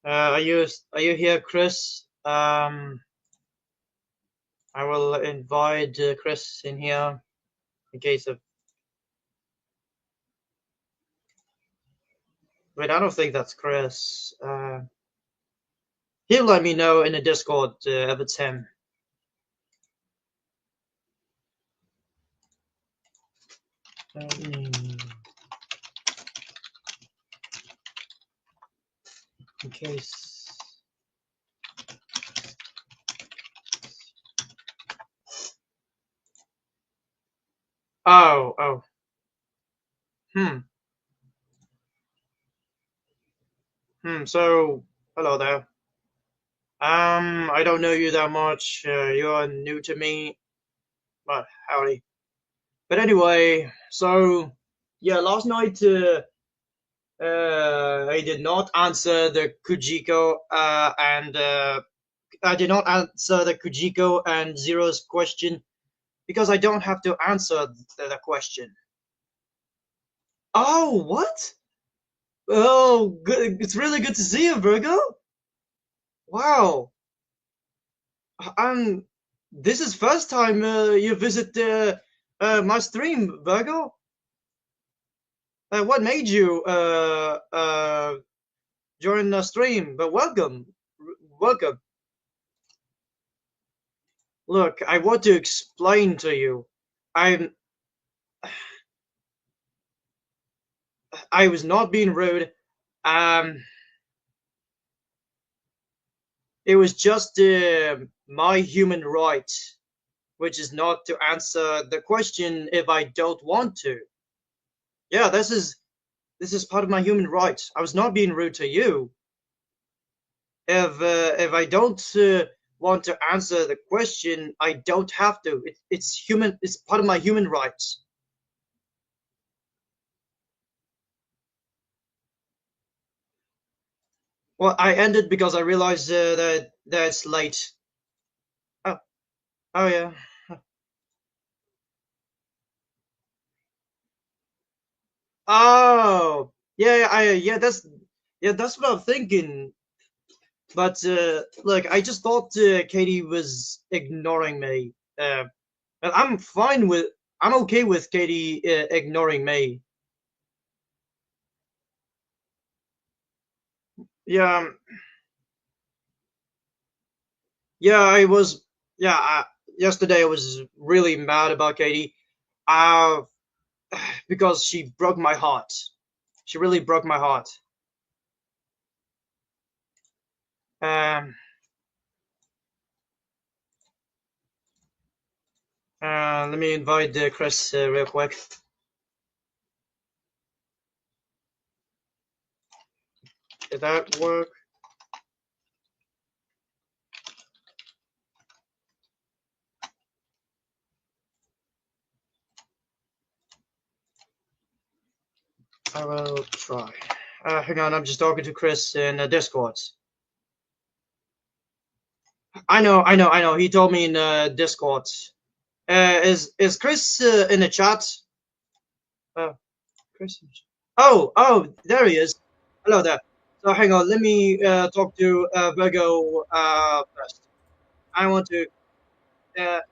Are you here, Chris? I will invite Chris in here in case of. Wait, I don't think that's Chris. He'll let me know in the Discord if it's him. In case. Oh. Hmm. So, hello there. I don't know you that much. You're new to me, but howdy. But anyway, so yeah, last night I did not answer the Kujiko and I did not answer the Kujiko and Zero's question because I don't have to answer the question. Oh, what? Oh, good. It's really good to see you, Virgo. Wow. Um, this is first time you visit my stream, Virgo. What made you join the stream? But welcome, welcome. Look, I want to explain to you. I'm. I was not being rude. Um, it was just my human right, which is not to answer the question if I don't want to. Yeah, this is part of my human rights. I was not being rude to you. If I don't want to answer the question, I don't have to. It's human. It's part of my human rights. Well, I ended because I realized that it's late. Oh, oh yeah. Oh, yeah. That's what I'm thinking. But look, I just thought Katie was ignoring me. And I'm fine with. I'm okay with Katie ignoring me. Yeah, yeah. I was. Yeah. Yesterday I was really mad about Katie. Uh, because she broke my heart. She really broke my heart. Um. Let me invite Chris real quick. Did that work? I will try. Hang on, I'm just talking to Chris in Discord. I know. He told me in Discord. Is Chris in the chat? Uh, Chris. Oh, there he is. Hello there. So hang on, let me talk to Virgo first. I want to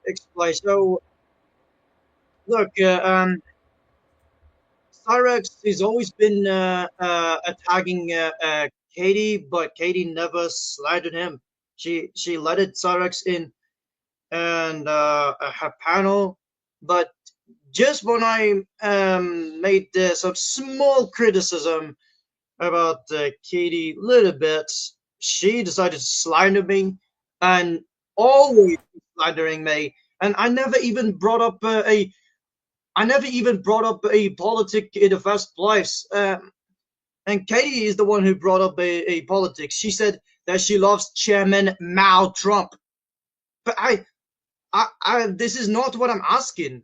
explain. So look, Cyrex has always been attacking Katie, but Katie never slighted him. She let it Cyrex in and her panel, but just when I made some small criticism about Katie little bit, she decided to slander me and always slandering me. And I never even brought up a politic in the first place. And Katie is the one who brought up a politics. She said that she loves Chairman Mao Trump. But this is not what I'm asking.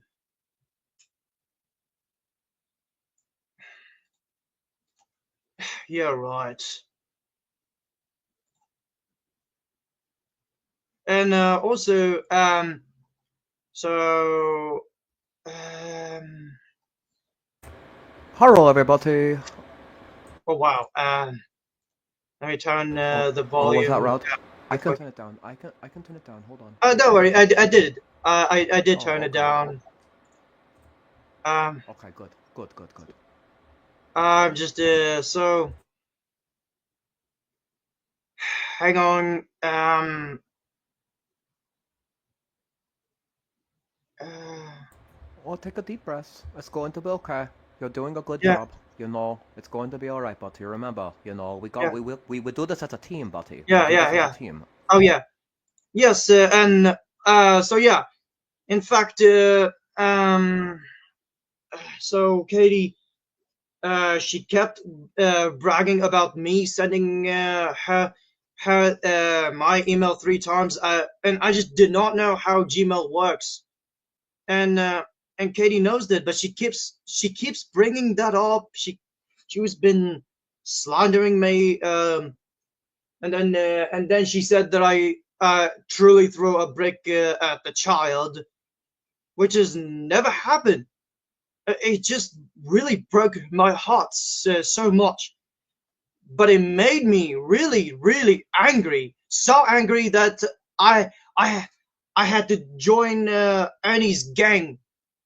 Yeah, right. And also, so, um, Hello everybody. oh wow. Let me turn Oh, the oh, was that volume. loud? I can Quick. turn it down. I can turn it down. Hold on. Don't worry, I did it. I did Oh, turn it okay. down. Um, Okay, good. Good, good, good. I'm just so hang on. Uh, Oh, take a deep breath. It's going to be okay. You're doing a good yeah, job. You know, it's going to be alright, buddy. Remember, you know, yeah, we will do this as a team, buddy. We'll yeah, do yeah, this as a yeah. team. Oh yeah, yes, and so yeah. In fact, so Katie, she kept bragging about me sending her my email 3 times, and I just did not know how Gmail works, and uh, and Katie knows that, but she keeps bringing that up. She's been slandering me, and then she said that I truly threw a brick at the child, which has never happened. It just really broke my heart so much. But it made me really, really angry. So angry that I I I had to join Ernie's gang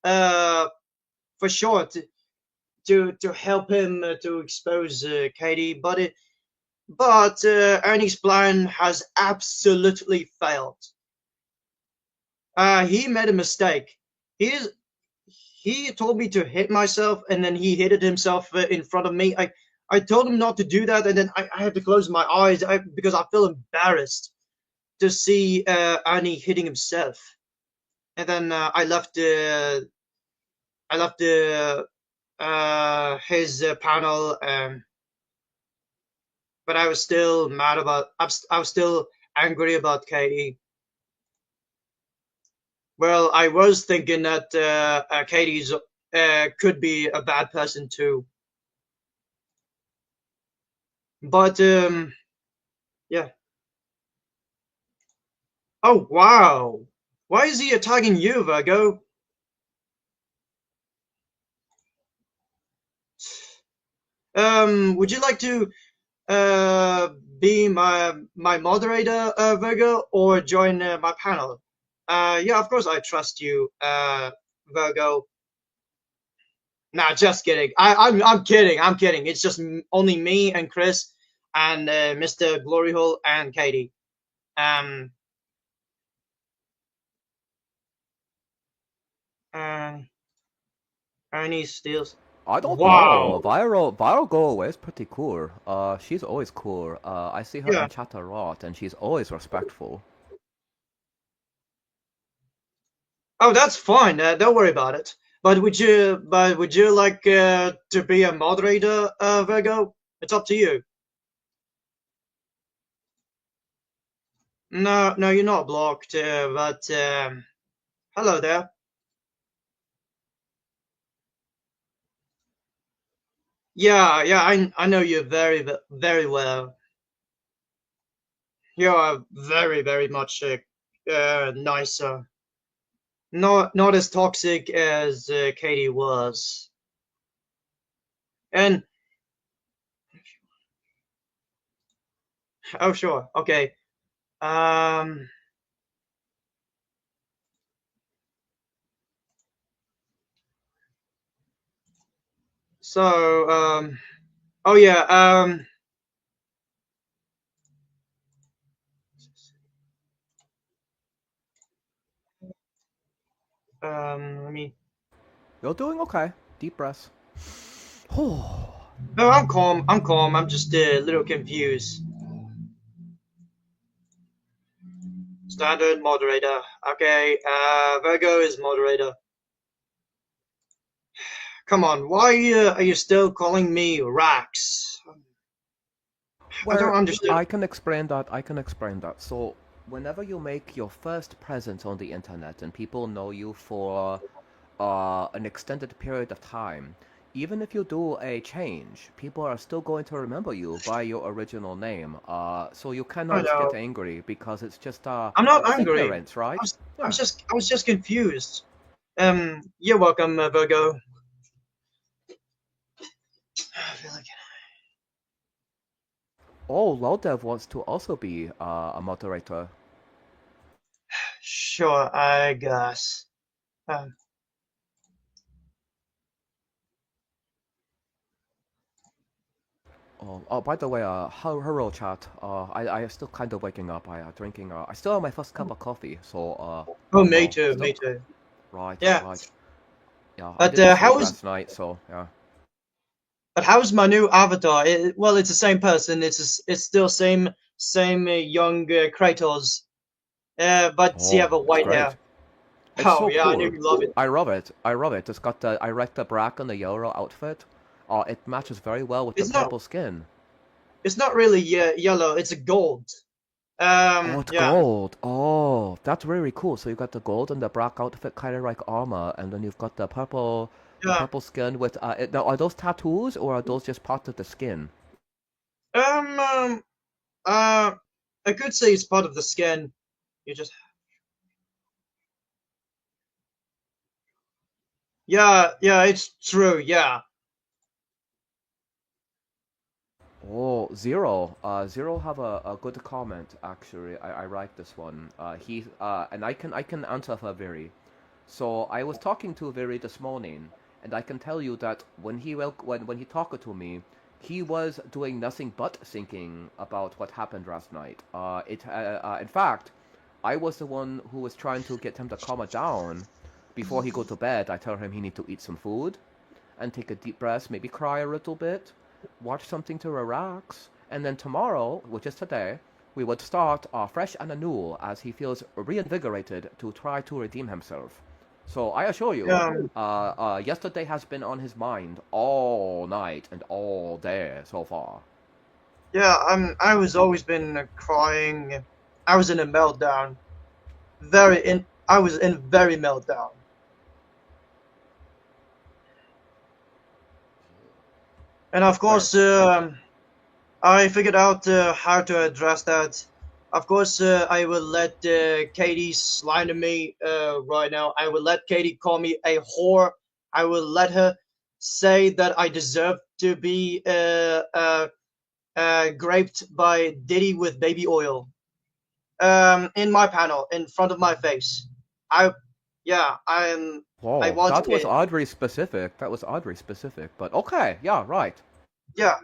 uh, for sure to help him to expose Katie. But Ernie's plan has absolutely failed. He made a mistake. He he told me to hit myself, and then he hit it himself in front of me. I told him not to do that, and then I had to close my eyes because I feel embarrassed to see Annie hitting himself. And then I left his panel, but I was still mad about. I was still angry about Katie. Well, I was thinking that Katie's could be a bad person too. But yeah. Oh wow. Why is he attacking you, Virgo? Would you like to uh be my moderator, Virgo, or join my panel? Yeah, of course I trust you, Virgo. Nah, just kidding. I'm kidding. I'm kidding. It's just only me and Chris and Mr. Gloryhole and Katie. Um, uh, Ernie steals. I don't know. Wow. Viral Go is pretty cool. She's always cool. I see her in Yeah. chat a lot, and she's always respectful. Oh, that's fine. Don't worry about it. But would you like to be a moderator, Virgo? It's up to you. No, no, you're not blocked. But hello there. Yeah, yeah, I know you very well. You are very, very much nicer. Not as toxic as Katie was. And oh, sure, okay. Um, so oh yeah. Let me. You're doing okay. Deep breath. Oh, No, I'm calm. I'm calm. I'm just a little confused. Standard moderator. Okay. Virgo is moderator. Come on. Why are you still calling me Rax? I don't well, understand. I can explain that. I can explain that. So, whenever you make your first presence on the internet and people know you for an extended period of time, even if you do a change, people are still going to remember you by your original name. So you I cannot get know. angry because I'm not it's angry. ignorance, right? I was Yeah. just confused. You're welcome, Virgo. I feel like Oh, Lodev wants to also be a moderator. Sure, I guess. Um, Oh, by the way, hello chat. I still kind of waking up. I drinking. I still have my first cup of coffee. So oh, me well, too, still me too. right, Yeah, right. Yeah, I but didn't sleep how is last night, so yeah. but how's my new avatar? Well, it's the same person. It's still same young Kratos. But you Oh, have a it's white hair. great. It's Oh so yeah, I knew cool. you love it. I love it. I love it. It's got the I like the black and the yellow outfit. It matches very well with the It's not purple skin. it's not really yellow. It's a gold. Oh, it's Yeah, gold. Oh, that's really cool. So you got the gold and the black outfit, kind of like armor, and then you've got the yeah. purple skin with. Now, are those tattoos or are those just part of the skin? Um, um, uh, I could say it's part of the skin. You just, yeah, yeah, it's true. Yeah, Oh, Zero. Zero have a good comment actually. I like this one. And I can answer for Viri. So I was talking to Viri this morning, and I can tell you that when he talked to me, he was doing nothing but thinking about what happened last night. In fact, I was the one who was trying to get him to calm it down. Before he go to bed, I tell him he need to eat some food and take a deep breath, maybe cry a little bit, watch something to relax, and then tomorrow, which is today, we would start fresh and anew as he feels reinvigorated to try to redeem himself. So I assure you, yeah, yesterday has been on his mind all night and all day so far. yeah. I was always been crying. I was in a meltdown. I was in very meltdown. And of Where? course, I figured out how to address that. Of course, I will let Katie slander me right now. I will let Katie call me a whore. I will let her say that I deserve to be graped by Diddy with baby oil in my panel, in front of my face. I, yeah, I Whoa, want that was it. oddly specific. That was oddly specific, but okay, yeah, right. Yeah,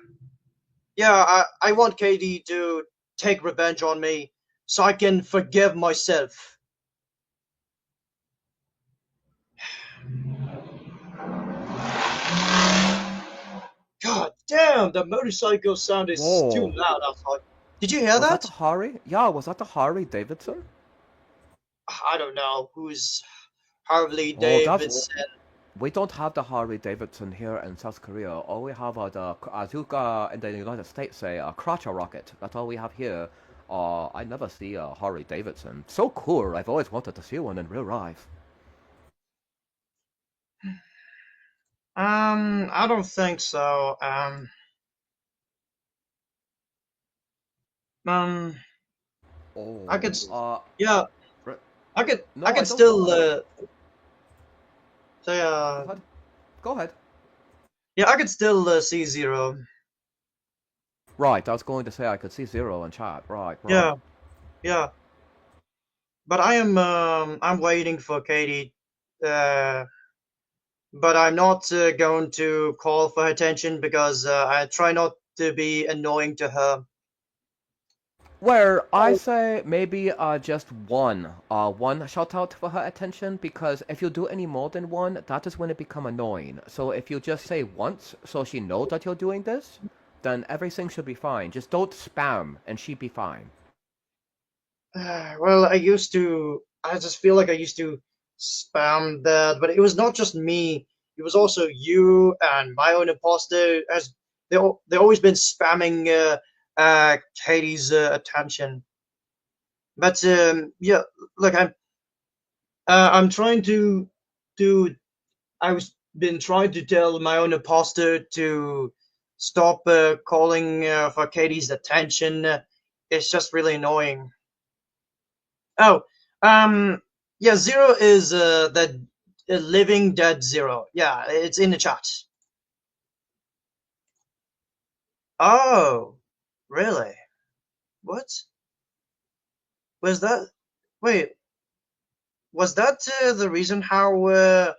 yeah, I want Katie to take revenge on me so I can forgive myself. God damn, the motorcycle sound is too Whoa, loud outside. Did you hear was that that? the Harley? Yeah, was that the Harley Davidson? I don't know who's Harley Oh, that's Davidson. we don't have the Harley Davidson here in South Korea. All we have are the, as you in the United States say, a crotch rocket. That's all we have here. I never see a Harley Davidson. So cool. I've always wanted to see one in real life. I don't think so. Um, I Oh, could, yeah, re- I no, I could don't. still say, Go ahead. Go ahead. yeah, I could still see Zero. Right, I was going to say I could see Zero in chat. Right, right. Yeah, yeah, but I'm waiting for Katie. Uh, but I'm not going to call for her attention because I try not to be annoying to her. Where I say maybe just one shout out for her attention because if you do any more than one, that is when it become annoying. So if you just say once so she knows that you're doing this, then everything should be fine. Just don't spam and she'd be fine. Well, I used to. I just feel like I used to spam that, but it was not just me. It was also you and my own imposter. As they always been spamming Katie's attention. But yeah, look, I'm trying to I was been trying to tell my own imposter to stop calling for Katie's attention. It's just really annoying. Oh, yeah, Zero is the living dead Zero. Yeah, it's in the chat. Oh, Really? What was that? Wait, was that the reason how?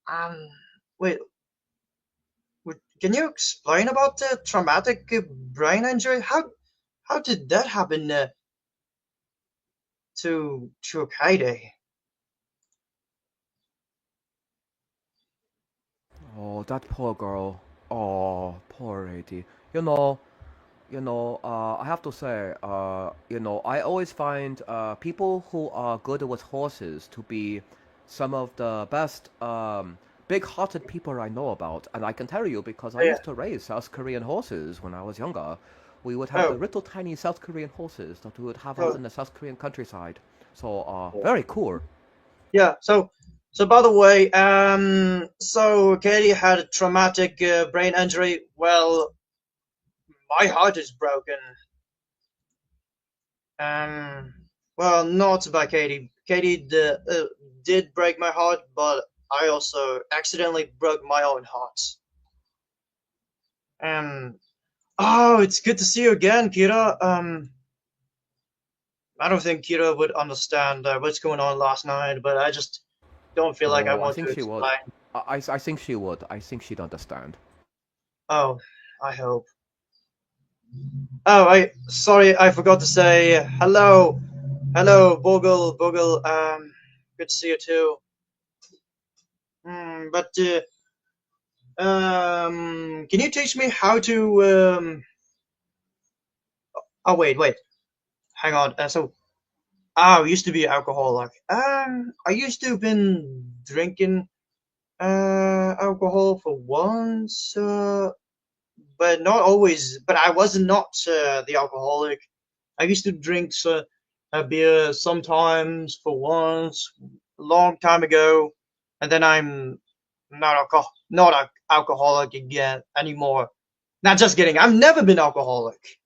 Um, wait, can you explain about the traumatic brain injury? How did that happen to Kaide? Oh, that poor girl. Oh, poor lady. You know, I have to say, I always find people who are good with horses to be some of the best big-hearted people I know about. And I can tell you because I Oh, yeah. used to raise South Korean horses when I was younger. We would have the Oh, little tiny South Korean horses that we would have out oh, in the South Korean countryside. So, very cool. yeah. So by the way, so Katie had a traumatic brain injury. Well, my heart is broken. Um, well, not by Katie. Did break my heart, but I also accidentally broke my own heart. Um, oh, it's good to see you again, Kira. I don't think Kira would understand what's going on last night, but I just don't feel like I Oh, I want think to she would. explain. I think she would. I think she'd understand. Oh, I hope. Oh, I sorry, I forgot to say hello, hello, Bogle. Good to see you too. But can you teach me how to? Oh, wait, hang on. I used to be alcoholic. I used to have been drinking alcohol for once, but not always. But I was not the alcoholic. I used to drink a beer sometimes for once, a long time ago, and then I'm not alcoholic again anymore. Not just kidding. I've never been alcoholic,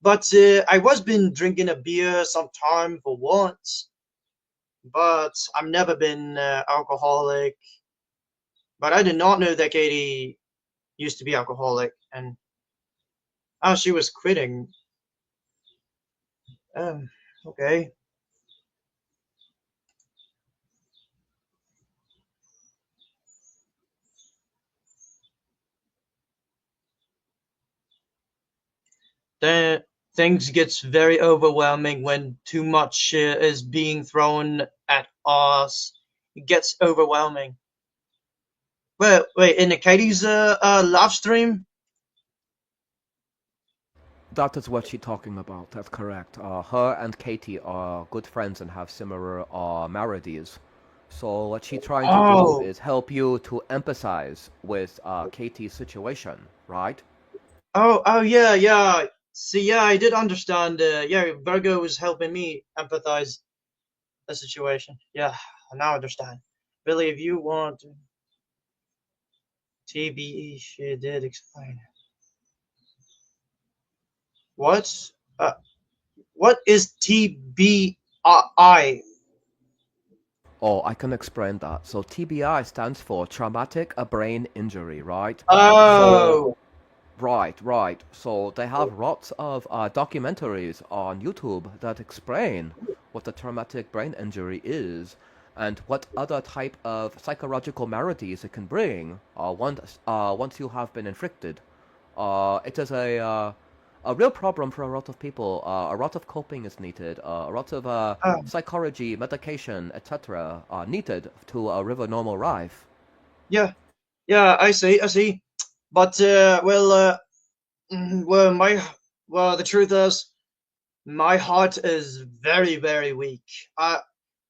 but I was been drinking a beer sometime for once, but I've never been alcoholic. But I did not know that Katie used to be alcoholic, and how she was quitting. Um, okay. Then things gets very overwhelming when too much is being thrown at us. It gets overwhelming. Wait, in the Katie's live stream? That is what she's talking about. That's correct. Her and Katie are good friends and have similar maladies. So what she's trying to do Oh, is help you to empathize with Katie's situation, right? oh, yeah, yeah. See, yeah, I did understand. Yeah, Virgo was helping me empathize the situation. Yeah, I now understand. Billy, if you want TBE, she did explain. What? Uh, what is TBI? Oh, I can explain that. So TBI stands for traumatic brain injury, right? So Oh, right. So they have lots of documentaries on YouTube that explain what the traumatic brain injury is and what other type of psychological maladies it can bring once you have been inflicted. It is a real problem for a lot of people. A lot of coping is needed. A lot of oh, psychology, medication, etc. are needed to live a normal life. yeah, yeah. I see. But well, the truth is, my heart is very, very weak.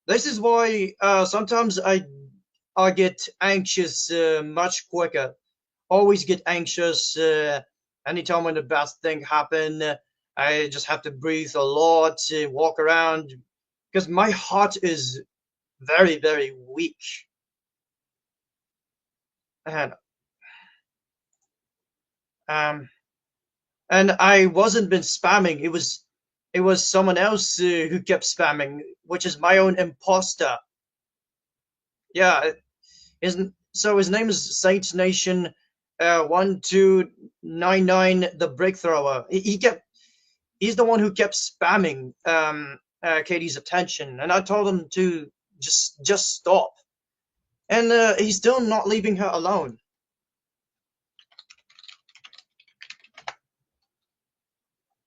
This is why sometimes I get anxious much quicker. Always get anxious anytime when the bad thing happen. I just have to breathe a lot, walk around, because my heart is very, very weak. And um, and I wasn't been spamming. It was someone else who kept spamming, which is my own imposter. Yeah, isn't so his name is Saints Nation. 1299 the brick thrower. He's the one who kept spamming Katie's attention, and I told him to just stop, and he's still not leaving her alone.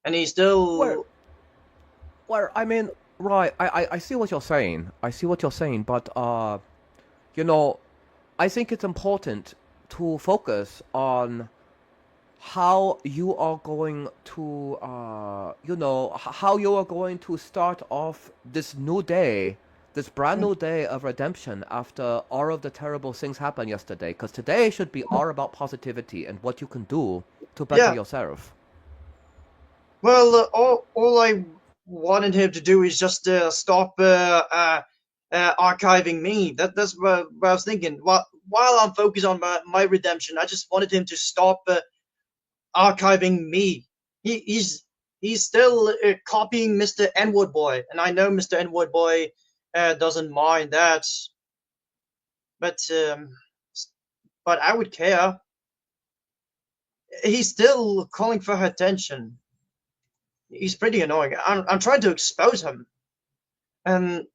And he's Where, still I mean, right, I see what you're saying. I see what you're saying, but, you know, I think it's important to focus on how you are going to, how you are going to start off this new day, this brand new day of redemption after all of the terrible things happened yesterday. Because today should be all about positivity and what you can do to better yeah. yourself. Well, all I wanted him to do is just stop archiving me. That's what I was thinking. While I'm focused on my redemption, I just wanted him to stop archiving me. He's still copying Mr. N-word boy, and I know Mr. N-word boy doesn't mind that, but I would care. He's still calling for her attention. He's pretty annoying. I'm trying to expose him, and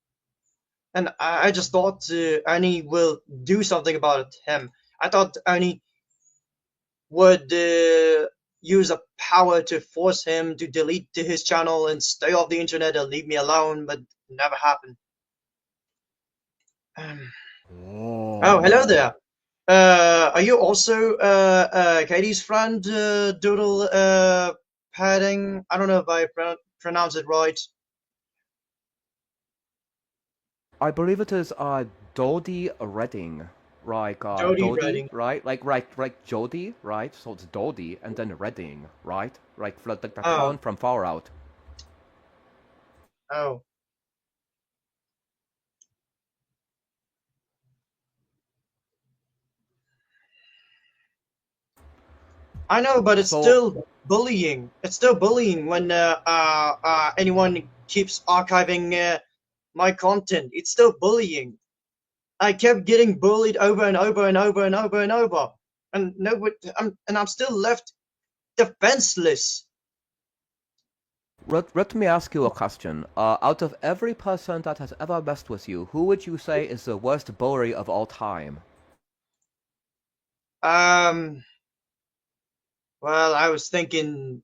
I just thought Ernie will do something about him. I thought Ernie would use a power to force him to delete his channel and stay off the internet and leave me alone, but it never happened. Um, oh, hello Oh. there. Are you also Katie's friend, Doodle Padding? I don't know if I pronounce it right. I believe it is Dodie Redding. Jody Dodie, Redding. right? Like Jodie, right? So it's Dodie and then Redding, right? Like the Oh, town from Far Out. oh. I know, but it's So still bullying. It's still bullying when anyone keeps archiving my content. It's still bullying. I kept getting bullied over and over and over and over and over, and no, I'm still left defenseless. let me ask you a question. Out of every person that has ever messed with you, who would you say is the worst bully of all time? Um, well, I was thinking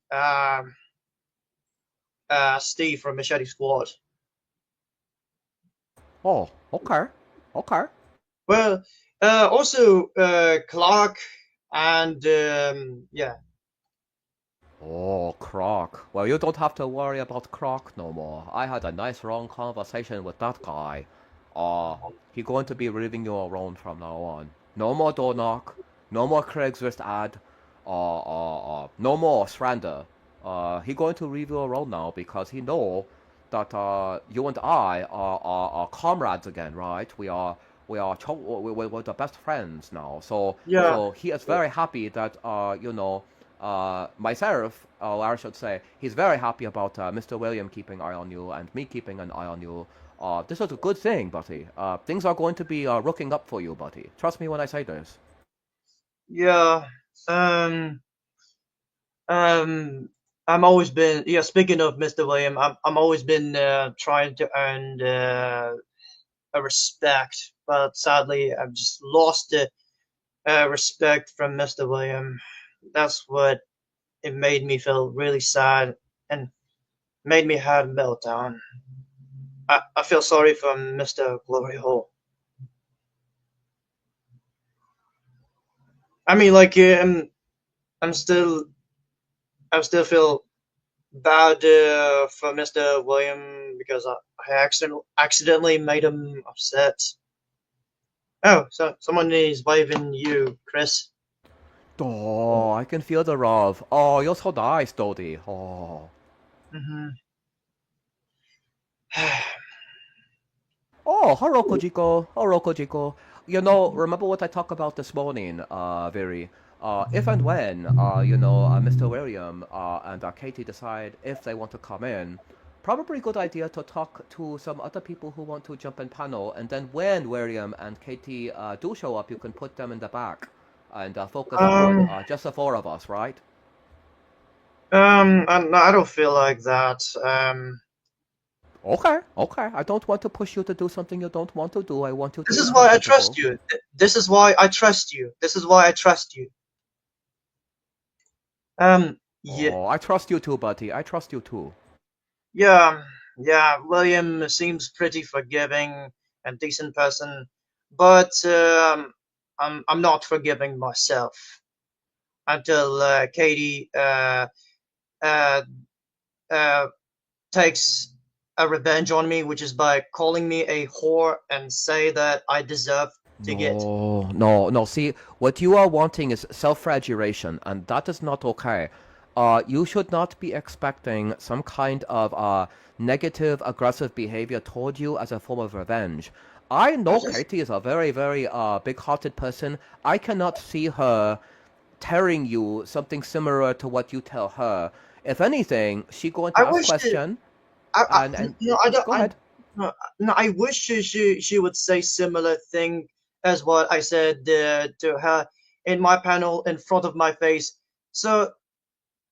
Steve from Machete Squad. Oh, okay, okay. Well, also Clark and yeah. Oh, Croc. Well, you don't have to worry about Croc no more. I had a nice long conversation with that guy. He going to be leaving you alone from now on. No more door knock. No more Craigslist ad. No more slander. He going to leave you alone now because he know that you and I are comrades again, right? We're the best friends now. Yeah, So he is very happy that myself, or I should say, he's very happy about Mr. William keeping eye on you and me keeping an eye on you. This is a good thing, buddy. Things are going to be looking up for you, buddy. Trust me when I say this. yeah. Um, um, I'm always been yeah. Speaking of Mr. William, I'm always been trying to earn a respect, but sadly I've just lost the respect from Mr. William. That's what it made me feel really sad and made me have a meltdown. I feel sorry for Mr. Glory Hole. I mean, like I'm still I still feel bad for Mr. William because I accidentally made him upset. Oh, so someone is waving you, Chris. Oh, I can feel the love. Oh, you're so nice, Dodie. Oh. Hmm. Oh, hello, Kojiko. Hello, Kojiko. Remember what I talked about this morning, Viri? If and when, Mr. William and Katie decide if they want to come in, probably a good idea to talk to some other people who want to jump in panel, and then when William and Katie do show up, you can put them in the back. and focus on Um, just the four of us, right? I don't feel like that. Okay, okay. I don't want to push you to do something you don't want to do. I want you to This be is why I trust comfortable. you. This is why I trust you. This is why I trust you. Yeah, Oh, I trust you too, buddy. I trust you too. yeah, yeah. William seems pretty forgiving and decent person, but I'm not forgiving myself until Katie uh, uh, takes a revenge on me, which is by calling me a whore and say that I deserve to get. No, no, no. See, what you are wanting is self-flagellation, and that is not okay. You should not be expecting some kind of negative, aggressive behavior toward you as a form of revenge. I I know just, Katie is a very, very big-hearted person. I cannot see her telling you something similar to what you tell her. If anything, she going I to ask wish that question, I and no, I don't, go ahead. no, no, I wish she would say similar thing as what I said to her in my panel in front of my face. So,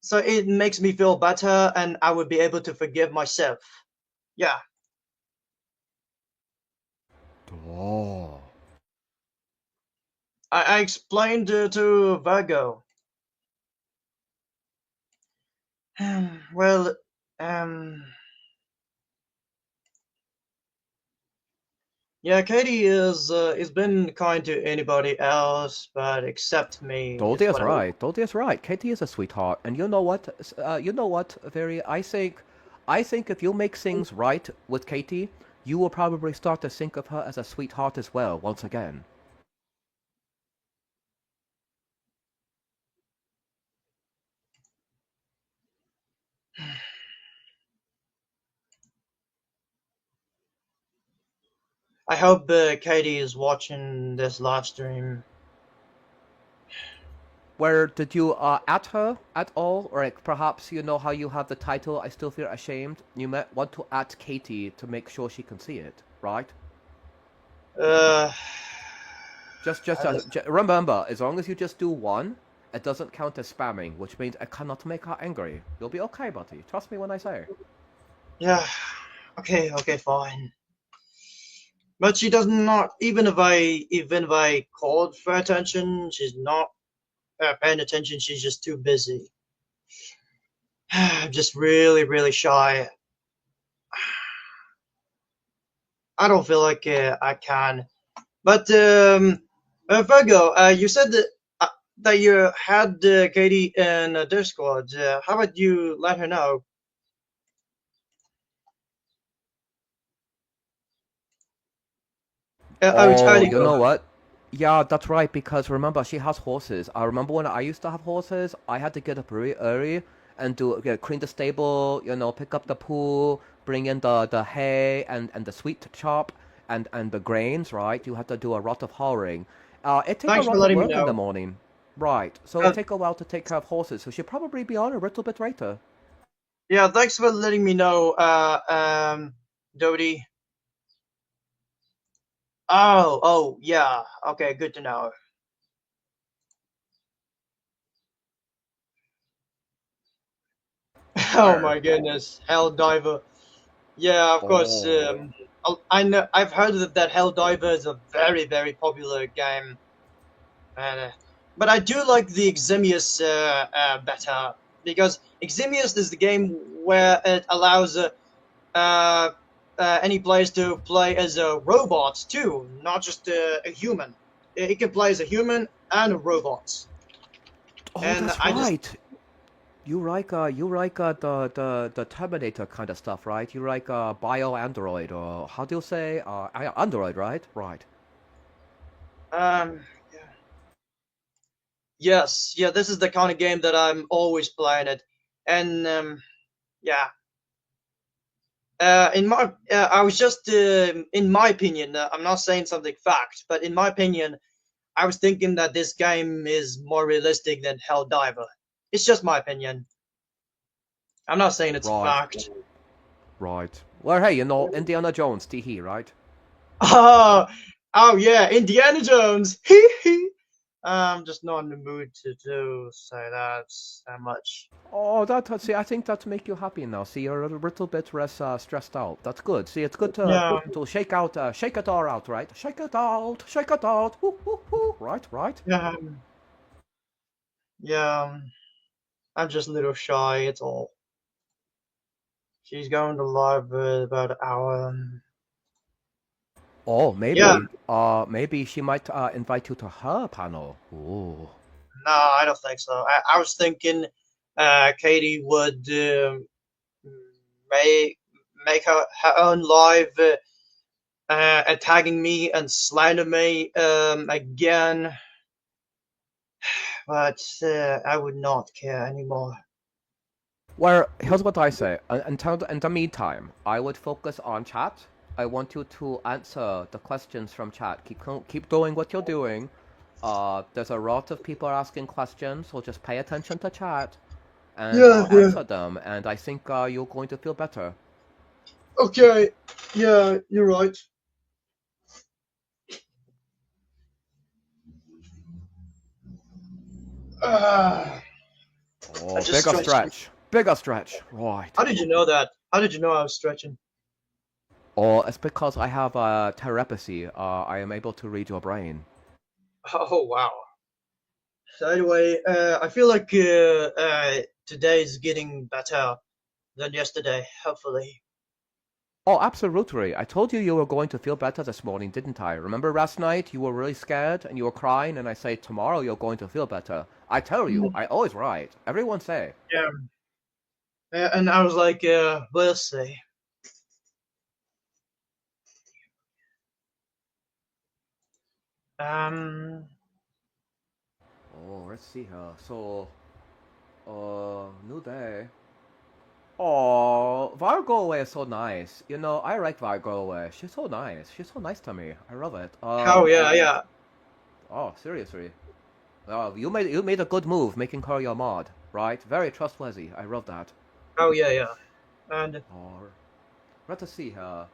so it makes me feel better, and I would be able to forgive myself. Yeah, Oh. I explained to Virgo. Well, um, yeah, Katie is been kind to anybody else, but except me Dodie is is what I. right. Dodie is right. Katie is a sweetheart, and you know what? You know what? Very. I think if you make things right with Katie, you will probably start to think of her as a sweetheart as well. Once again. I hope Katie is watching this live stream. Where did you at her at all, or like perhaps you know how you have the title? I still feel ashamed. You might want to at Katie to make sure she can see it, right? Uh, Just I just, remember, as long as you just do one, it doesn't count as spamming, which means I cannot make her angry. You'll be okay, buddy. Trust me when I say. yeah, okay, okay, fine. But she does not. Even if I called for attention, she's not paying attention. She's just too busy. I'm just really, really shy. I don't feel like I can. But Virgo, you said that you had Katie in Discord. How about you let her know? Oh, it's Oh, early you go. know what? Yeah, that's right, because remember, she has horses. I remember when I used to have horses, I had to get up really early and clean the stable, pick up the poo, bring in the hay and the sweet chop and the grains, right? You have to do a lot of hauling. It take a Thanks for lot of letting me work in the know. morning. Right, so it Uh, take a while to take care of horses, so she'll probably be on a little bit later. yeah, thanks for letting me know, Dodie. Oh, oh, yeah. Okay, good to know. Oh Where? my goodness, Hell Diver. Yeah, of course. Oh. I know. I've heard that Hell Diver is a very, very popular game. Uh, but I do like the Eximius better because Eximius is the game where it allows uh, any players to play as a robot too, not just a human. It can play as a human and a robot. Oh, And that's I just right. You like the Terminator kind of stuff, right? You like Bio Android, or how do you say Android, right? Right. yeah. Yes, yeah, this is the kind of game that I'm always playing it, and yeah. I was just, in my opinion, I'm not saying something fact, but in my opinion, I was thinking that this game is more realistic than Helldiver. It's just my opinion. I'm not saying it's a Right. fact. Right. Well, hey, Indiana Jones, tee right? Oh, oh yeah, Indiana Jones. I'm just not in the mood to say that much. Oh, see, I think that make you happy now. See, you're a little bit less stressed out. That's good. See, it's good Yeah, to shake it all out, right? Shake it out. Hoo, hoo, hoo. Right, right. yeah, yeah. I'm just a little shy. It's all. She's going to live about an hour. Oh, Yeah, maybe she might invite you to her panel. Ooh. no, I don't think so. I was thinking, Katie would make her own live, tagging me and slander me again, but I would not care anymore. Well, here's what I say. In the meantime, I would focus on chat. I want you to answer the questions from chat. Keep doing what you're doing. There's a lot of people asking questions, so just pay attention to chat and Yeah, yeah. answer them. And I think you're going to feel better. Okay. Yeah, you're right. Uh, I Oh, just stretched. bigger stretch. Right. How did you know that? How did you know I was stretching? Or it's because I have telepathy. I am able to read your brain. Oh wow. So anyway, I feel like today is getting better than yesterday. Hopefully. Oh, absolutely. I told you were going to feel better this morning, didn't I? Remember last night you were really scared and you were crying, and I say tomorrow you're going to feel better. I tell you, I always right. Everyone say. Yeah. And I was like, we'll see. Um. Oh, let's see her. So, new day. Oh, Vargo is so nice. You know, I like Vargo. She's so nice. She's so nice to me. I love it. Oh yeah, yeah. Oh, seriously. You made a good move making her your mod, right? Very trustworthy. I love that. Oh yeah, yeah. And Or let us see here.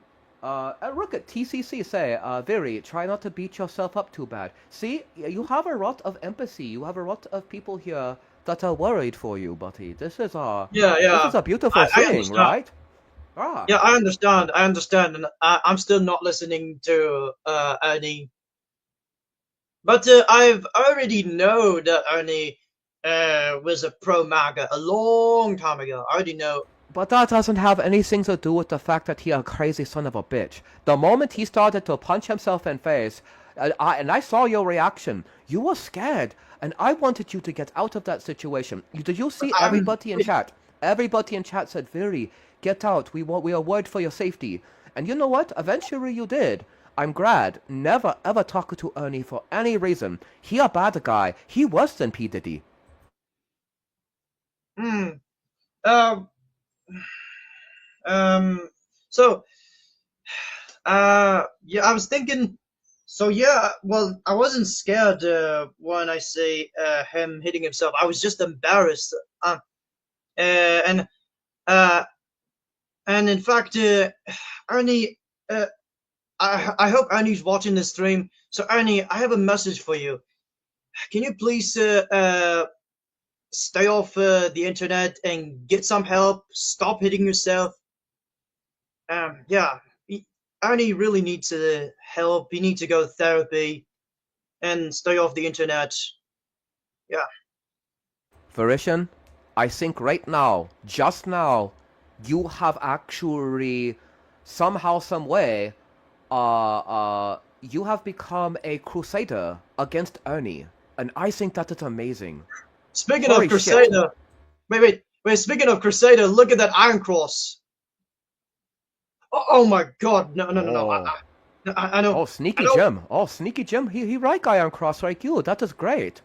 Look at TCC say, Viri, try not to beat yourself up too bad. See, you have a lot of empathy. You have a lot of people here that are worried for you, buddy. yeah, This yeah. is a beautiful I thing, understand. right? Ah, Yeah, I understand. I understand, and I'm still not listening to Ernie. But I've already know that Ernie was a pro MAGA a long time ago. I already know. but that doesn't have anything to do with the fact that he a crazy son of a bitch. The moment he started to punch himself in face, and I saw your reaction, you were scared, and I wanted you to get out of that situation. Did you see I'm. everybody in chat? Everybody in chat said, "Viri, get out. We are worried for your safety." And you know what? Eventually you did. I'm glad. Never ever talk to Ernie for any reason. He a bad guy. He worse than P Diddy. Hmm. Um. Um. So yeah, I was thinking. So yeah, well, I wasn't scared when I say him hitting himself. I was just embarrassed. And uh, and in fact, Ernie, uh, I hope Ernie's watching this stream. So Ernie, I have a message for you. Can you please stay off the internet and get some help? Stop hitting yourself. Yeah, Ernie really needs help. He needs to go to therapy and stay off the internet. Yeah. Verishan, I think right now, just now, you have actually somehow, some way, you have become a crusader against Ernie, and I think that is amazing. Speaking of Holy shit! Crusader, wait. Speaking of Crusader, look at that Iron Cross. Oh my God! No, no, no, no. Oh, I know. oh, I sneaky know. Jim! Oh, sneaky Jim! He right guy on cross like you. That is great.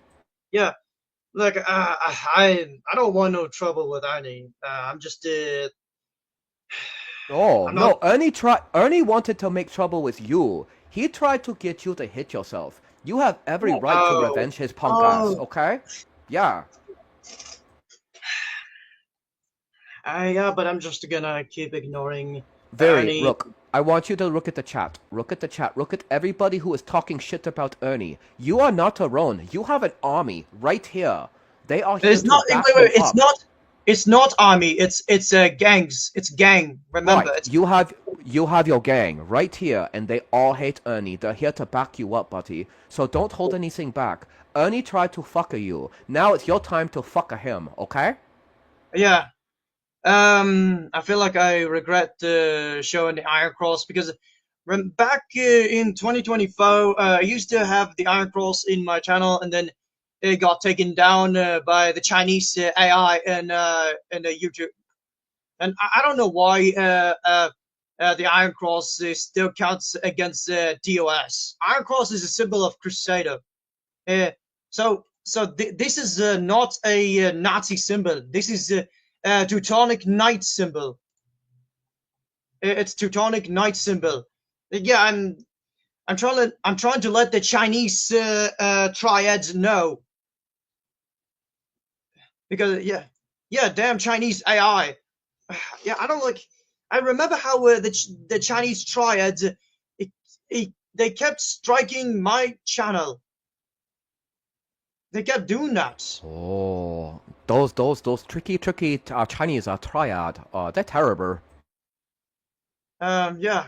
Yeah. Look, I don't want no trouble with Ernie. I'm just Oh I'm not. no, Ernie wanted to make trouble with you. He tried to get you to hit yourself. You have every right to Oh, revenge his punk ass, oh. okay? Yeah. Yeah, but I'm just gonna keep ignoring. Very, Ernie. look, I want you to look at the chat. Look at the chat. Look at everybody who is talking shit about Ernie. You are not alone. You have an army right here. They are here It's to not. Wait, back wait. him It's up. not. It's not army. It's gangs. It's gang. Remember, Right. it's You have your gang right here, and they all hate Ernie. They're here to back you up, buddy. So don't hold anything back. Ernie tried to fucker you. Now it's your time to fucker him, okay? yeah. I feel like I regret showing the Iron Cross because back in 2024, I used to have the Iron Cross in my channel, and then it got taken down by the Chinese AI and YouTube. And I don't know why the Iron Cross still counts against DOS. Iron Cross is a symbol of Crusader. Uh, this is not a Nazi symbol. This is a Teutonic Knight symbol. It's Teutonic Knight symbol. Yeah, I'm trying to let the Chinese triads know because yeah, damn Chinese AI. Yeah, I don't like. I remember how the Chinese triads, they kept striking my channel. They kept doing that. Oh, those tricky Chinese triad. They're terrible. Yeah.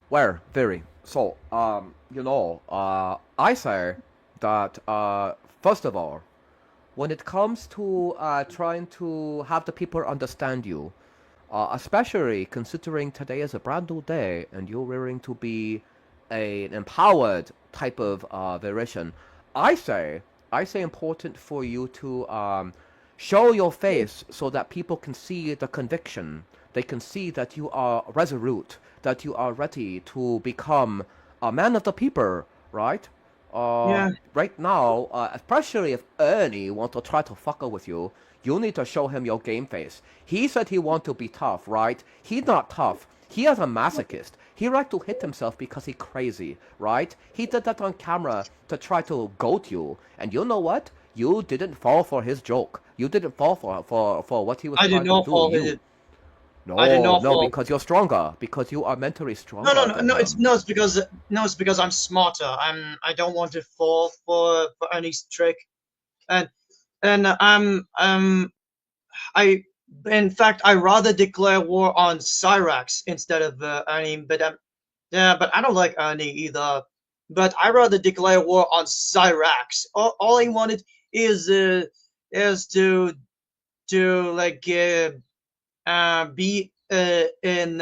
Where? Very. So, I say that, first of all, when it comes to trying to have the people understand you, especially considering today is a brand new day and you're willing to be an empowered type of version, I say, I say important for you to show your face so that people can see the conviction. They can see that you are resolute, that you are ready to become a man of the people, right? Yeah. Right now, especially if Ernie wants to try to fucker with you, you need to show him your game face. He said he want to be tough, right? He's not tough. He is a masochist. He like to hit himself because he crazy, right? He did that on camera to try to goat you. And you know what? You didn't fall for his joke. You didn't fall for what he was I did trying to not do. fall. I did No, not no, fall. because you're stronger. Because you are mentally No, no, stronger no, than no. It's him. no. It's because no. It's because I'm smarter. I don't want to fall for Ernie's trick, and and I. In fact, I rather declare war on Cyrax instead of Ernie. But yeah, but I don't like Ernie either. But I rather declare war on Cyrax. All I wanted is uh, is to like be in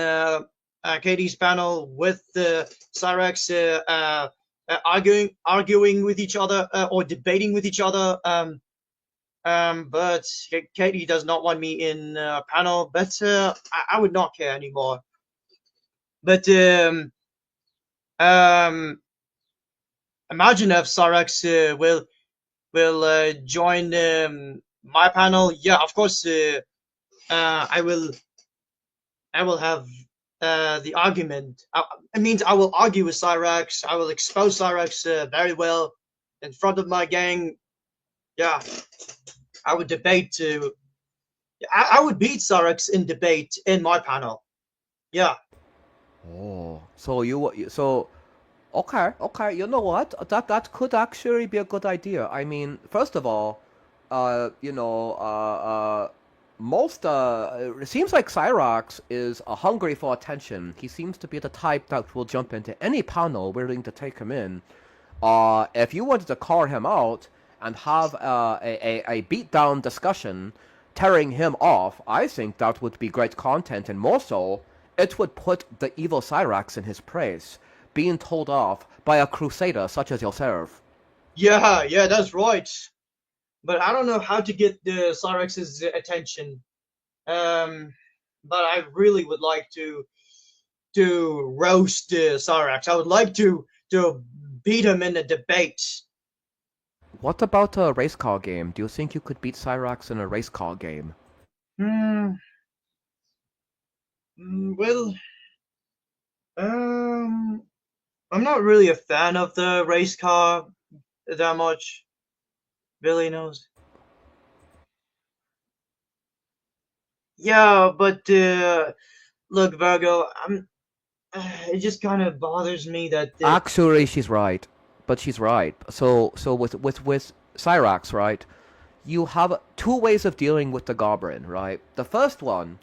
Katie's panel with Cyrax arguing with each other or debating with each other. But Katie does not want me in panel. But I would not care anymore. But um, imagine if Cyrax will join my panel. Yeah, of course. I will. I will have the argument. It means I will argue with Cyrax. I will expose Cyrax very well in front of my gang. Yeah, I would debate. I would beat Cyrax in debate in my panel. Yeah, Oh, so okay, okay. You know what? That could actually be a good idea. I mean, first of all, uh, you know, uh, uh, most it seems like Cyrox is hungry for attention. He seems to be the type that will jump into any panel willing to take him in. If you wanted to call him out and have a beatdown discussion, tearing him off, I think that would be great content, and more so, it would put the evil Cyrax in his place, being told off by a crusader such as yourself. yeah, that's right. But I don't know how to get the Cyrax's attention. Um, but I really would like to roast Cyrax. I would like to beat him in a debate. What about a race car game? Do you think you could beat Cyrax in a race car game? Hmm. Well, um, I'm not really a fan of the race car that much. Billy knows. Yeah, but look, Virgo, it just kind of bothers me that Actually, she's right, but she's right. So with Cyrax, right? You have two ways of dealing with the Goblin, right? The first one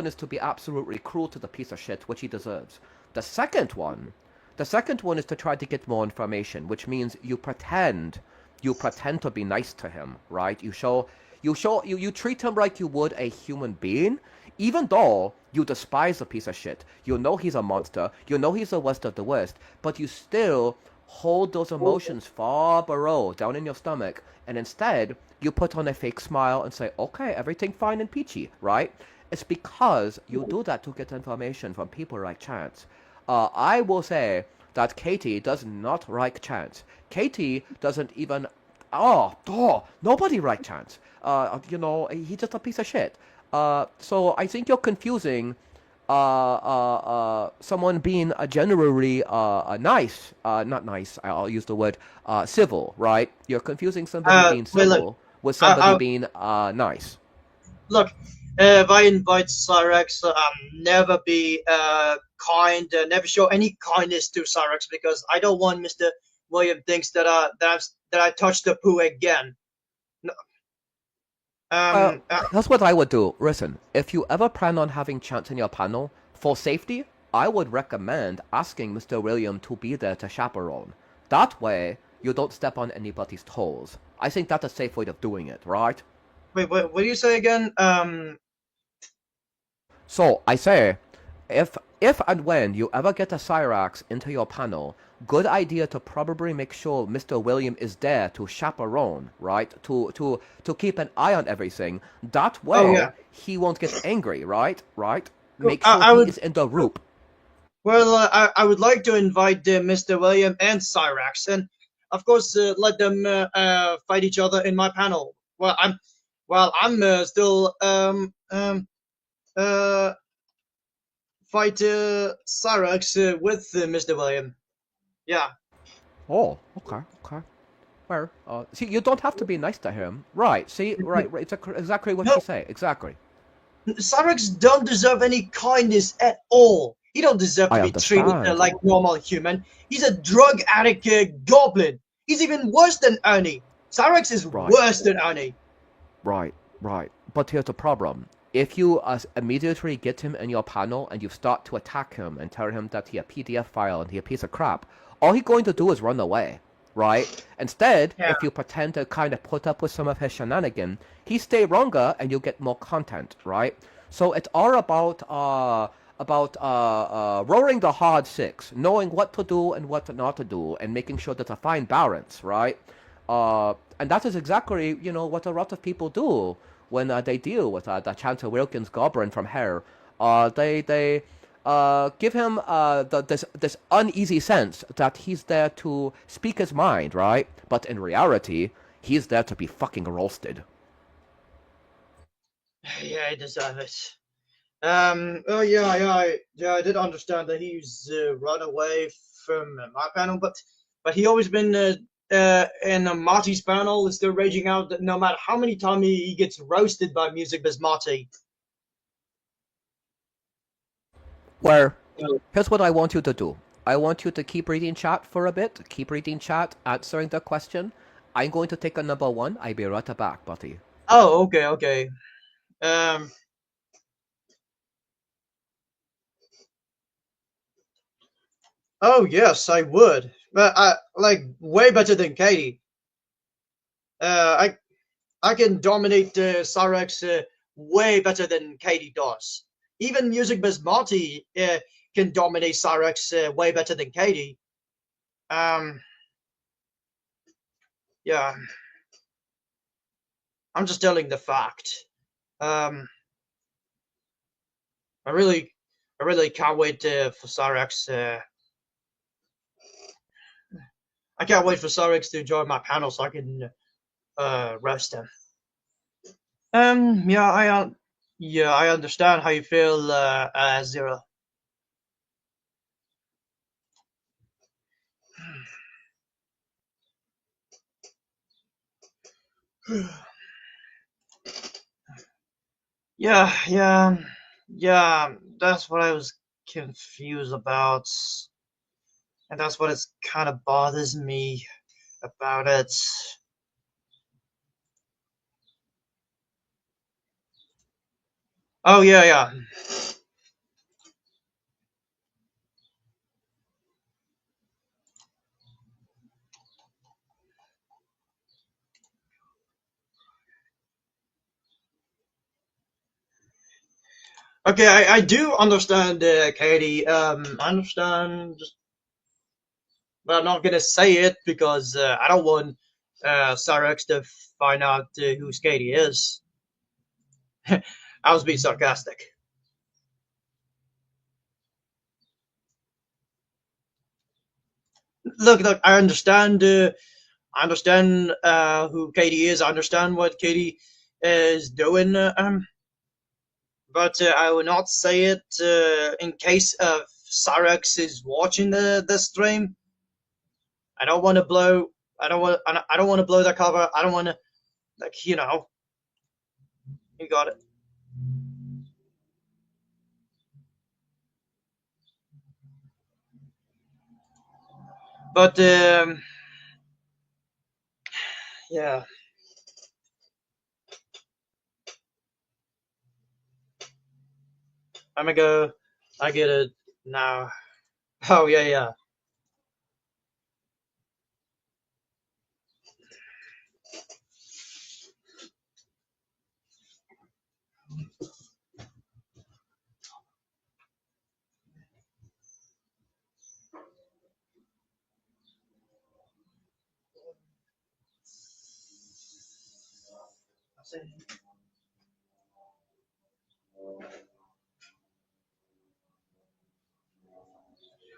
is to be absolutely cruel to the piece of shit, which he deserves. The second one, the second one is to try to get more information, which means you pretend to be nice to him, right? You treat him like you would a human being, even though you despise the piece of shit. You know he's a monster. You know he's the worst of the worst, but you still hold those emotions far below, down in your stomach, and instead you put on a fake smile and say, okay, everything fine and peachy, right? It's because you do that to get information from people like Chance. I will say that Katie does not like Chance. Katie doesn't even. Nobody like Chance. He's just a piece of shit. So I think you're confusing someone being generally nice, not nice, I'll use the word civil, right? You're confusing somebody being wait, look, civil with somebody I being nice. look. If I invite Cyrex, never be never show any kindness to Cyrex because I don't want Mister William thinks that I touched the poo again. No, Well, Um, uh, here's what I would do. Listen, if you ever plan on having Chance in your panel, for safety, I would recommend asking Mr. William to be there to chaperone. That way, you don't step on anybody's toes. I think that's a safe way of doing it, right? wait, what do you say again? So I say, if and when you ever get a Cyrax into your panel, good idea to probably make sure Mr. William is there to chaperone, right? To keep an eye on everything. That Oh way yeah. he won't get angry, right? Right? Make sure I he would. is in the loop. Well, I would like to invite Mr. William and Cyrax, and of course, let them fight each other in my panel. I'm still uh, fight Cyrax with Mr. William. Yeah. Oh, okay, okay. Well, see, you don't have to be nice to him, right? See, right. It's exactly what No, she say. Exactly. Cyrax don't deserve any kindness at all. He don't deserve to I be treated understand. like normal human. He's a drug addict goblin. He's even worse than Ernie. Cyrax is Right. worse than Ernie. Right, right. But here's the problem. If you immediately get him in your panel and you start to attack him and tell him that he a PDF file and he a piece of crap, all he's going to do is run away, right? Instead, Yeah. if you pretend to kind of put up with some of his shenanigans, he stay longer and you get more content, right? So it's all about rolling the hard six, knowing what to do and what not to do, and making sure there's a fine balance, right? And that is exactly, what a lot of people do when they deal with the Chancellor Wilkins Goblin from Hell. They give him this uneasy sense that he's there to speak his mind, right? But in reality, he's there to be fucking roasted. Yeah, I deserve it. Oh yeah, I did understand that he's run away from my panel, but he always been in Marty's panel, is still raging out that no matter how many times he gets roasted by Music Biz Marty. Where here's what I want you to do. I want you to keep reading chat for a bit. Keep reading chat, answering the question. I'm going to take a number one. I'll be right back, buddy. Oh, okay, okay. Um, oh yes, I would, but I like way better than Katie. I can dominate Cyrex way better than Katie does. Even Music Biz Marty can dominate Cyrex way better than Katie. Um, yeah, I'm just telling the fact. Um, I really, I really can't wait for Cyrex. I can't wait for Cyrex to join my panel so I can roast him. Yeah, yeah, I understand how you feel, Zero. Yeah, yeah, yeah. That's what I was confused about, and that's what it's kind of bothers me about it. Oh yeah, yeah. Okay, I do understand, Katie. I understand, but I'm not gonna say it because I don't want Sarex to find out who Katie is. I was being sarcastic. Look, I understand. I understand who Katie is. I understand what Katie is doing. But I will not say it in case of Sarex is watching the stream. I don't want to blow. I don't want. I don't want to blow the cover. I don't want to, like, You got it. But yeah, I'm gonna go. I get it now. Oh yeah, yeah.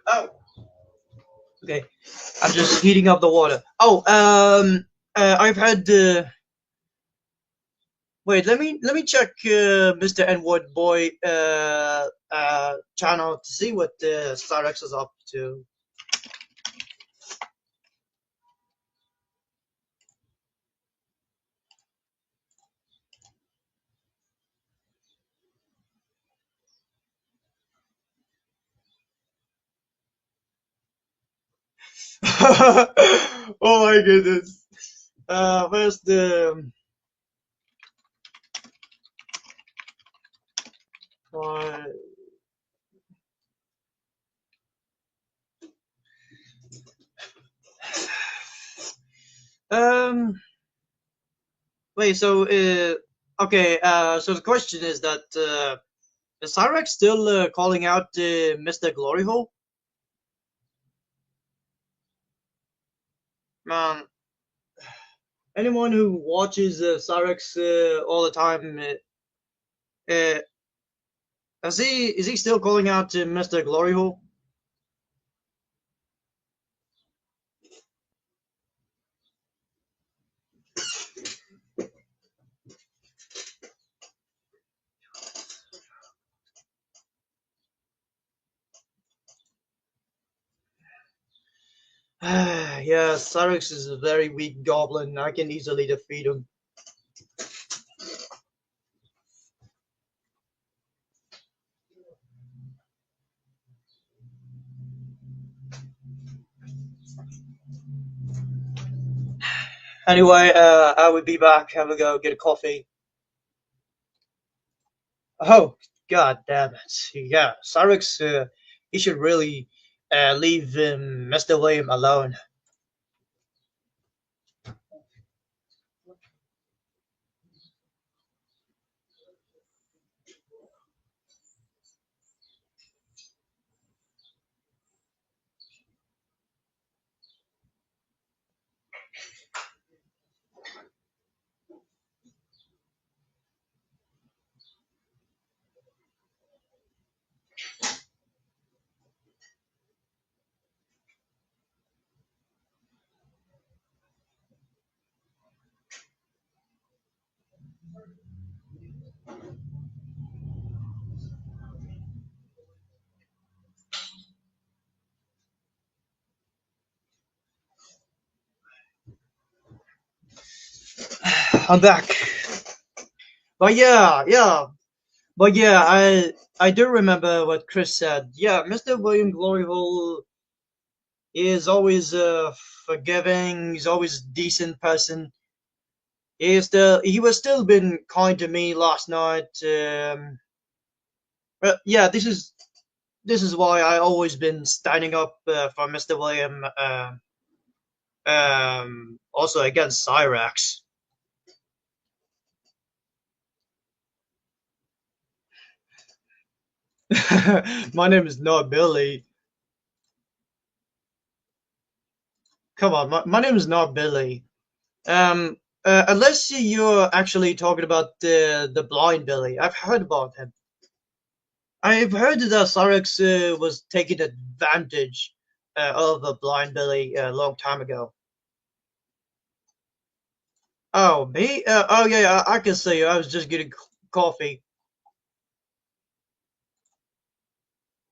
Oh, okay. I'm just heating up the water. Oh, I've had. Wait, let me check Mr. N Word Boy channel to see what Starx is up to. Oh my goodness. Where's the uh, um wait, so okay, so the question is that is Cyrex still calling out Mr. Glory Hole? Man, anyone who watches Cyrex all the time, uh, is he still calling out Mr. Glory Hole? Yeah, Cyrex is a very weak goblin. I can easily defeat him. Anyway, I will be back. Have a go get a coffee. Oh, god damn it. Yeah, Cyrex, he should really leave Mr. William alone. I'm back. But yeah, yeah. But yeah, I do remember what Chris said. Yeah, Mr. William Gloryhole is always forgiving. He's always a decent person. He was still been kind to me last night. But yeah, this is why I always been standing up for Mr. William. Also against Cyrax. My name is not Billy. Come on, my name is not Billy. Um, unless you're actually talking about the blind Billy. I've heard about him. I've heard that Cyrax was taking advantage of a blind Billy a long time ago. Oh, me? Oh, yeah, yeah, I can see you. I was just getting coffee.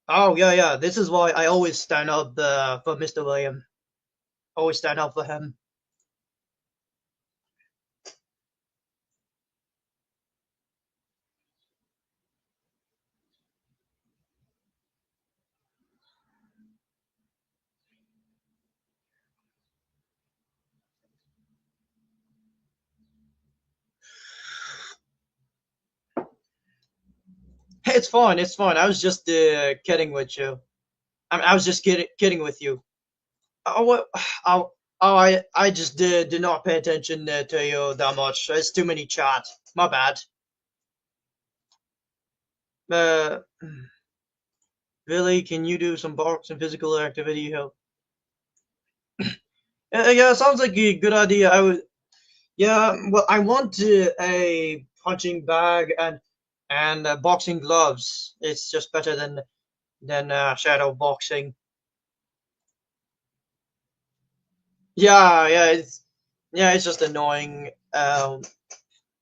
Oh, yeah, yeah. This is why I always stand up for Mr. William. Always stand up for him. It's fine. It's fine. I was just kidding with you. I was just kidding with you. Oh, what? Oh, I just did not pay attention to you that much. It's too many chats. My bad. Uh, Billy, can you do some box and physical activity help? Yeah, sounds like a good idea. I would. Yeah, well, I want a punching bag and boxing gloves. It's just better than shadow boxing. Yeah, it's just annoying.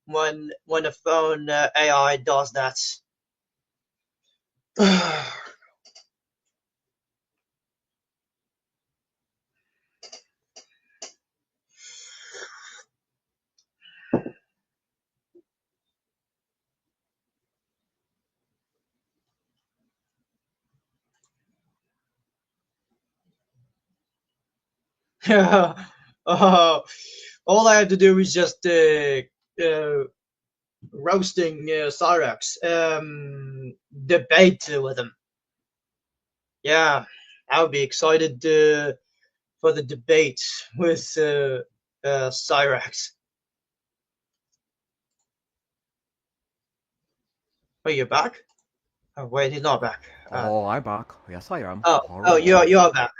When the phone AI does that. uh, all I have to do is just uh, roasting Cyrax, debate with him. Yeah, I would be excited for the debate with Cyrax. Oh, you're back? Oh, wait, he's not back. Oh, I'm back. Yes, I am. Oh, Hello. you're back.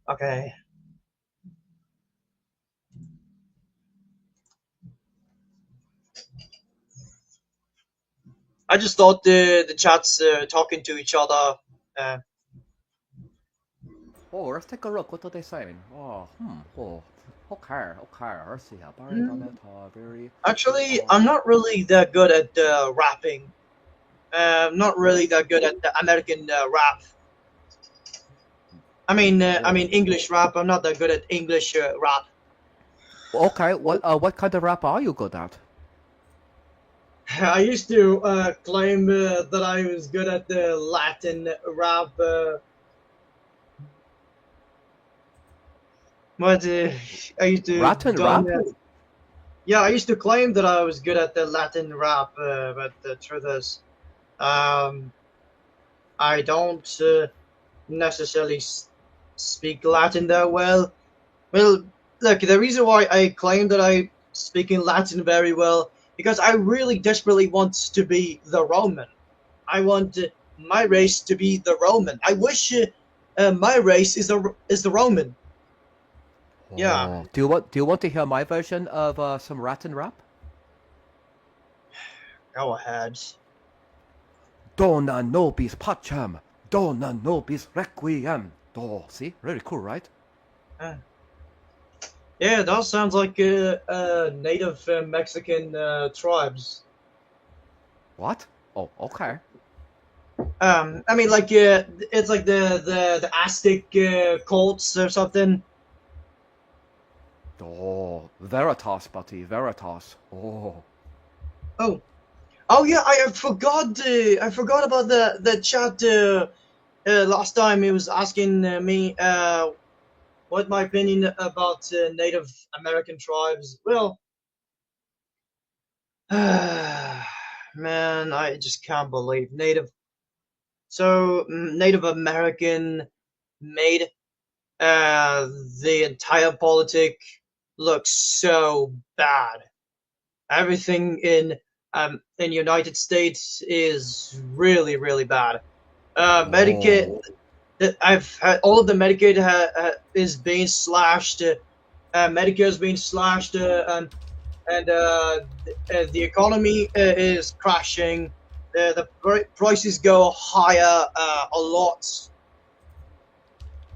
Okay. I just thought the chats talking to each other. Uh, Oh, let's take a look. What are they saying? Oh, Oh, okay, okay. Let's see. Barry mm, Donut, very. Actually, Oh, I'm not really that good at rapping. Not really that good at the American rap. I mean oh. English rap. I'm not that good at English rap. Okay. What kind of rap are you good at? I used to claim that I was good at the Latin rap, but I used to Latin done. rap? Yeah, I used to claim that I was good at the Latin rap, but the truth is, um, I don't necessarily speak Latin that well. Well, look, the reason why I claim that I speak in Latin very well because I really desperately want to be the Roman. I want my race to be the Roman. I wish my race is the Roman. Yeah, Oh, do you want to hear my version of some Latin rap? go ahead. Dona nobis pacem, dona nobis requiem. Oh, see, really cool, right? Uh, yeah, that sounds like native Mexican tribes. What? Oh, okay. I mean, like it's like the Aztec cults or something. Oh, Veritas, buddy, Veritas. Oh, Oh, Oh yeah, I forgot about the chat. Last time he was asking me what my opinion about Native American tribes. Well, man, I just can't believe Native American made uh, the entire politic look so bad. Everything in United States is really really bad. Medicaid, Oh, I've had all of the Medicaid is being slashed. Medicare is being slashed, and the economy is crashing. The prices go higher a lot,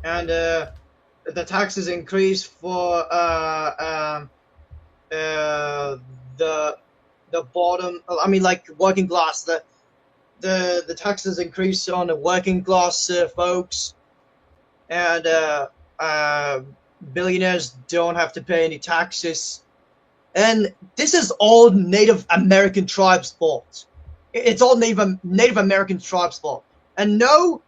and the taxes increase for uh, the the bottom. I mean, like working class. The taxes increase on the working class folks, and uh, billionaires don't have to pay any taxes. And this is all Native American tribes' fault. It's all Native American tribes' fault. And no,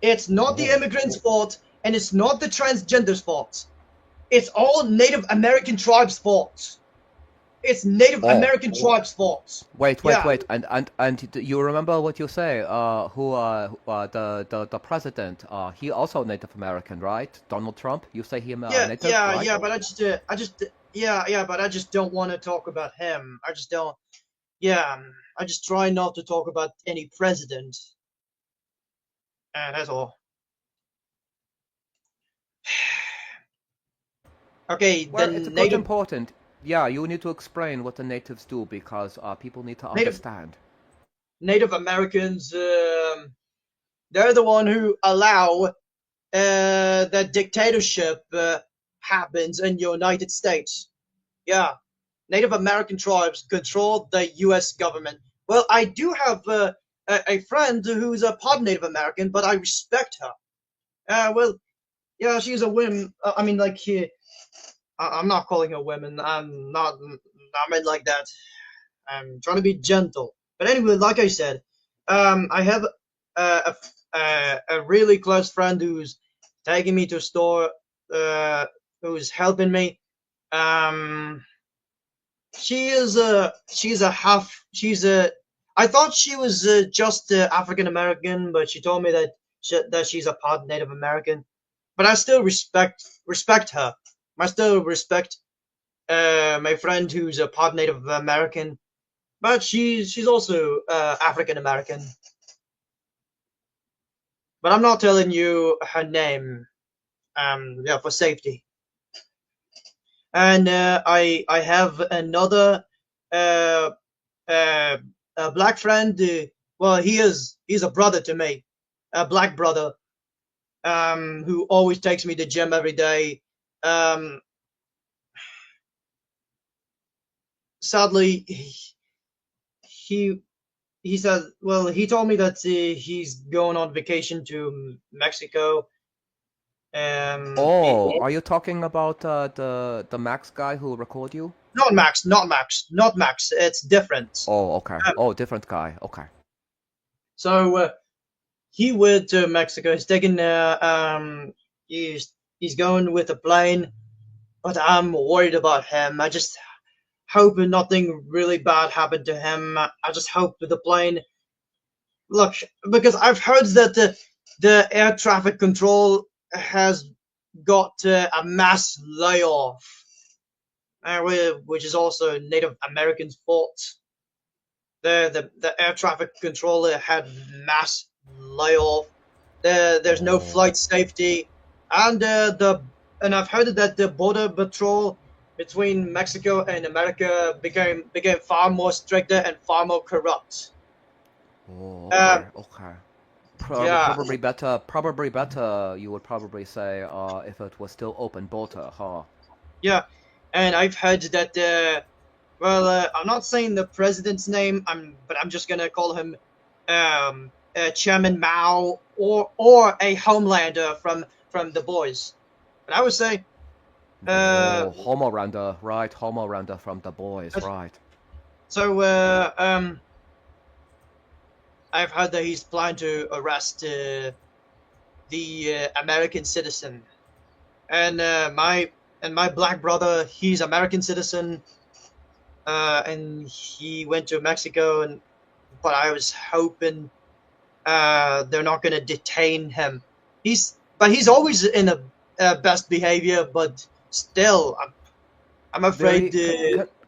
it's not the oh. immigrants' fault, and it's not the transgenders' fault. It's all Native American tribes' fault. It's Native Oh, American tribes' fault. Yeah, wait, and you remember what you say? The president? He also Native American, right? Donald Trump. You say him native, right? yeah. But but I just don't want to talk about him. I just don't. Yeah, I just try not to talk about any president, and that's all. Okay, the Well, it's a good native important. Yeah, you need to explain what the natives do because people need to native understand. Native Americans, they're the one who allow that dictatorship happens in the United States. Yeah, Native American tribes control the U.S. government. Well, I do have a friend who's a part Native American, but I respect her. Well, yeah, she's a woman. I mean, like, I'm not calling her women. I'm not. I mean, like that. I'm trying to be gentle. But anyway, like I said, I have a really close friend who's taking me to a store, who's helping me. Um, she's a half. She's a. I thought she was just African American, but she told me that she's a part Native American. But I still respect her. I still respect my friend who's a part Native American, but she's also African American. But I'm not telling you her name, yeah, for safety. And I have another uh, uh, a black friend. Well, he's a brother to me, a black brother, who always takes me to gym every day. Um, Sadly, he he said, well, he told me that he's going on vacation to Mexico. Oh, are you talking about the Max guy who record you? Not Max, not Max. It's different. Oh, okay. Um, Oh, different guy. Okay. so he went to Mexico. He's taking he's going with a plane, but I'm worried about him. I just hope nothing really bad happened to him. I just hope that the plane look, because I've heard that the air traffic control has got a mass layoff, which is also Native Americans' fault. The air traffic controller had mass layoff. There's no Oh. flight safety, and and I've heard that the border patrol between Mexico and America became far more stricter and far more corrupt. Oh, Uh, okay, okay. yeah, Probably better, you would probably say, if it was still open border, huh? yeah, and I've heard that. Well, I'm not saying the president's name. But I'm just gonna call him Chairman Mao, or a Homelander from The Boys. But I would say, uh, Oh, Homelander, right? Homelander from The Boys, right? so I've heard that he's planning to arrest the American citizen, and my black brother, he's American citizen, and he went to Mexico, and but I was hoping they're not gonna detain him. He's always in a best behavior, but still, I'm Very, afraid.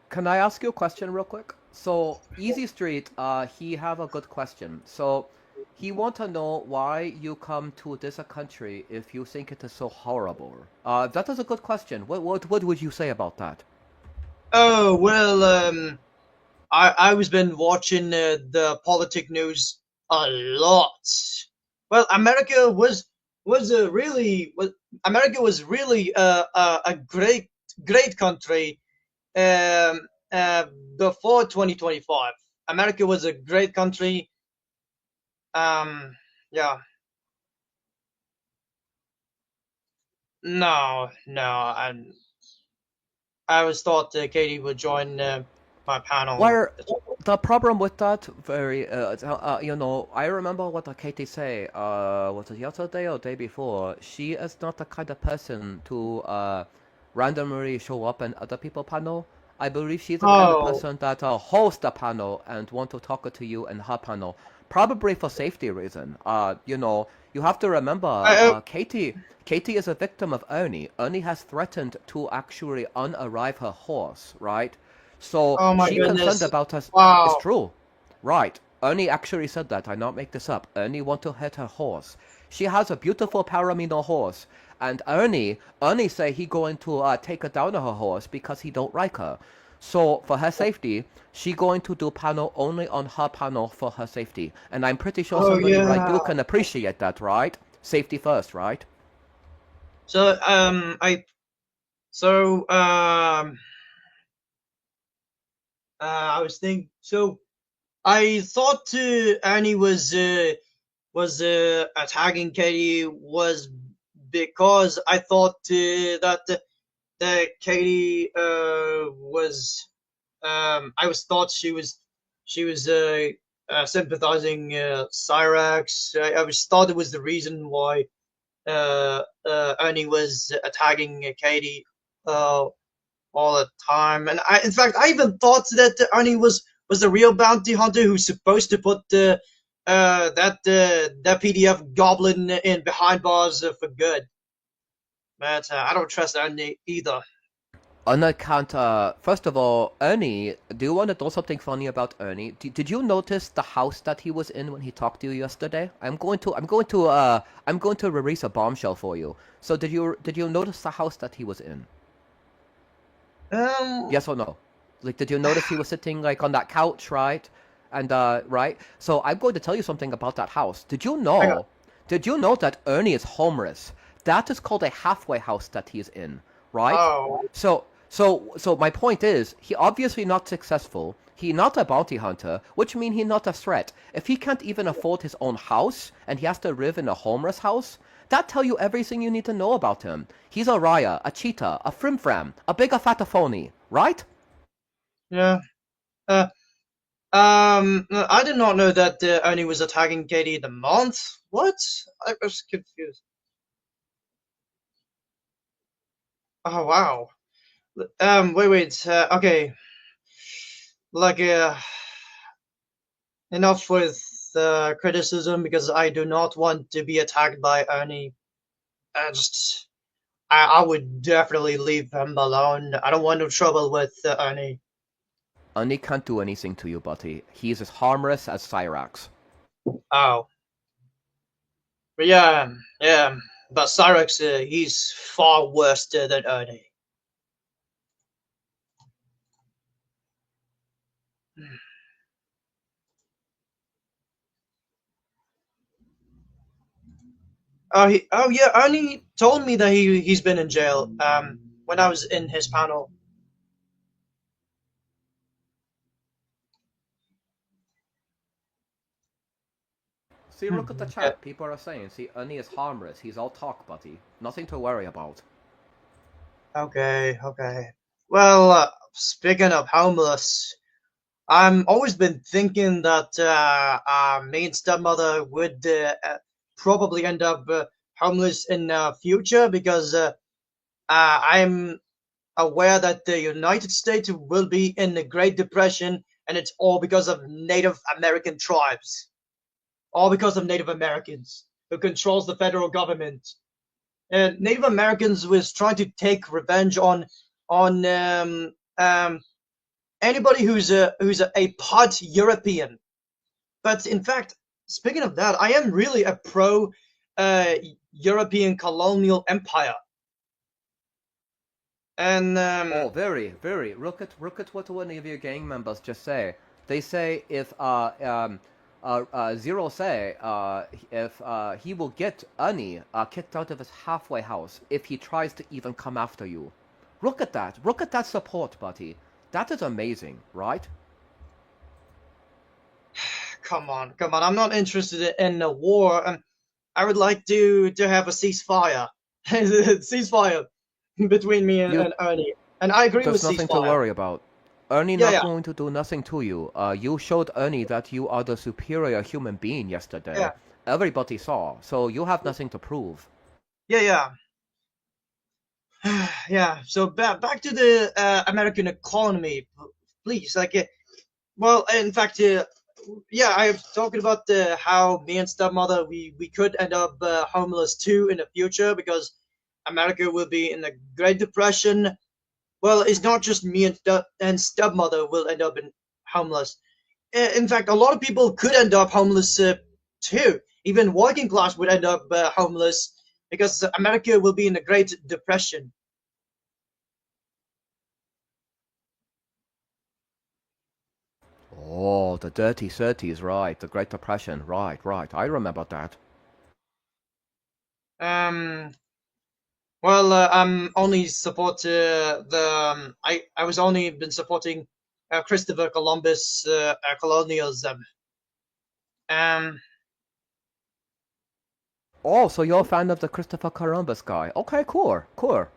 can I ask you a question real quick? So, Easy Street, he have a good question. So, he want to know why you come to this country if you think it is so horrible. That is a good question. What would you say about that? Oh well, I was been watching the politic news a lot. Well, America was really a great country um, uh, before 2025. America was a great country. Yeah, no, I was thought Katie would join my panel. Where the problem with that, I remember what Katie say, was it yesterday or day before? She is not the kind of person to randomly show up in other people panel. I believe she's the kind of Oh, person that host a panel and want to talk to you in her panel, probably for safety reason. You have to remember, I, Katie is a victim of Ernie. Ernie has threatened to actually unalive her horse, right? So oh my she concerned goodness! about us. It's Wow. true. Right. Ernie actually said that. I not make this up. Ernie want to hit her horse. She has a beautiful Paramino horse. And Ernie say he going to take her down on her horse because he don't like her. So for her safety, she going to do panel only on her panel for her safety. And I'm pretty sure Oh somebody like yeah. you can appreciate that, right? Safety first, right? So so I was thinking. So I thought Annie was attacking Katie was because I thought that Katie was I was thought she was sympathizing Cyrax. I was thought it was the reason why Ernie was attacking Katie uh, all the time. And in fact, I even thought that Ernie was the real bounty hunter who's supposed to put that PDF goblin in behind bars for good. But I don't trust Ernie either. On account, first of all, Ernie, do you want to know something funny about Ernie? Did you notice the house that he was in when he talked to you yesterday? I'm going to release a bombshell for you. So did you notice the house that he was in? Um, Yes or no? Like, did you notice he was sitting like on that couch, right? And right. So I'm going to tell you something about that house. Did you I got know? Did you know that Ernie is homeless? That is called a halfway house that he's in, right? oh So my point is, he obviously not successful. He not a bounty hunter, which means he not a threat. If he can't even afford his own house and he has to live in a homeless house, that tell you everything you need to know about him. He's a raya, a cheetah, a frimfram, a big a fataphony, right? yeah. Uh, I did not know that Ernie was attacking Katie the month. What? I was confused. Oh wow. Wait. Okay. Like, enough with criticism because I do not want to be attacked by Ernie. I just, I would definitely leave him alone. I don't want no trouble with Ernie. Ernie can't do anything to you, buddy. He's as harmless as Cyrax. Oh, but yeah. But Cyrex, he's far worse than Ernie. Oh yeah, Ernie told me that he's been in jail. When I was in his panel. See, look at the Yeah. chat. People are saying, see, Ernie is harmless. He's all talk, buddy. Nothing to worry about. Okay. Well, speaking of homeless. I'm always been thinking that me and stepmother would probably end up homeless in the future because I'm aware that the United States will be in the Great Depression, and it's all because of Native American tribes, all because of Native Americans who controls the federal government. And Native Americans was trying to take revenge on anybody who's a part European. But in fact, speaking of that, I am really a pro uh, European colonial empire. And Oh, very, very. Look at what one of your gang members just say. They say if Zero say if he will get Ani kicked out of his halfway house if he tries to even come after you. Look at that. Look at that support, buddy. That is amazing, right? come on, come on, I'm not interested in a war. I would like to have a ceasefire, ceasefire between me and, You and Ernie. And I agree with There's nothing to ceasefire. worry about. Ernie Yeah, not yeah, going to do nothing to you. You showed Ernie that you are the superior human being yeah, yesterday. Everybody saw, so you have nothing to prove. yeah, yeah. Yeah. So back to the American economy, please. Well, in fact, yeah, I'm talking about how me and stepmother we could end up homeless too in the future because America will be in the Great Depression. Well, it's not just me and stepmother will end up in homeless. In fact, a lot of people could end up homeless too. Even working class would end up homeless because America will be in a Great Depression. Oh, the dirty 30s, right. The Great Depression, right, right. I remember that. Um, well, I'm only support I was only been supporting Christopher Columbus colonialism. Um, Oh, so you're a fan of the Christopher Columbus guy. Okay, cool, cool.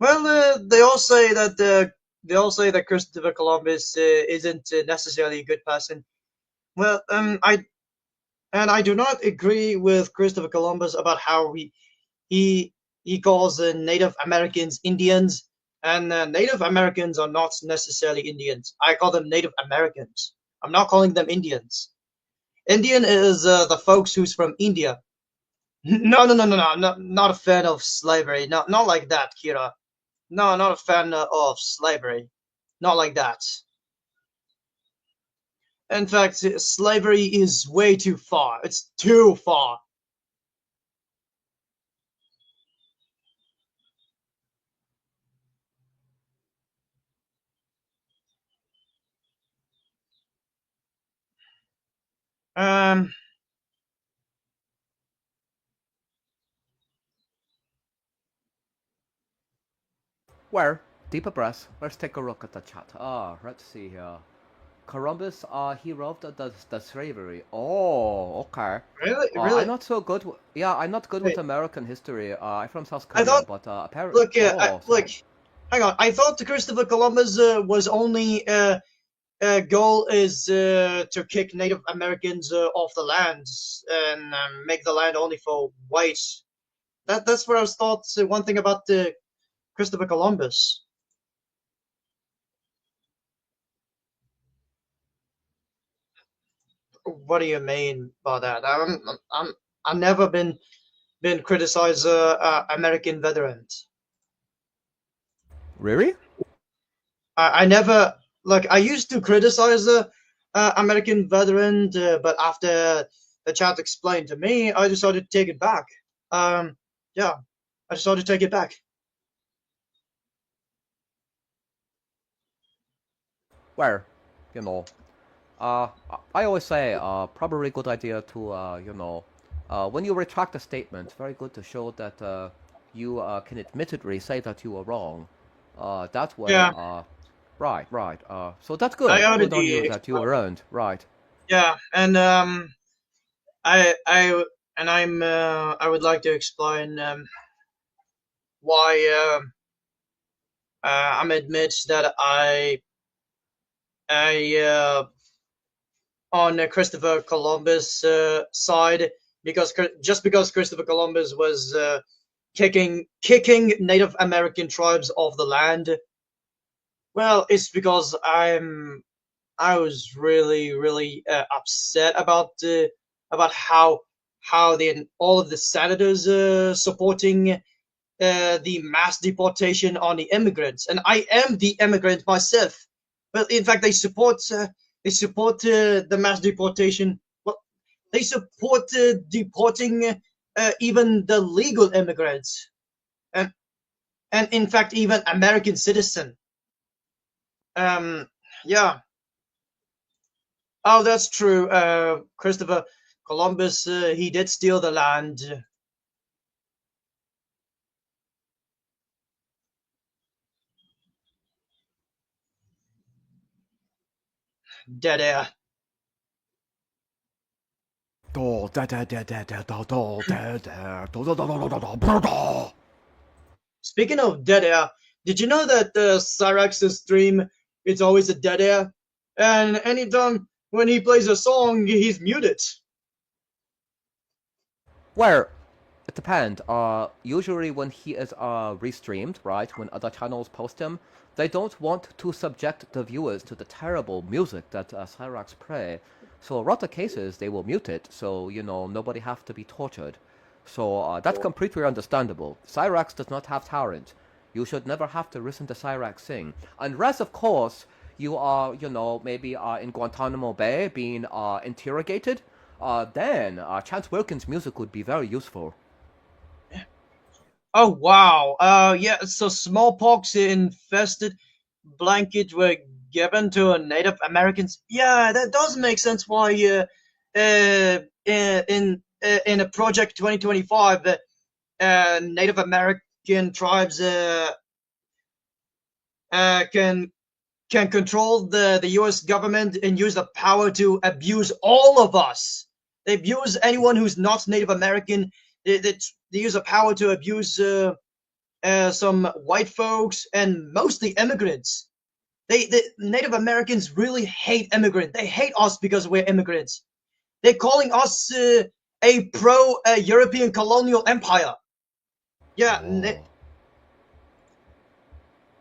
well, they all say that Christopher Columbus isn't necessarily a good person. Well, I do not agree with Christopher Columbus about how he he calls Native Americans Indians, and Native Americans are not necessarily Indians. I call them Native Americans. I'm not calling them Indians. Indian is the folks who's from India. No, no, no, no, no, not a fan of slavery. Not like that, Kira. No, not a fan of slavery. Not like that. In fact, slavery is way too far. It's too far. Um, Where? Deeper breath. Let's take a look at the chat. Let's see here. Columbus, he wrote the slavery. Oh, okay. really, I'm really. not so good. Yeah, I'm not good with Wait, American history. I'm from South I Korea, thought. but apparently, Look, oh, look. so Hang on. I thought Christopher Columbus was only goal is to kick Native Americans off the lands and make the land only for whites. That's what I was thought. One thing about Christopher Columbus. What do you mean by that? I've never been criticized American veterans. really? I never like I used to criticize the American veteran, but after the chat explained to me, I decided to take it back. Yeah, I decided to take it back. Where? You know, uh, I always say, probably good idea to, when you retract a statement, very good to show that you can admittedly say that you were wrong. That way, Yeah, right, right. So that's I good. Good on already you that you explained. learned, right. Yeah, and I and I would like to explain why I'm admit that a on Christopher Columbus' side, because just because Christopher Columbus was kicking Native American tribes off the land. Well, it's because I was really upset about how the all of the senators supporting the mass deportation on the immigrants, and I am the immigrant myself. But in fact, they support the mass deportation. Well, they support deporting even the legal immigrants, and and in fact even American citizen. Um, yeah. Oh, that's true. Christopher Columbus, he did steal the land. Dead air. Do, da, da, da, da, da, do, do, da, da, do, do, do, do, do, do, do, do. Speaking of dead air, did you know that Cyrax's stream it's always a dead air, and anytime when he plays a song, he's muted. Well, it depends. Usually when he is restreamed, right, when other channels post him, they don't want to subject the viewers to the terrible music that Cyrax play. So a lot of cases they will mute it, so nobody have to be tortured. So that's completely understandable. Cyrax does not have talent. You should never have to listen to Cyrax sing, unless of course you are, maybe in Guantanamo Bay being interrogated. Then Chance Wilkins' music would be very useful. Oh wow. Yeah. So smallpox infested blanket were given to Native Americans. Yeah, that does make sense. Why? In a Project 2025, Native American tribes can control the U.S. government and use the power to abuse all of us. They abuse anyone who's not Native American. They use the power to abuse some white folks and mostly immigrants. The Native Americans really hate immigrants. They hate us because we're immigrants. They're calling us a pro European colonial empire. Yeah, Oh.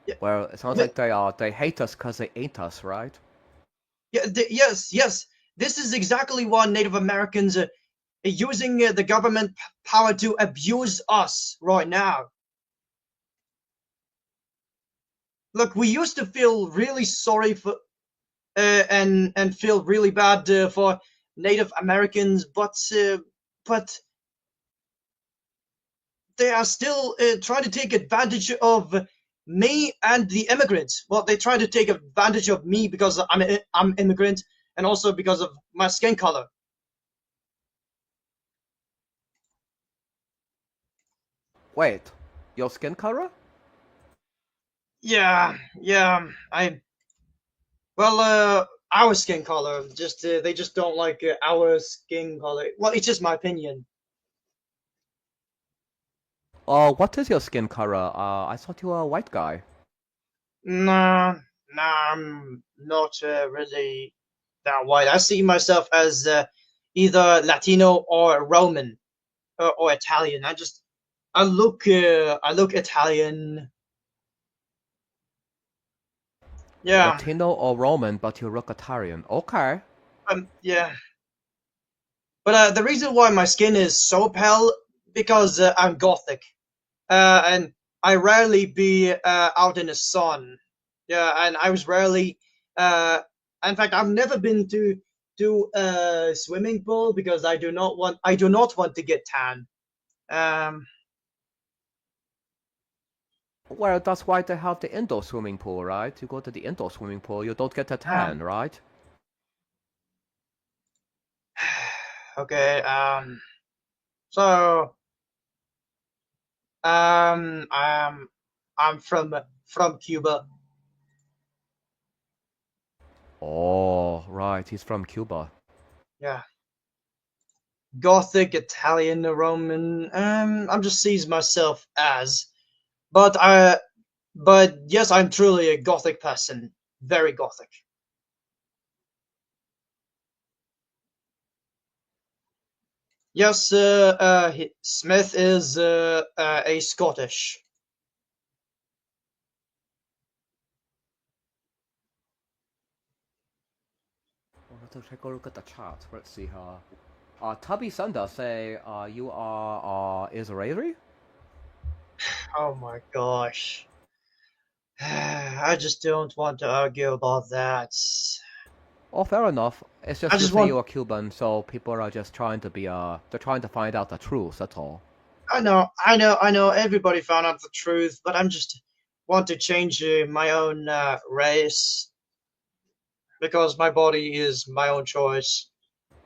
yeah, Well, it sounds like they hate us because they ain't us, right? yeah, yes. This is exactly why Native Americans are using the government power to abuse us right now. Look, we used to feel really sorry for and feel really bad for Native Americans, but they are still trying to take advantage of me and the immigrants. Well, they try to take advantage of me because I'm immigrant and also because of my skin color. Wait, your skin color? Yeah. Our skin color. Just they just don't like our skin color. Well, it's just my opinion. What is your skin color? I thought you were a white guy. Nah, I'm not really that white. I see myself as either Latino or Roman or Italian. I look Italian. Yeah, Latino or Roman, but you look Italian. Okay. yeah. But the reason why my skin is so pale because I'm Gothic, and I rarely be out in the sun. Yeah, and I was rarely. Uh, in fact, I've never been to a swimming pool because I do not want to get tan. Um, Well, that's why they have the indoor swimming pool, right? You go to the indoor swimming pool, you don't get a tan, um, right? okay. So um, I'm I'm from Cuba. Oh, right. He's from Cuba. Yeah, Gothic, Italian, Roman. I'm just sees myself as, but I, but yes, I'm truly a Gothic person. Very Gothic. Yes, Smith is a Scottish. Well, let's take a look at the chat. Let's see here. Tubby Sunder say you are Israeli? Oh my gosh. I just don't want to argue about that. Oh, fair enough. It's I just you just say want. you are Cuban, so people are just trying to be they're trying to find out the truth. That's all. I know. Everybody found out the truth, but I'm just want to change my own race because my body is my own choice.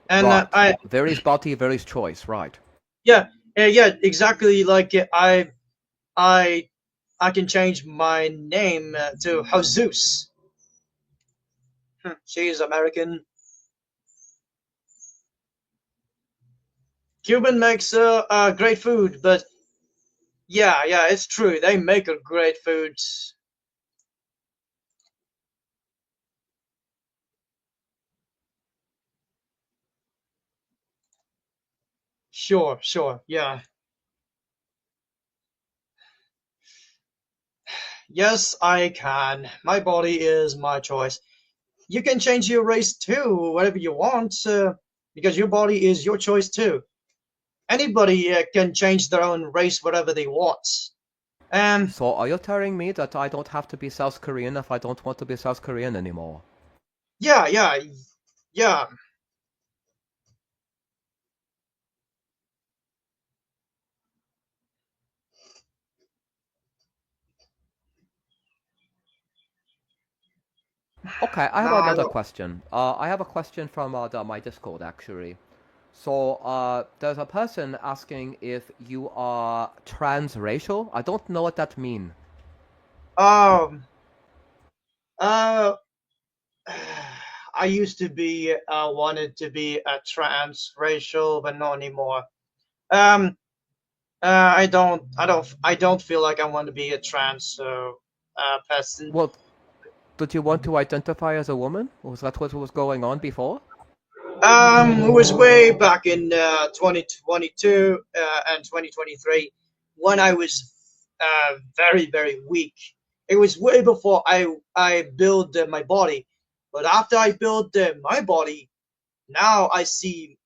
And Right. I, Varies body, varies choice. Right. yeah, yeah, exactly. Like I, I can change my name to Jesus. She's American. Cuban makes great food, but yeah, it's true. They make a great food. Sure, yeah. Yes, I can. My body is my choice. You can change your race too, whatever you want, because your body is your choice too. Anybody can change their own race whatever they want. Um, So are you telling me that I don't have to be South Korean if I don't want to be South Korean anymore? yeah. Okay, I have I another don't. question. I have a question from my Discord actually. So there's a person asking if you are transracial. I don't know what that means. Um, uh, I used to be wanted to be a transracial, but not anymore. Um, I don't feel like I want to be a trans person. Well, did you want to identify as a woman? Was that what was going on before? It was way back in 2022 and 2023 when I was very weak. It was way before I built my body, but after I built my body, now I see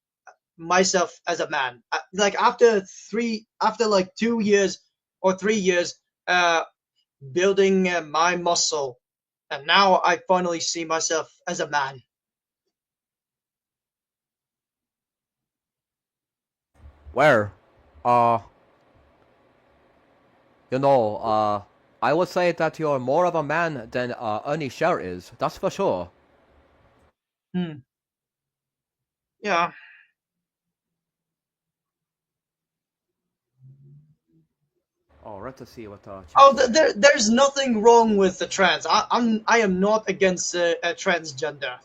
myself as a man. Like after like 2 years or 3 years building my muscle, and now I finally see myself as a man. Where? Uh, you know, I would say that you're more of a man than Ernie Sher is. That's for sure. Hmm. Yeah. Oh, let's see what the chat Oh, say. there's nothing wrong with the trans. I am not against a transgender,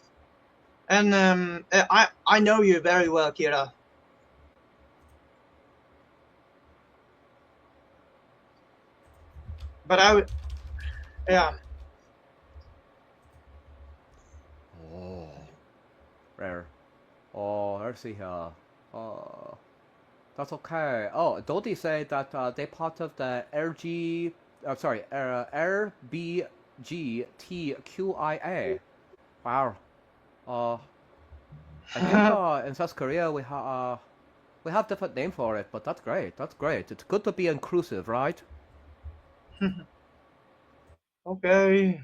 and I know you very well, Kira. But yeah. Oh, rare. Oh, let's see here. Uh, that's okay. Oh, Dodi said that they part of the LG, sorry, LBGTQIA. Wow. Uh, I think in South Korea we have different name for it, but that's great. That's great. It's good to be inclusive, right? Okay.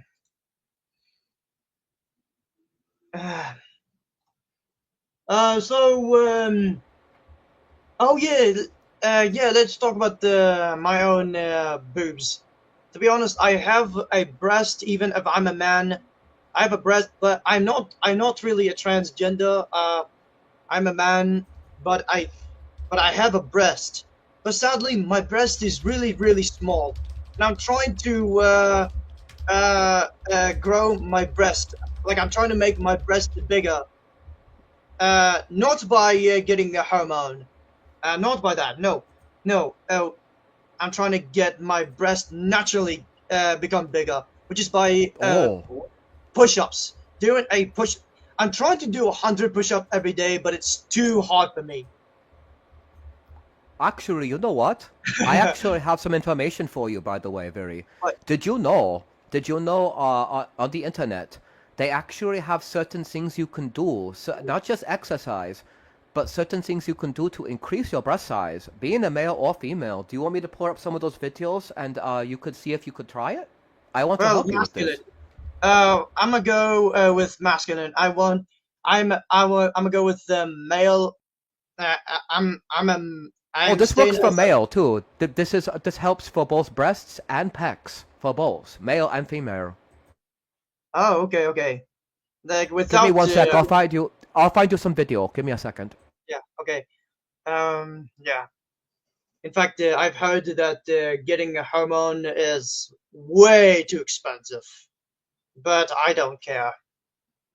So oh yeah, let's talk about my own boobs. To be honest, I have a breast. Even if I'm a man, I have a breast, but I'm not really a transgender. I'm a man, but I have a breast. But sadly, my breast is really small, and I'm trying to grow my breast. Like I'm trying to make my breast bigger. Not by getting a hormone. Not by that. No, no. I'm trying to get my breast naturally become bigger, which is by Oh, push-ups. Doing a push. I'm trying to do 100 push-ups every day, but it's too hard for me. Actually, you know what? I actually have some information for you, by the way, Viri. But Did you know? Did you know on the internet, they actually have certain things you can do, so not just exercise, but certain things you can do to increase your breast size, being a male or female. Do you want me to pull up some of those videos and you could see if you could try it? I want to well, help you with masculine. this. I'm gonna go with masculine. I'm gonna go with the male. Oh, I'm this staying works for as a male too. This helps for both breasts and pecs, for both male and female. oh, okay, okay. Like Give me without one sec. I'll find you some video. Give me a second. yeah, okay. Yeah. In fact, I've heard that getting a hormone is way too expensive, but I don't care.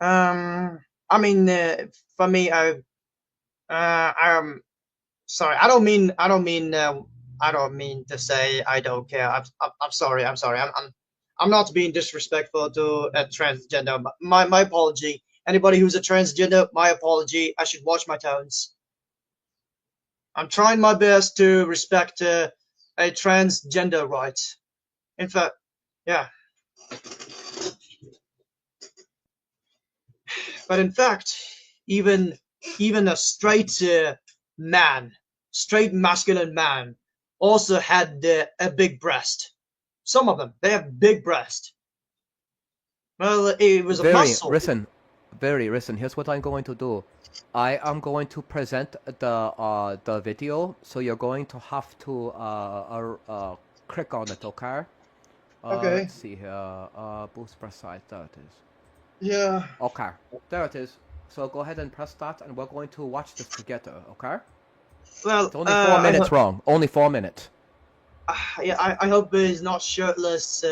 I mean, for me, I'm sorry. I don't mean to say I don't care. I'm sorry. I'm sorry. I'm not being disrespectful to a transgender. My apology. Anybody who's a transgender, my apology. I should watch my tones. I'm trying my best to respect a transgender right. In fact, yeah, but in fact, even even a straight man, straight masculine man, also had a big breast. Some of them they have big breast. Well, it was a Very muscle. listen, very listen. Here's what I'm going to do. I am going to present the video, so you're going to have to click on it, okay? Okay. Let's see here. Boost press size. There it is. Yeah. Okay, there it is. So go ahead and press that, and we're going to watch this together, okay? Well, It's only 4 minutes I wrong. Only 4 minutes. yeah, I hope he's not shirtless.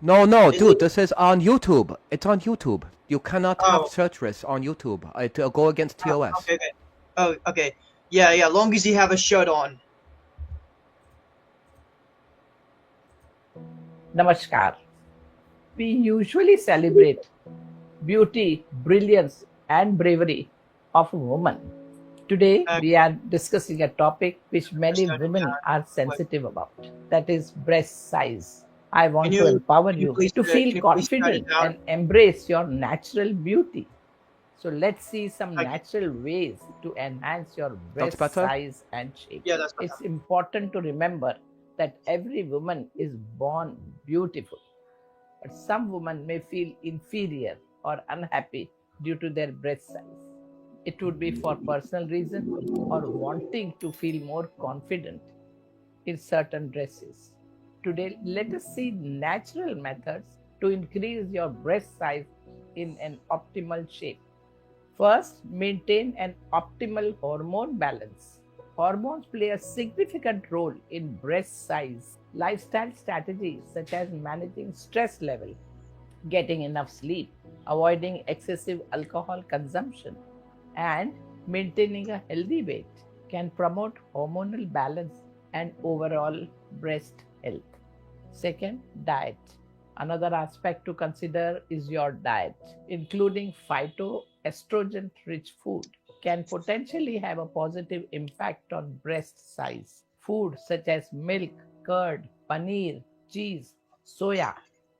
No, no, Is he? dude, this is on YouTube. It's on YouTube. You cannot have Oh, search risks on YouTube. It'll go against TOS. okay, okay. Oh, okay. Yeah, yeah. Long as he have a shirt on. Namaskar. We usually celebrate beauty, brilliance, and bravery of a woman. Today, Uh, we are discussing a topic which many Mr. women are Wait, sensitive about, that is breast size. I can want to you empower can you you please to feel can you please write it confident down? and embrace your natural beauty. So, let's see some Okay. natural ways to enhance your That's breast better? size and shape. Yeah, that's better. It's important to remember that every woman is born beautiful, but some women may feel inferior or unhappy due to their breast size. It would be for personal reason or wanting to feel more confident in certain dresses. Today, let us see natural methods to increase your breast size in an optimal shape. First, maintain an optimal hormone balance. Hormones play a significant role in breast size. Lifestyle strategies such as managing stress level, getting enough sleep, avoiding excessive alcohol consumption, and maintaining a healthy weight can promote hormonal balance and overall breast health. Second, diet. Another aspect to consider is your diet, including phytoestrogen rich food can potentially have a positive impact on breast size. Food such as milk, curd, paneer, cheese, soya,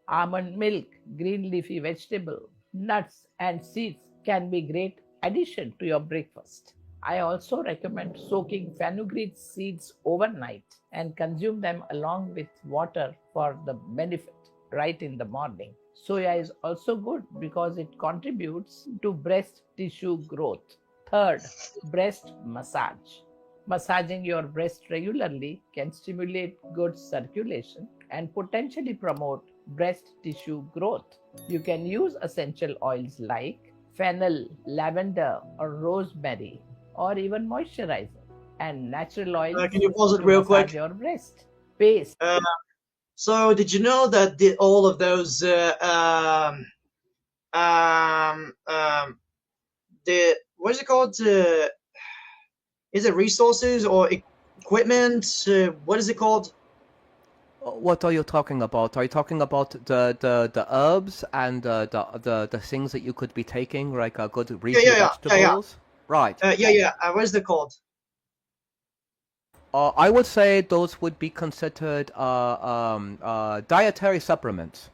almond milk, green leafy vegetable, nuts and seeds can be great addition to your breakfast. I also recommend soaking fenugreek seeds overnight and consume them along with water for the benefit right in the morning. Soya is also good because it contributes to breast tissue growth. Third, breast massage. Massaging your breast regularly can stimulate good circulation and potentially promote breast tissue growth. You can use essential oils like fennel, lavender, or rosemary, or even moisturizer and natural Can oils you pause it to real massage quick? your breast. Paste. Uh, so did you know that all of those the what is it called? Is it resources or equipment? What is it called? What are you talking about? Are you talking about the herbs and the things that you could be taking, like good Yeah, leafy yeah, yeah, yeah, vegetables? Right. yeah, yeah. What is it called? I would say those would be considered dietary supplements.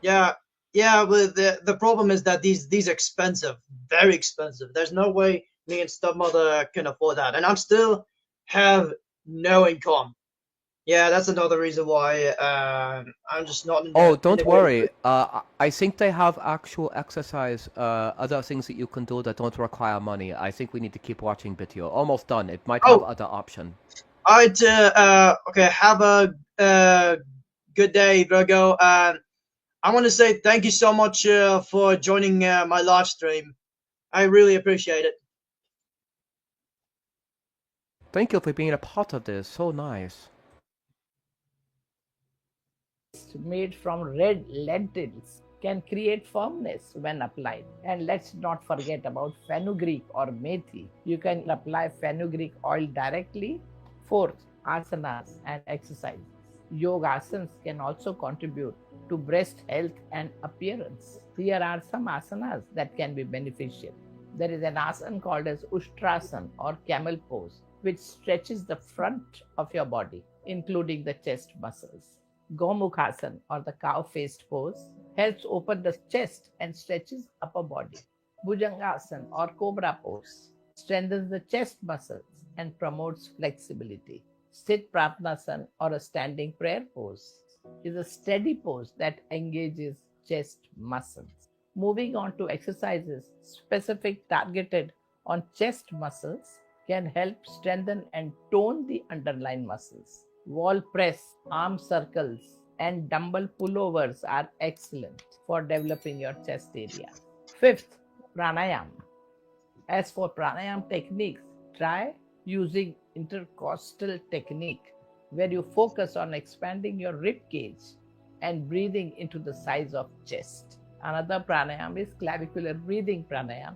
Yeah, yeah, but the problem is that these expensive, very expensive. There's no way me and stepmother can afford that, and I'm still have no income. Yeah, that's another reason why I'm just not Oh, in don't a great mood. worry. I think they have actual exercise, other things that you can do that don't require money. I think we need to keep watching video. Almost done. It might have Oh, other option. all right. Okay. Have a good day, Virgo. I want to say thank you so much for joining my live stream. I really appreciate it. Thank you for being a part of this. So nice. Made from red lentils can create firmness when applied. And let's not forget about fenugreek or methi. You can apply fenugreek oil directly. Fourth, asanas and exercises. Yoga asanas can also contribute to breast health and appearance. Here are some asanas that can be beneficial. There is an asana called as Ushtrasana or camel pose, which stretches the front of your body, including the chest muscles. Gomukhasana or the cow faced pose helps open the chest and stretches upper body. Bhujangasana or cobra pose strengthens the chest muscles and promotes flexibility. Sit Pratnasana or a standing prayer pose is a steady pose that engages chest muscles. Moving on to exercises specific targeted on chest muscles can help strengthen and tone the underlying muscles. Wall press, arm circles, and dumbbell pullovers are excellent for developing your chest area. Fifth, pranayam. As for pranayam techniques, try using intercostal technique where you focus on expanding your rib cage and breathing into the size of chest. Another pranayam is clavicular breathing pranayam,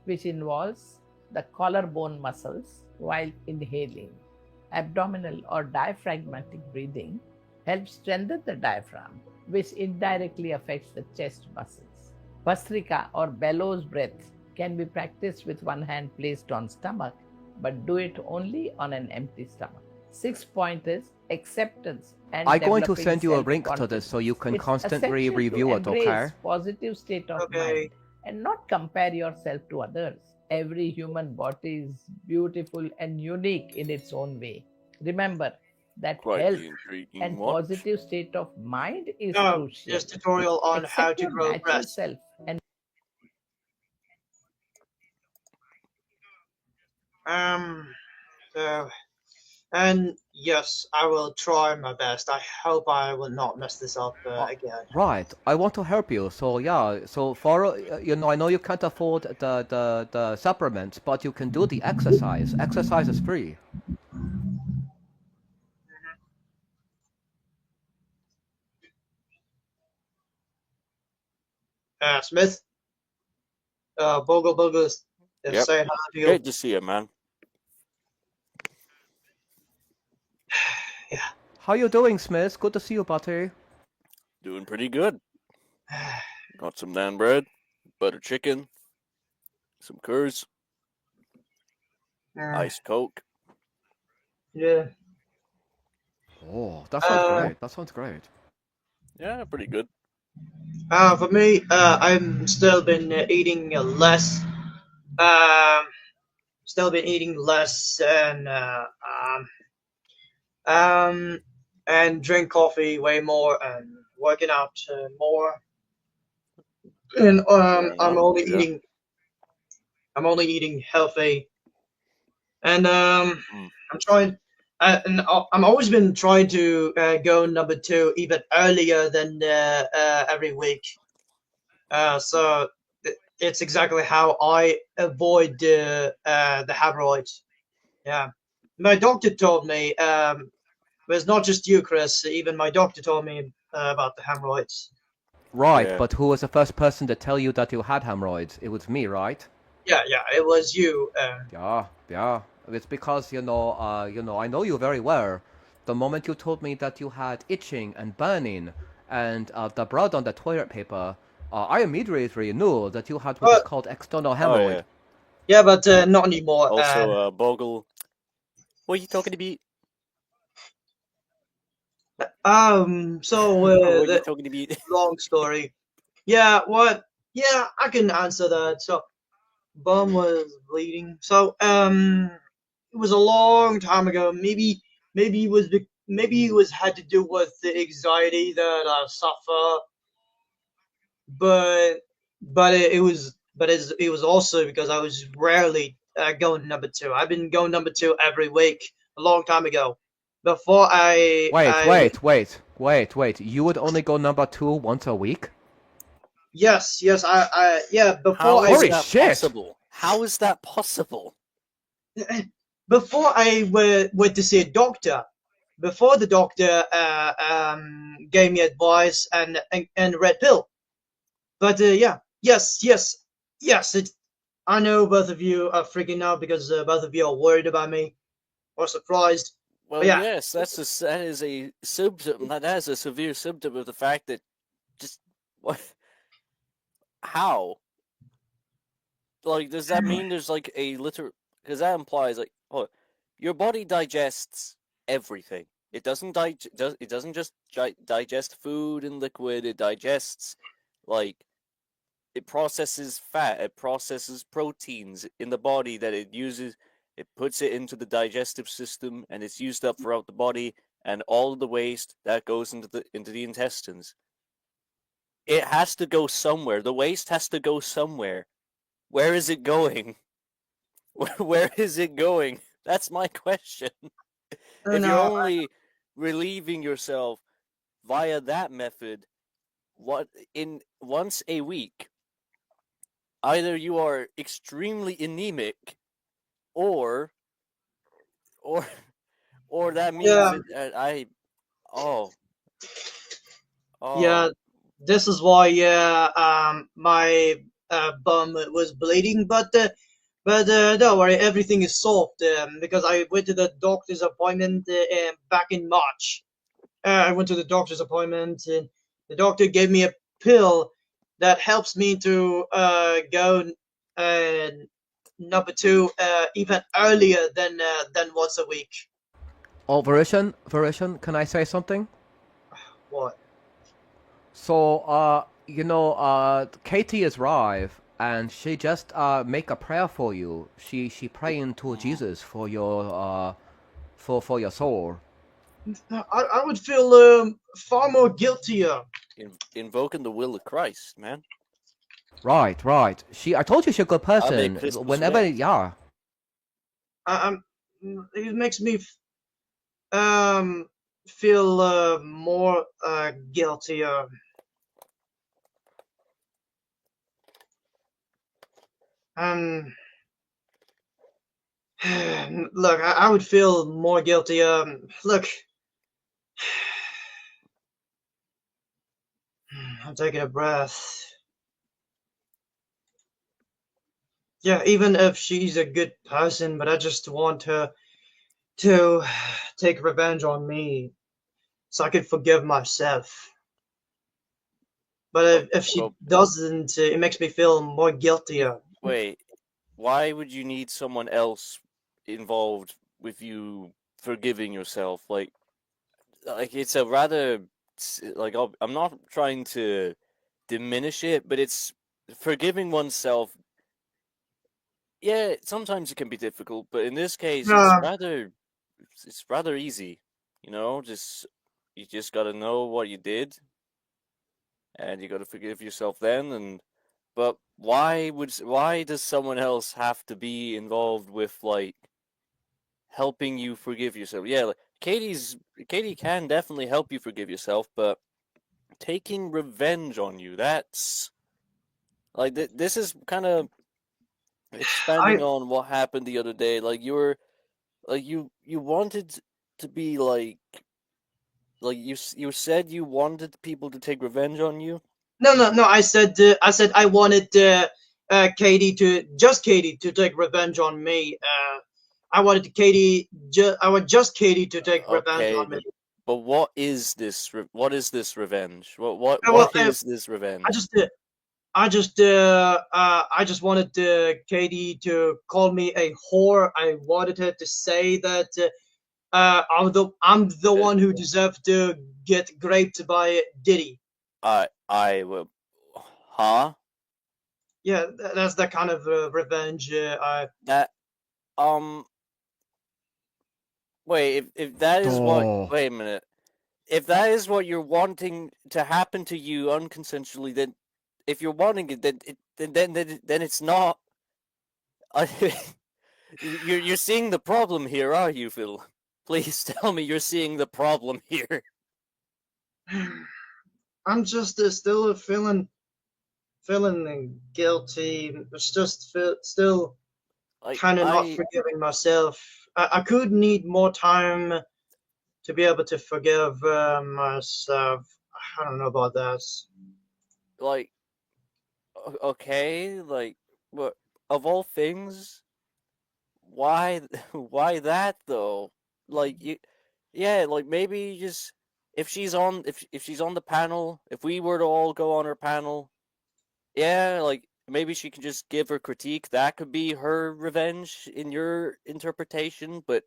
which involves the collarbone muscles while inhaling. Abdominal or diaphragmatic breathing helps strengthen the diaphragm, which indirectly affects the chest muscles. Bhastrika or bellows breath can be practiced with one hand placed on stomach, but do it only on an empty stomach. Sixth point is acceptance and I'm going to developing send you a link to this self-confidence. so you can It's constantly essential to review it, okay? embrace positive state of Okay. mind and not compare yourself to others. Every human body is beautiful and unique in its own way. Remember that Quite health the intriguing and watch. positive state of mind is No, crucial. just tutorial on how Accept to your grow natural breasts. self and So, and yes, I will try my best. I hope I will not mess this up again. Right. I want to help you. So yeah. So for I know you can't afford the supplements, but you can do the exercise. Exercise is free. Smith, Bogle is Yep. saying hello to you. Great to see you, man. Yeah. How you doing, Smith? Good to see you, buddy. Doing pretty good. Got some naan bread, butter chicken, some curds, iced Coke. Yeah. Oh, that sounds great. That sounds great. Yeah, pretty good. For me, I'm still been eating less. Um, Still been eating less um, and drink coffee way more and working out more. And Fair enough. Yeah. I'm only eating healthy. And Mm. I'm trying. I'm always been trying to go number two even earlier than every week. So it's exactly how I avoid the hemorrhoids. Yeah, my doctor told me. But it's not just you, Chris. Even my doctor told me about the hemorrhoids. Right, Yeah. but who was the first person to tell you that you had hemorrhoids? It was me, right? Yeah, yeah, it was you. Yeah, yeah. It's because I know you very well. The moment you told me that you had itching and burning and the blood on the toilet paper, I immediately knew that you had what is But called external Oh, hemorrhoid. yeah. yeah, but not anymore. Also, Bogle. What are you talking about? So Were you the talking to me? long story. Yeah, what? Yeah, I can answer that. So, bum was bleeding. So, it was a long time ago. Maybe it was had to do with the anxiety that I suffer, but it was also because I was rarely going number two. I've been going number two every week a long time ago. Before Wait, I went. wait, wait, wait, wait. You would only go number two once a week? Yes, yeah. How Before I is Holy went. that shit! possible? How is that possible? Before I went to see a doctor, before the doctor gave me advice and red pill. But yeah, yes. I know both of you are freaking out because both of you are worried about me or surprised. But Well, yeah, yes, that is a symptom. That is a severe symptom of the fact that just what? How? Like, does that mean there's like a literal? Because that implies like, oh, your body digests everything. It doesn't it doesn't just digest food and liquid. It digests like it processes fat. It processes proteins in the body that it uses. It puts it into the digestive system, and it's used up throughout the body. And all of the waste that goes into the intestines, it has to go somewhere. The waste has to go somewhere. Where is it going? Where is it going? That's my question. If you're no, only relieving yourself via that method, what in once a week, either you are extremely anemic, or or or that means yeah, that I oh yeah. oh This is why my bum was bleeding, but don't worry, everything is solved because I went to the doctor's appointment back in March. I went to the doctor's appointment, and the doctor gave me a pill that helps me to go uh, number two even earlier than once a week. Oh, Verishan, can I say something? What? So, Katie is right, and she just make a prayer for you. She praying to Jesus for your for your soul. I would feel far more guiltier. invoking the will of Christ, man. Right, right. I told you she's a good I make person. Christmas Whenever, red. yeah. I'm. It makes me um feel more guiltier. Um, look, I would feel more guilty. Look, I'm taking a breath. Yeah, even if she's a good person, but I just want her to take revenge on me so I can forgive myself. But Oh, if she well, doesn't, it makes me feel more guiltier. wait. Why would you need someone else involved with you forgiving yourself? Like it's a rather like I'm not trying to diminish it, but it's forgiving oneself. Yeah, sometimes it can be difficult, but in this case, Uh, it's rather easy. You know, just you just got to know what you did, and you got to forgive yourself then. And but why does someone else have to be involved with like helping you forgive yourself? Yeah, like Katie can definitely help you forgive yourself, but taking revenge on you, that's like this is kind of I expanding on what happened the other day. Like you were like you wanted to be like you said you wanted people to take revenge on you. no. I said I wanted Katie to take revenge on me. I want just Katie to take revenge Okay, on me. but what is this revenge? Well, What is this I revenge? just I just wanted Katie to call me a whore. I wanted her to say that I'm the one who deserved to get raped by Diddy. I will. Huh? Yeah, that's the kind of revenge. That um. Wait. If that is what. Oh. Wait a minute. If that is what you're wanting to happen to you unconsensually, then if you're wanting it, then it's not. You're seeing the problem here, are you, Phil? Please tell me you're seeing the problem here. I'm just still feeling guilty. It's just still Like kind of not I forgiving myself. I could need more time to be able to forgive myself. I don't know about that. like okay, like what of all things, why why that though? Like you yeah, like maybe just if she's on the panel, if we were to all go on her panel, yeah, like maybe she can just give her critique. That could be her revenge in your interpretation, but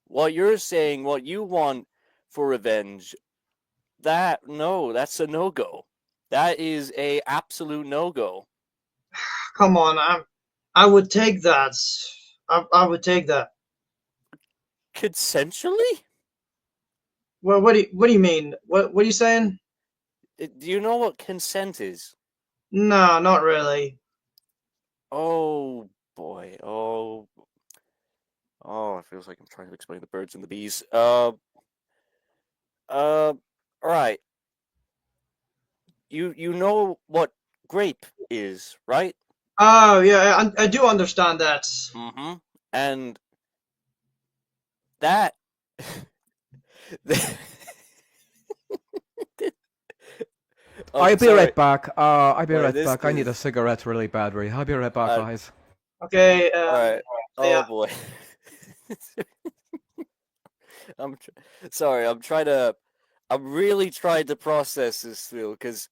what you're saying, what you want for revenge, that's a no-go. That is a absolute no-go. Come on, I would take that. I would take that. Consensually? Well, what do you mean? What are you saying? Do you know what consent is? No, not really. Oh boy. Oh, it feels like I'm trying to explain the birds and the bees. All right. You know what grape is, right? Oh yeah, I do understand that. Mm-hmm. And that I'll be sorry. right back. I'll be Sorry, right this back. I need a is cigarette really badly. I'll be right back, uh guys. Okay. all right. Yeah. Oh boy. Sorry. I'm really trying to process this still because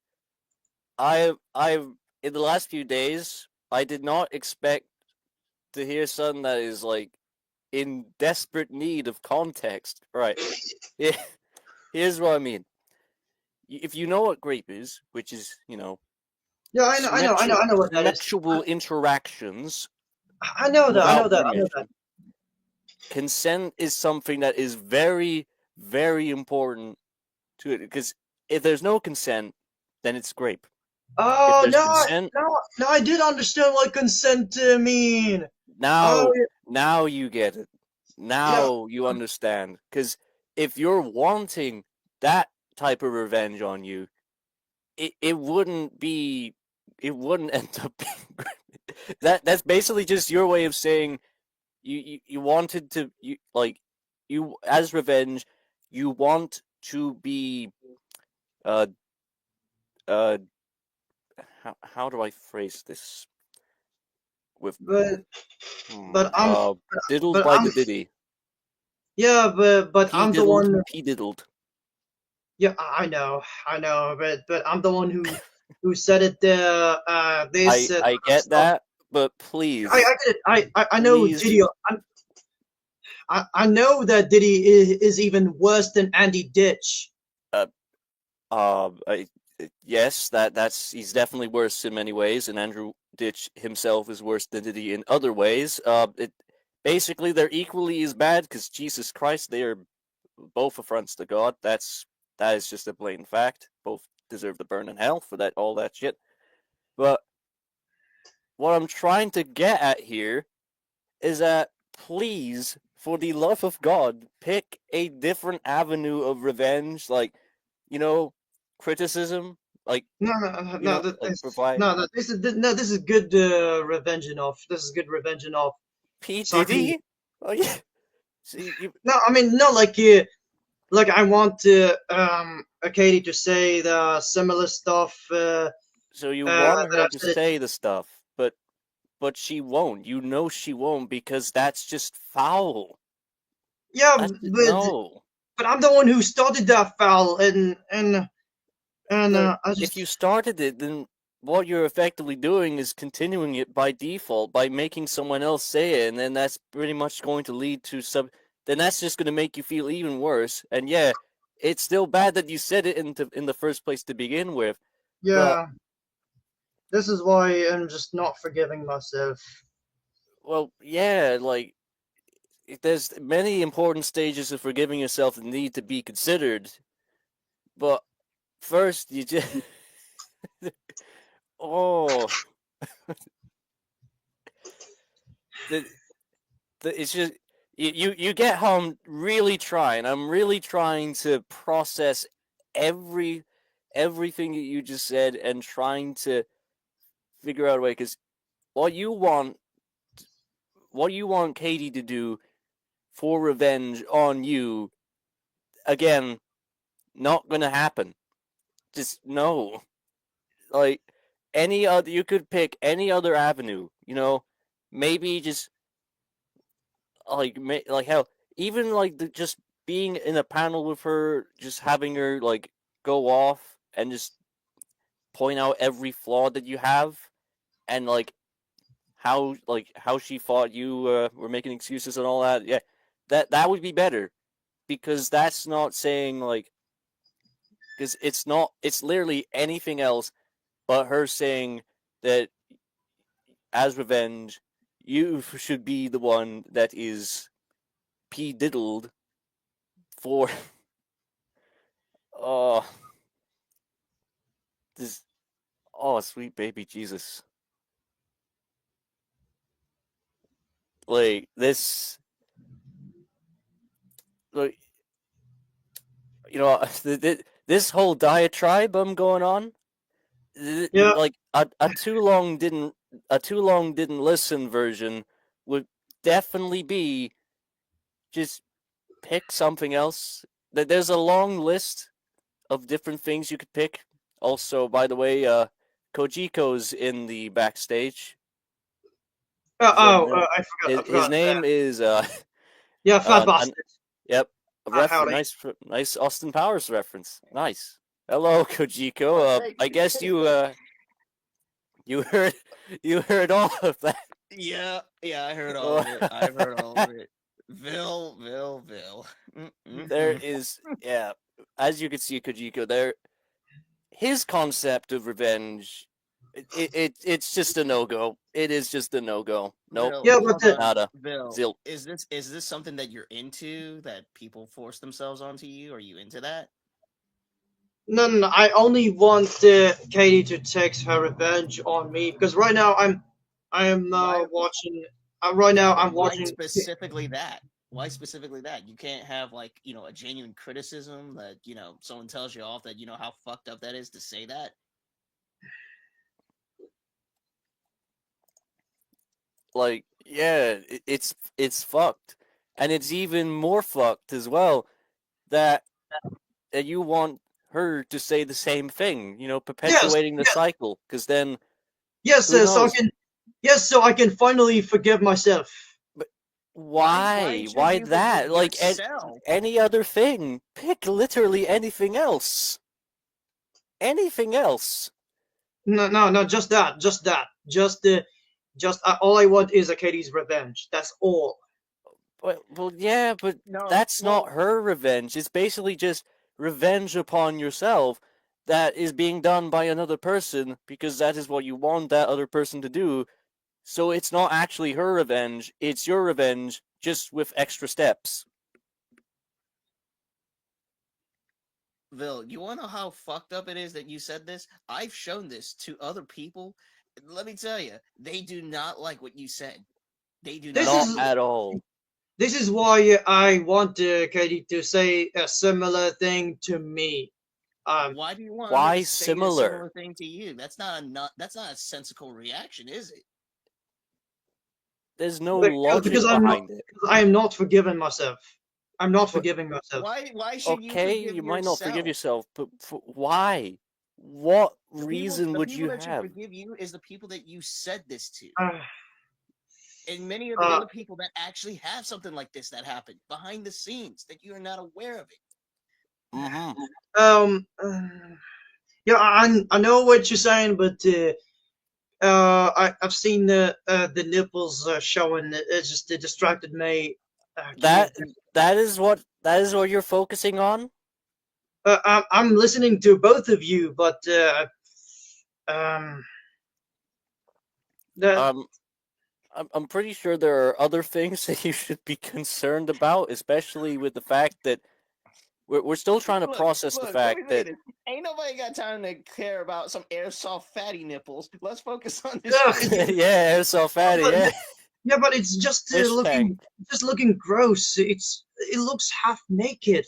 I've in the last few days I did not expect to hear something that is like in desperate need of context. Right. Yeah. Here's what I mean. If you know what grape is, which is, Yeah, I know what that is. sexual interactions I know that. I know without that. I know that. permission, consent is something that is very, very important to it. Because if there's no consent, then it's grape. If Oh there's consent, no! I did understand what consent mean. Oh now now you get it. yeah. Now you understand. Because if you're wanting that type of revenge on you, it wouldn't be it wouldn't end up being great. That's basically just your way of saying you wanted to you as revenge you want to be uh uh how do I phrase this with But hmm, but I'm diddled but by I'm the diddy yeah. But p I'm the diddled one. p diddled. Yeah, I know. But I'm the one who said it. This I get stuff. that, but I please get it. I know please Diddy. I know that Diddy is even worse than Andy Ditch. uh I, yes, that's he's definitely worse in many ways, and Andrew Ditch himself is worse than Diddy in other ways. It basically they're equally as bad because Jesus Christ, they are both affronts to God. That is just a blatant fact. Both deserve to burn in hell for that all that shit. But what I'm trying to get at here is that please, for the love of God, pick a different avenue of revenge, like you know, criticism, like like provide No, this is good revenge enough. This is good revenge enough. P So I can Diddy. Oh yeah. See you. no, I mean not like I want Katie to say the similar stuff So you want that her I've to said. say the stuff, but she won't. You know she won't because that's just foul. Yeah, That's no. but I'm the one who started that foul, and The I if you just started it, then what you're effectively doing is continuing it by default by making someone else say it, and then that's pretty much going to lead to some. then that's just going to make you feel even worse. And yeah, it's still bad that you said it in the first place to begin with. But Yeah, this is why I'm just not forgiving myself. well, yeah, like there's many important stages of forgiving yourself that need to be considered. But first, you just oh, the, it's just you get home really trying. I'm really trying to process everything that you just said and trying to figure out a way because what you want Katie to do for revenge on you again, not gonna happen. Just no. Like any other, you could pick any other avenue. You know, maybe just like hell, even like just being in a panel with her, just having her like go off and just point out every flaw that you have, and how she thought you were making excuses and all that. Yeah, that would be better because that's not saying like because it's not it's literally anything else but her saying that as revenge you should be the one that is diddled for oh this oh sweet baby Jesus, like this, like you know this whole diatribe I'm going on, Yeah, like a too long didn't listen version would definitely be just pick something else. There's a long list of different things you could pick. Also, by the way, Kojiko's in the backstage. I His forgot. name is Yeah, fat an, bastard. yep, Howdy. nice Austin Powers reference. Nice. Hello, Kojiko. I guess you heard you heard all of that. Yeah, yeah, I heard all Oh, of it. I've heard all of it. Vil. there is yeah. As you can see, Kojiko, there his concept of revenge, it's just a no go. It is just a no go. Nope, Vil, Yeah, but hold on. nada, Vil, zil. is this something that you're into? That people force themselves onto you? Are you into that? no. I only want Katie to take her revenge on me because right now I am Why? watching. Right now I'm Why watching. specifically that? Why specifically that? You can't have like a genuine criticism that someone tells you off that how fucked up that is to say that. Like, yeah, it's fucked, and it's even more fucked as well that you want her to say the same thing. You know, Yes, perpetuating the yes, cycle. Because then, yes. who So I knows? can. Yes, so I can finally forgive myself. But Why why? should Why you forgive that? Like yourself? any other thing. Pick literally anything else. Anything else. No. Just that. Just all I want is a Katie's revenge. That's all. Well, yeah, but No, that's not well, her revenge. It's basically just revenge upon yourself that is being done by another person because that is what you want that other person to do. So it's not actually her revenge, it's your revenge, just with extra steps. Vil, you want to know how fucked up it is that you said this? I've shown this to other people. Let me tell you, they do not like what you said. They do This not Not is like it. at all. this is why I want Katie to say a similar thing to me. Um, Why do you want her to Why say a similar? similar thing to you? That's not a sensical reaction, is it? There's no because logic behind it. I am not forgiving myself. I'm not But forgiving myself. Why should you okay, forgive you might not forgive yourself? yourself, but why? What reason The would people you that should have? forgive you is the people that you said this to. Uh, And many of the uh, other people that actually have something like this that happened behind the scenes that you are not aware of it. Mm-hmm. um, uh, yeah, I know what you're saying, but I've seen the nipples showing. It just it distracted me. Give me a That second. that is what you're focusing on. I'm listening to both of you, but um, that Um, I'm pretty sure there are other things that you should be concerned about, especially with the fact that we're still trying to process the Look, let fact me say that this. Ain't nobody got time to care about some airsoft fatty nipples. Let's focus on this ugh, video. yeah, it's so fatty, but, yeah, yeah, but it's fish tank. just looking gross. It looks half naked.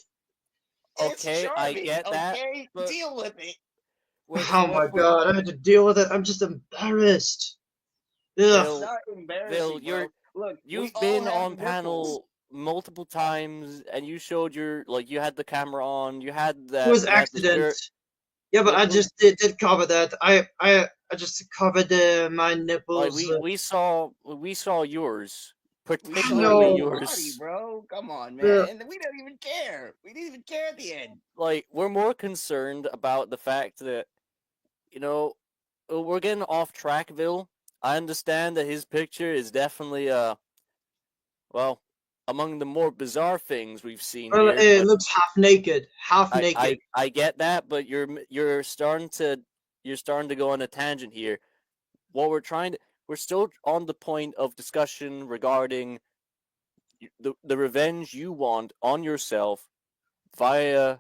It's Okay, I charming, get that, okay? but Deal with it. Oh what my we're god, I had to deal with it. I'm just embarrassed. Ugh. It's Bill, not Bill, embarrassing, bro. Look, we you've all been have on nipples. panel multiple times, and you showed you had the camera on, you had It was you had the accident. shirt. Yeah, but I Well, just did cover that. I just covered my like nipples. we saw yours, We saw your particularly whole No, body, yours. bro. Come on, uh, man. And we don't even care. We didn't even care at the end. Like we're more concerned about the fact that you know we're getting off track, Bill. I understand that his picture is definitely well among the more bizarre things we've seen well, here, it but looks half naked, half naked. I get that, but you're starting to go on a tangent here. What we're still on the point of discussion regarding the revenge you want on yourself via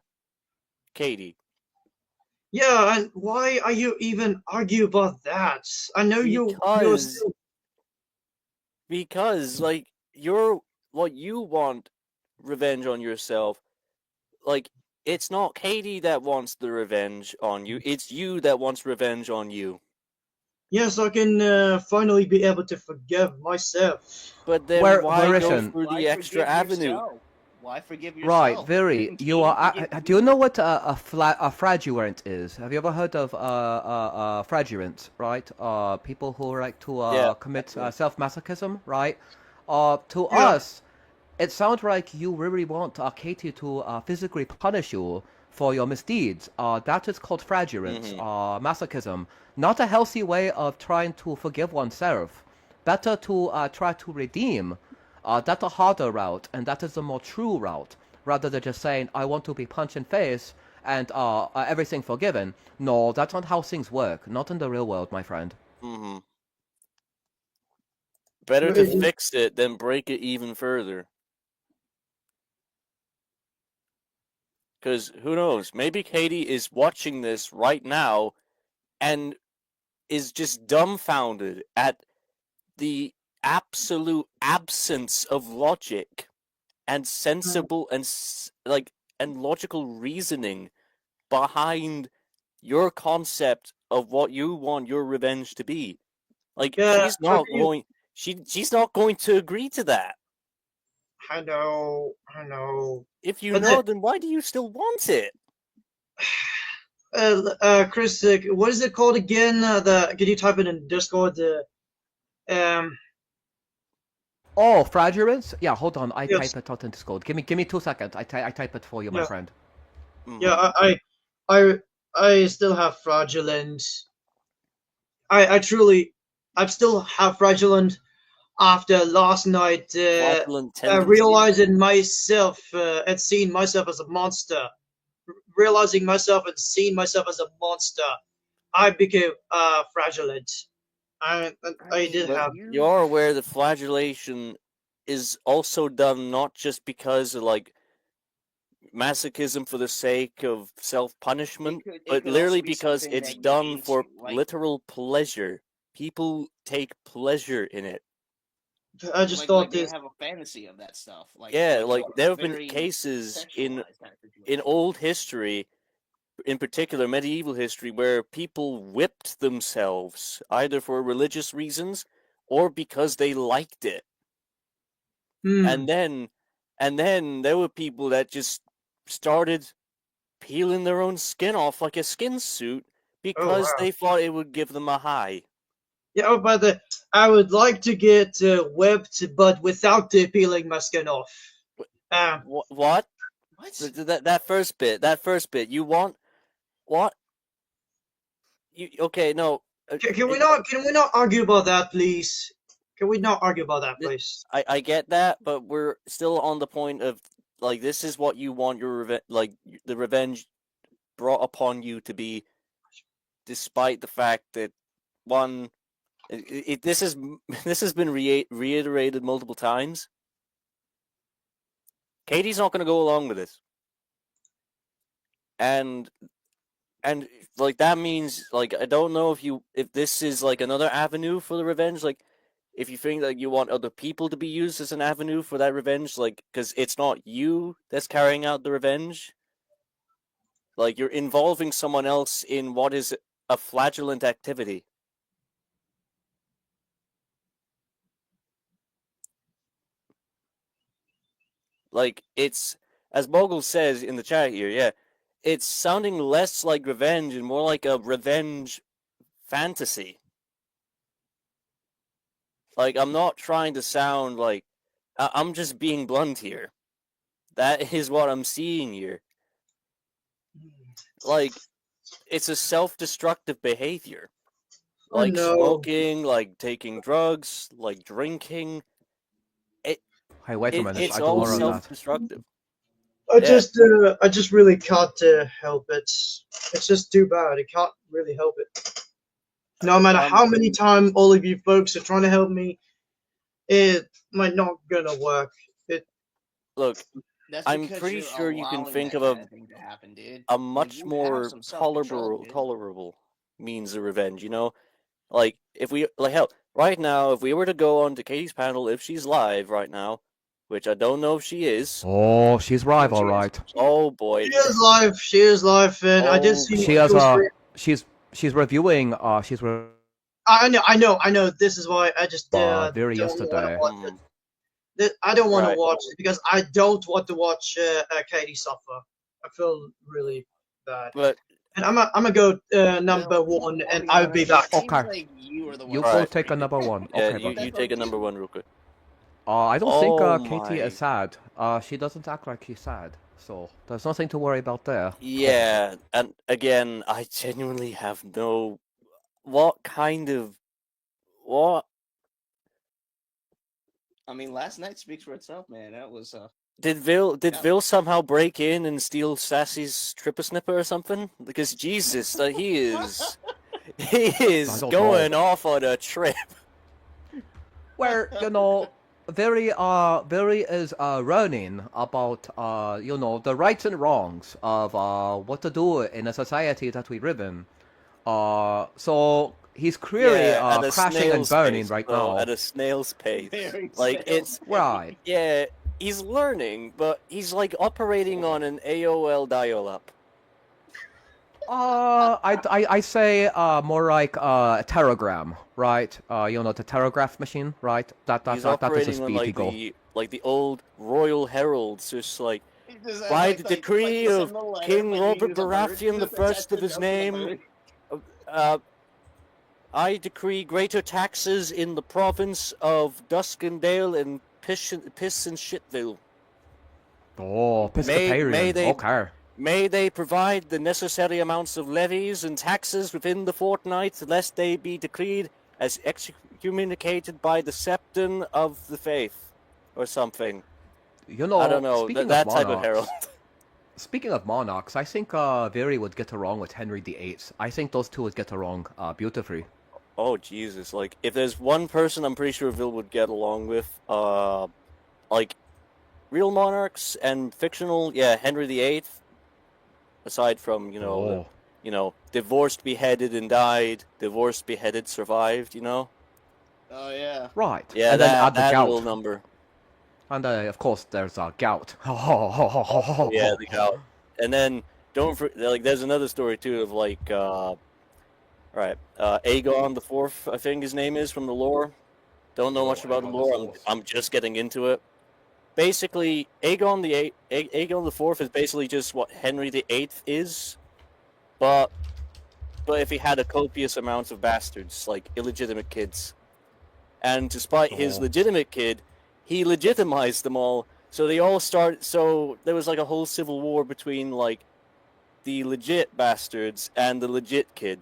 Katie. Yeah, and why are you even argue about that? I know you're Because still. like you're what you want revenge on yourself. Like it's not Katie that wants the revenge on you, it's you that wants revenge on you. Yes, I can finally be able to forgive myself. But then Where why go Verishan? through Why the extra forgive avenue? yourself? Why forgive Right, yourself? Viri, Didn't you Katie are. forgive Do you you? know what a fraudulent is? Have you ever heard of fraudulent? Right, people who like to Yeah. commit self-masochism. Right, to Yeah, us, it sounds like you really want Katie to physically punish you for your misdeeds. That is called fraudulence, Mm-hmm. masochism. Not a healthy way of trying to forgive oneself. Better to try to redeem. That's a harder route, and that is the more true route, rather than just saying, I want to be punched in face and everything forgiven. No, that's not how things work. Not in the real world, my friend. Mm-hmm. Better to it- fix it than break it even further. Because who knows? Maybe Katie is watching this right now and is just dumbfounded at the absolute absence of logic and sensible and and logical reasoning behind your concept of what you want your revenge to be. Like yeah. How can you? she's not going to agree to that. I know. If you But know, then why do you still want it? Chris, what is it called again? Can you type it in Discord? Um, Oh, fraudulence? Yeah, hold on. I yes, type it out in Discord. Give me 2 seconds. I type it for you, my yeah, friend. yeah. Mm-hmm. I still have fraudulent. I truly, I still have fraudulent after last night, Fraudulent tendencies. realizing myself and seeing myself as a monster, realizing myself and seeing myself as a monster. I became fraudulent. I I mean, did But have. you're aware that flagellation is also done not just because of like masochism for the sake of self punishment, it but could also literally be because something it's that you're done for into. literal pleasure. People take pleasure in it. I just thought They this. have a fantasy of that stuff. Yeah, Like like a there have been very cases sexualized kind of in situation. old history, in particular medieval history, where people whipped themselves either for religious reasons or because they liked it. Hmm. And then there were people that just started peeling their own skin off like a skin suit Oh because wow. they thought it would give them a high. Yeah. Oh, by the. I would like to get whipped, but without peeling my skin off. Uh, What? What? That first bit. You want what? You okay? No. can we not argue about that, please? Can we not argue about that, please? I get that, but we're still on the point of like this is what you want your the revenge brought upon you to be, despite the fact that one, this is this has been reiterated multiple times. Katie's not going to go along with this, and like that means like I don't know if this is like another avenue for the revenge, like if you think that you want other people to be used as an avenue for that revenge, like because it's not you that's carrying out the revenge, like you're involving someone else in what is a flagellant activity. Like it's, as Bogle says in the chat here, yeah, it's sounding less like revenge and more like a revenge fantasy. Like I'm not trying to sound like I'm just being blunt here. That is what I'm seeing here. Like it's a self-destructive behavior. Oh Like no. smoking, like taking drugs, like drinking. Hey, wait a minute. It's I don't all want that. self-destructive. I Yeah. I just really can't help it. It's just too bad. I can't really help it. No matter how many times all of you folks are trying to help me, it might not gonna work. It Look, That's I'm because pretty you're sure you can allowing think that of kind of thing to happen, dude. a Like, much you have more some self-control, dude. tolerable means of revenge, you know? Like if we like hell, right now, if we were to go on to Katie's panel, if she's live right now, which I don't know if she is. Oh, she's live, No, all she is. right. Oh boy. she is live. She is live, and I did Oh see She boy. she has was. she's reviewing I know. This is why I just very don't want to yesterday. watch it. I don't want to Right. watch it because I don't want to watch Katie suffer. I feel really bad. But And I'm gonna go number Well, one, I'll and be I'll be honest, back. it seems Okay. like you are the You one go Alright. take a suffering. number one. yeah, Okay, buddy. you take a number one real quick. I don't think Oh Katie my. is sad. She doesn't act like she's sad, so there's nothing to worry about there. Yeah, and again, I genuinely have no what kind of what I mean, last night speaks for itself, man. That was did Yeah. Vil somehow break in and steal Sassy's tripper snipper or something? Because Jesus, he is I don't going know. off on a trip. Where very is learning about the rights and wrongs of what to do in a society that we live in. So he's clearly Yeah, at a crashing and snail's burning pace. right No, now. at a snail's pace. Very Like snail's it's Right. yeah, he's learning, but he's like operating on an AOL dial-up. I say more like a telegram, right? The telegraph machine, right? That He's is the operating on speed he go. like the old royal heralds, just like He just has, by the decree he of sent the letter, King like, Robert he was a bird. Baratheon the Just First of attached his a note to the name, bird. I decree greater taxes in the province of Duskendale and Piss and Shitville. Oh, Episcopalian. Okay. May they provide the necessary amounts of levies and taxes within the fortnight, lest they be decreed as excommunicated by the septon of the faith, or something. I don't know, Speaking of that type of herald. monarchs, speaking of monarchs, I think Viri would get along with Henry VIII. I think those two would get along beautifully. Oh Jesus! Like, if there's one person I'm pretty sure Vil would get along with, like real monarchs and fictional, yeah, Henry VIII. Aside from divorced, beheaded, and died. Divorced, beheaded, survived. Oh yeah. Right. Yeah, And then add the that gout. little number. And of course, there's gout. Yeah, the gout. And then there's another story too of Aegon the Fourth, I think his name is from the lore. Don't know much about the Aegon the lore. Fourth. I'm just getting into it. Basically, Aegon the Fourth is basically just what Henry VIII is, but if he had a copious amounts of bastards, like illegitimate kids. And despite his legitimate kid, he legitimized them all. So they all so there was like a whole civil war between like the legit bastards and the legit kid.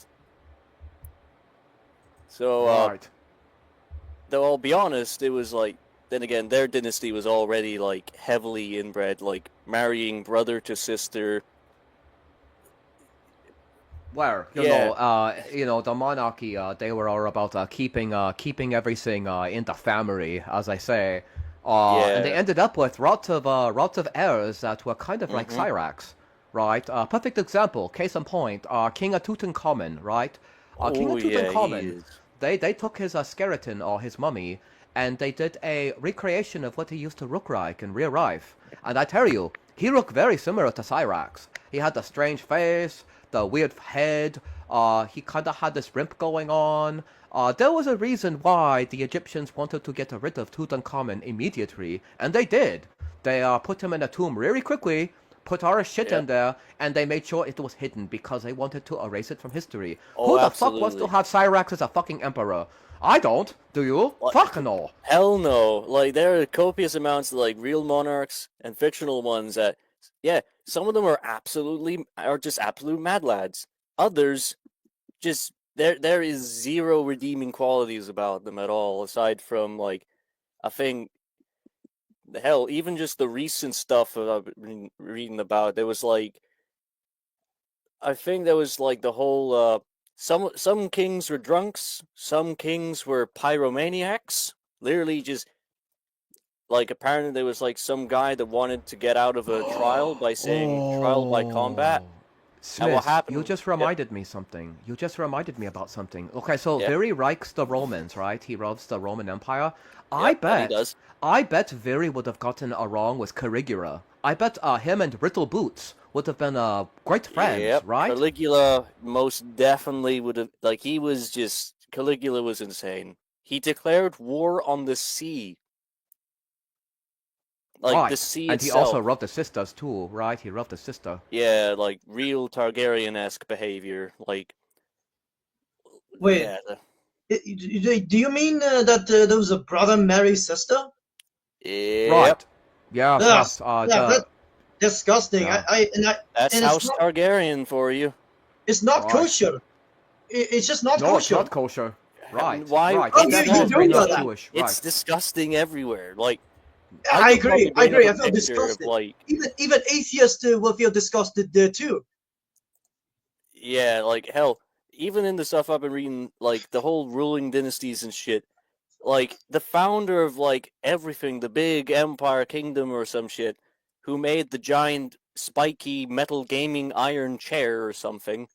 So Right. though I'll be honest, it was like then again, their dynasty was already like heavily inbred, like marrying brother to sister. Where Yeah, the monarchy, they were all about keeping everything in the family, as I say, and they yeah. ended up with lots of heirs that were kind of like Mm-hmm. Cyrax, right? Perfect example, case in point, King of Tutankhamun, right? King Oh of yeah, he Tutankhamun, is. they took his skeleton or his mummy, and they did a recreation of what he used to look like in real life. And I tell you, he looked very similar to Cyrax. He had the strange face, the weird head. He kind of had this rimp going on. There was a reason why the Egyptians wanted to get rid of Tutankhamun immediately, and they did. They put him in a tomb really quickly, put all his shit Yeah. in there, and they made sure it was hidden because they wanted to erase it from history. Oh, Who the fuck wants to absolutely. have Cyrax as a fucking emperor? I don't. Do you? Like, Fuck no. hell no. Like there are copious amounts of like real monarchs and fictional ones that, yeah, some of them are just absolute mad lads. Others just there is zero redeeming qualities about them at all, aside from like I think hell, even just the recent stuff that I've been reading about, there was like I think there was like the whole some kings were drunks, some kings were pyromaniacs. Literally just like apparently there was like some guy that wanted to get out of a trial by saying trial by combat. Oh. And what Smith, you happened? just Yep, reminded me something. You just reminded me about something. Okay, so yeah, Viri likes the Romans, right? He loves the Roman Empire. I yep, and he bet, does. I bet Viri would have gotten along with Caligula. I bet him and Brittle Boots would have been great friends, Yep, right? Caligula most definitely would have like he was just Caligula was insane. He declared war on the sea, like the Right. sea And he also itself. loved the sisters too, right? He loved the sister. Yeah, like real Targaryen-esque behavior. Like, Wait, yeah, do you mean that there was a brother marries sister? yep. Right. Yeah, Ugh, yes. yeah, that's disgusting. Yeah. That's And House Targaryen for you. it's not Right. kosher. It's just not No, it's kosher. not kosher. Right. Why? Right. How It do It's you definitely even not is know very not about like that? Jewish. it's Right. disgusting everywhere. Like, I I could agree. probably I bring up agree. a I feel picture of disgusted. like, Even atheists will feel disgusted there too. yeah, like hell. Even in the stuff I've been reading, like the whole ruling dynasties and shit. Like the founder of like everything, the big empire kingdom or some shit, who made the giant spiky metal gaming iron chair or something.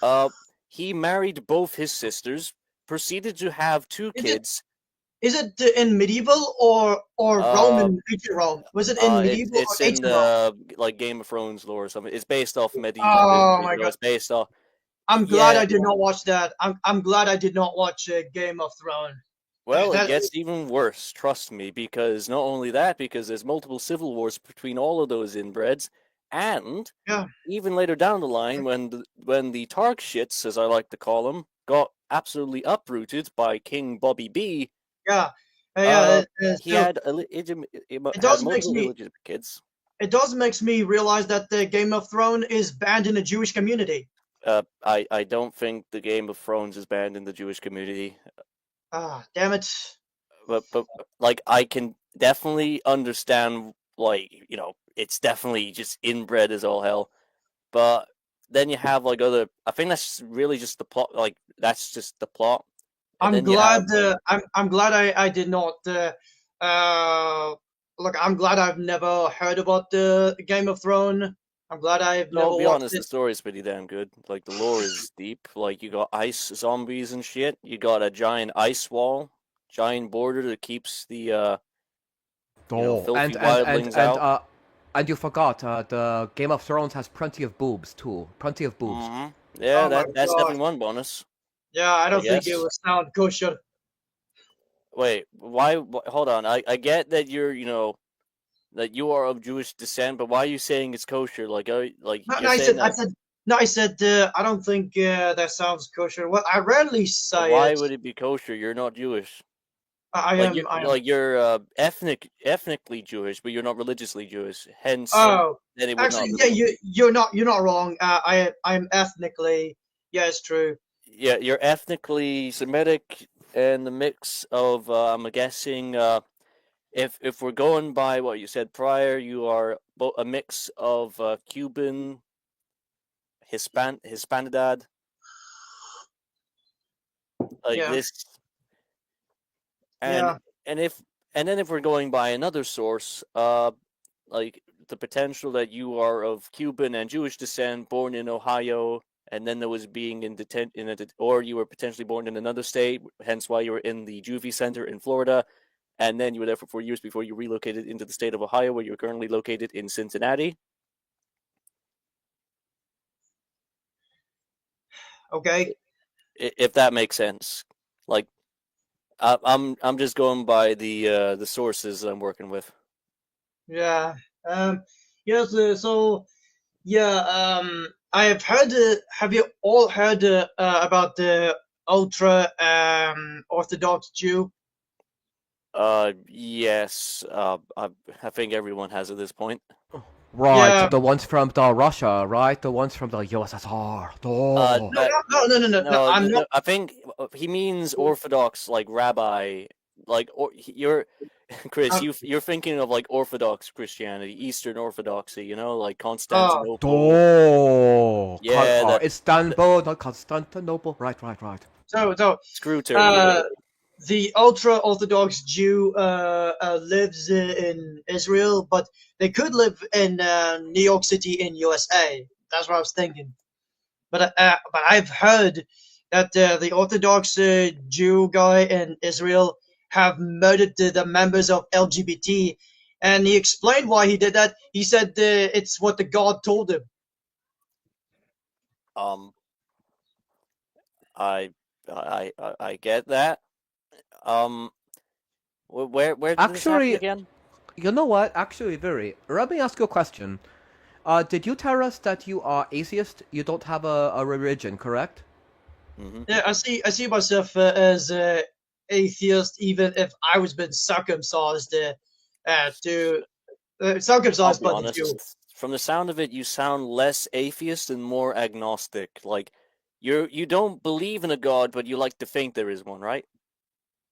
Uh, he married both his sisters, proceeded to have two Is it kids. is it in medieval or Uh, Roman ancient Rome? Was it in medieval or it's in ancient Rome? the like Game of Thrones lore or something. It's based off medieval. Oh my You know, god! it's based off. I'm glad Yeah, I did not watch that. I'm glad I did not watch Game of Thrones. well, it That gets even worse. Trust me, because not only that, because there's multiple civil wars between all of those inbreds, and yeah even later down the line, when the Targ shits, as I like to call them, got absolutely uprooted by King Bobby B. yeah Uh, yeah. he So had it had does makes multiple me illegitimate kids. it does makes me realize that the Game of Thrones is banned in the Jewish community. I don't think the Game of Thrones is banned in the Jewish community, Ah, damn it! but like I can definitely understand, like it's definitely just inbred as all hell. But then you have like other. I think that's really just the plot. Like that's just the plot, and I'm then you have glad. I'm glad I did not. Uh, Look, I'm glad I've never heard about the Game of Thrones. I'm glad I've no. never I'll be watched honest, the it. story is pretty damn good. Like the lore is deep. Like you got ice zombies and shit. You got a giant ice wall, giant border that keeps the Oh, filthy wildlings out. and you forgot the Game of Thrones has plenty of boobs too. Plenty of boobs. Yeah, Oh my that's god! definitely one bonus, Yeah, I I don't think it guess. will sound kosher. Wait, why? Hold on. I get that you're that you are of Jewish descent, but why are you saying it's kosher? Like No, you're saying that. no, I said, I don't think that sounds kosher. Well, I rarely say Why it. would it be kosher? You're not Jewish. I am. Like you're ethnically Jewish, but you're not religiously Jewish. Hence, Oh, then it would actually, not yeah, really. you're not wrong. I'm ethnically, yeah, it's true. Yeah, you're ethnically Semitic, and the mix of I'm guessing if we're going by what you said prior, you are a mix of Cuban, Hispanidad, like Yeah, this, and yeah. and if and then if we're going by another source, like the potential that you are of Cuban and Jewish descent, born in Ohio, and then there was being in or you were potentially born in another state, hence why you were in the juvie center in Florida, and then you were there for 4 years before you relocated into the state of Ohio, where you're currently located in Cincinnati. Okay. If that makes sense, like I'm just going by the sources I'm working with. Yeah. Yes. So yeah. I have heard. Have you all heard about the ultra Orthodox Jew? Yes. I think everyone has at this point. Right, Yeah. the ones from the Russia, right? The ones from the USSR. Oh. No. No. I'm not. I think he means Orthodox, like rabbi, like you're, Chris. I'm, You're thinking of like Orthodox Christianity, Eastern Orthodoxy. You know, like oh. Constantinople. Oh. Yeah, that Istanbul, not Constantinople. Right. So. screw term. The ultra Orthodox Jew lives in Israel, but they could live in New York City in USA. That's what I was thinking. But I've heard that the Orthodox Jew guy in Israel have murdered the members of LGBT, and he explained why he did that. He said it's what the God told him. Um, I get that. Um, where did this happen Actually, again? you know what? Actually, Viri, let me ask you a question. Did you tell us that you are atheist? You don't have a religion, correct? Mm-hmm. Yeah, I see myself as atheist, even if I was been circumcised to I'll circumcised be by the Jew. honest. From the sound of it, you sound less atheist and more agnostic. Like you don't believe in a god, but you like to think there is one, right?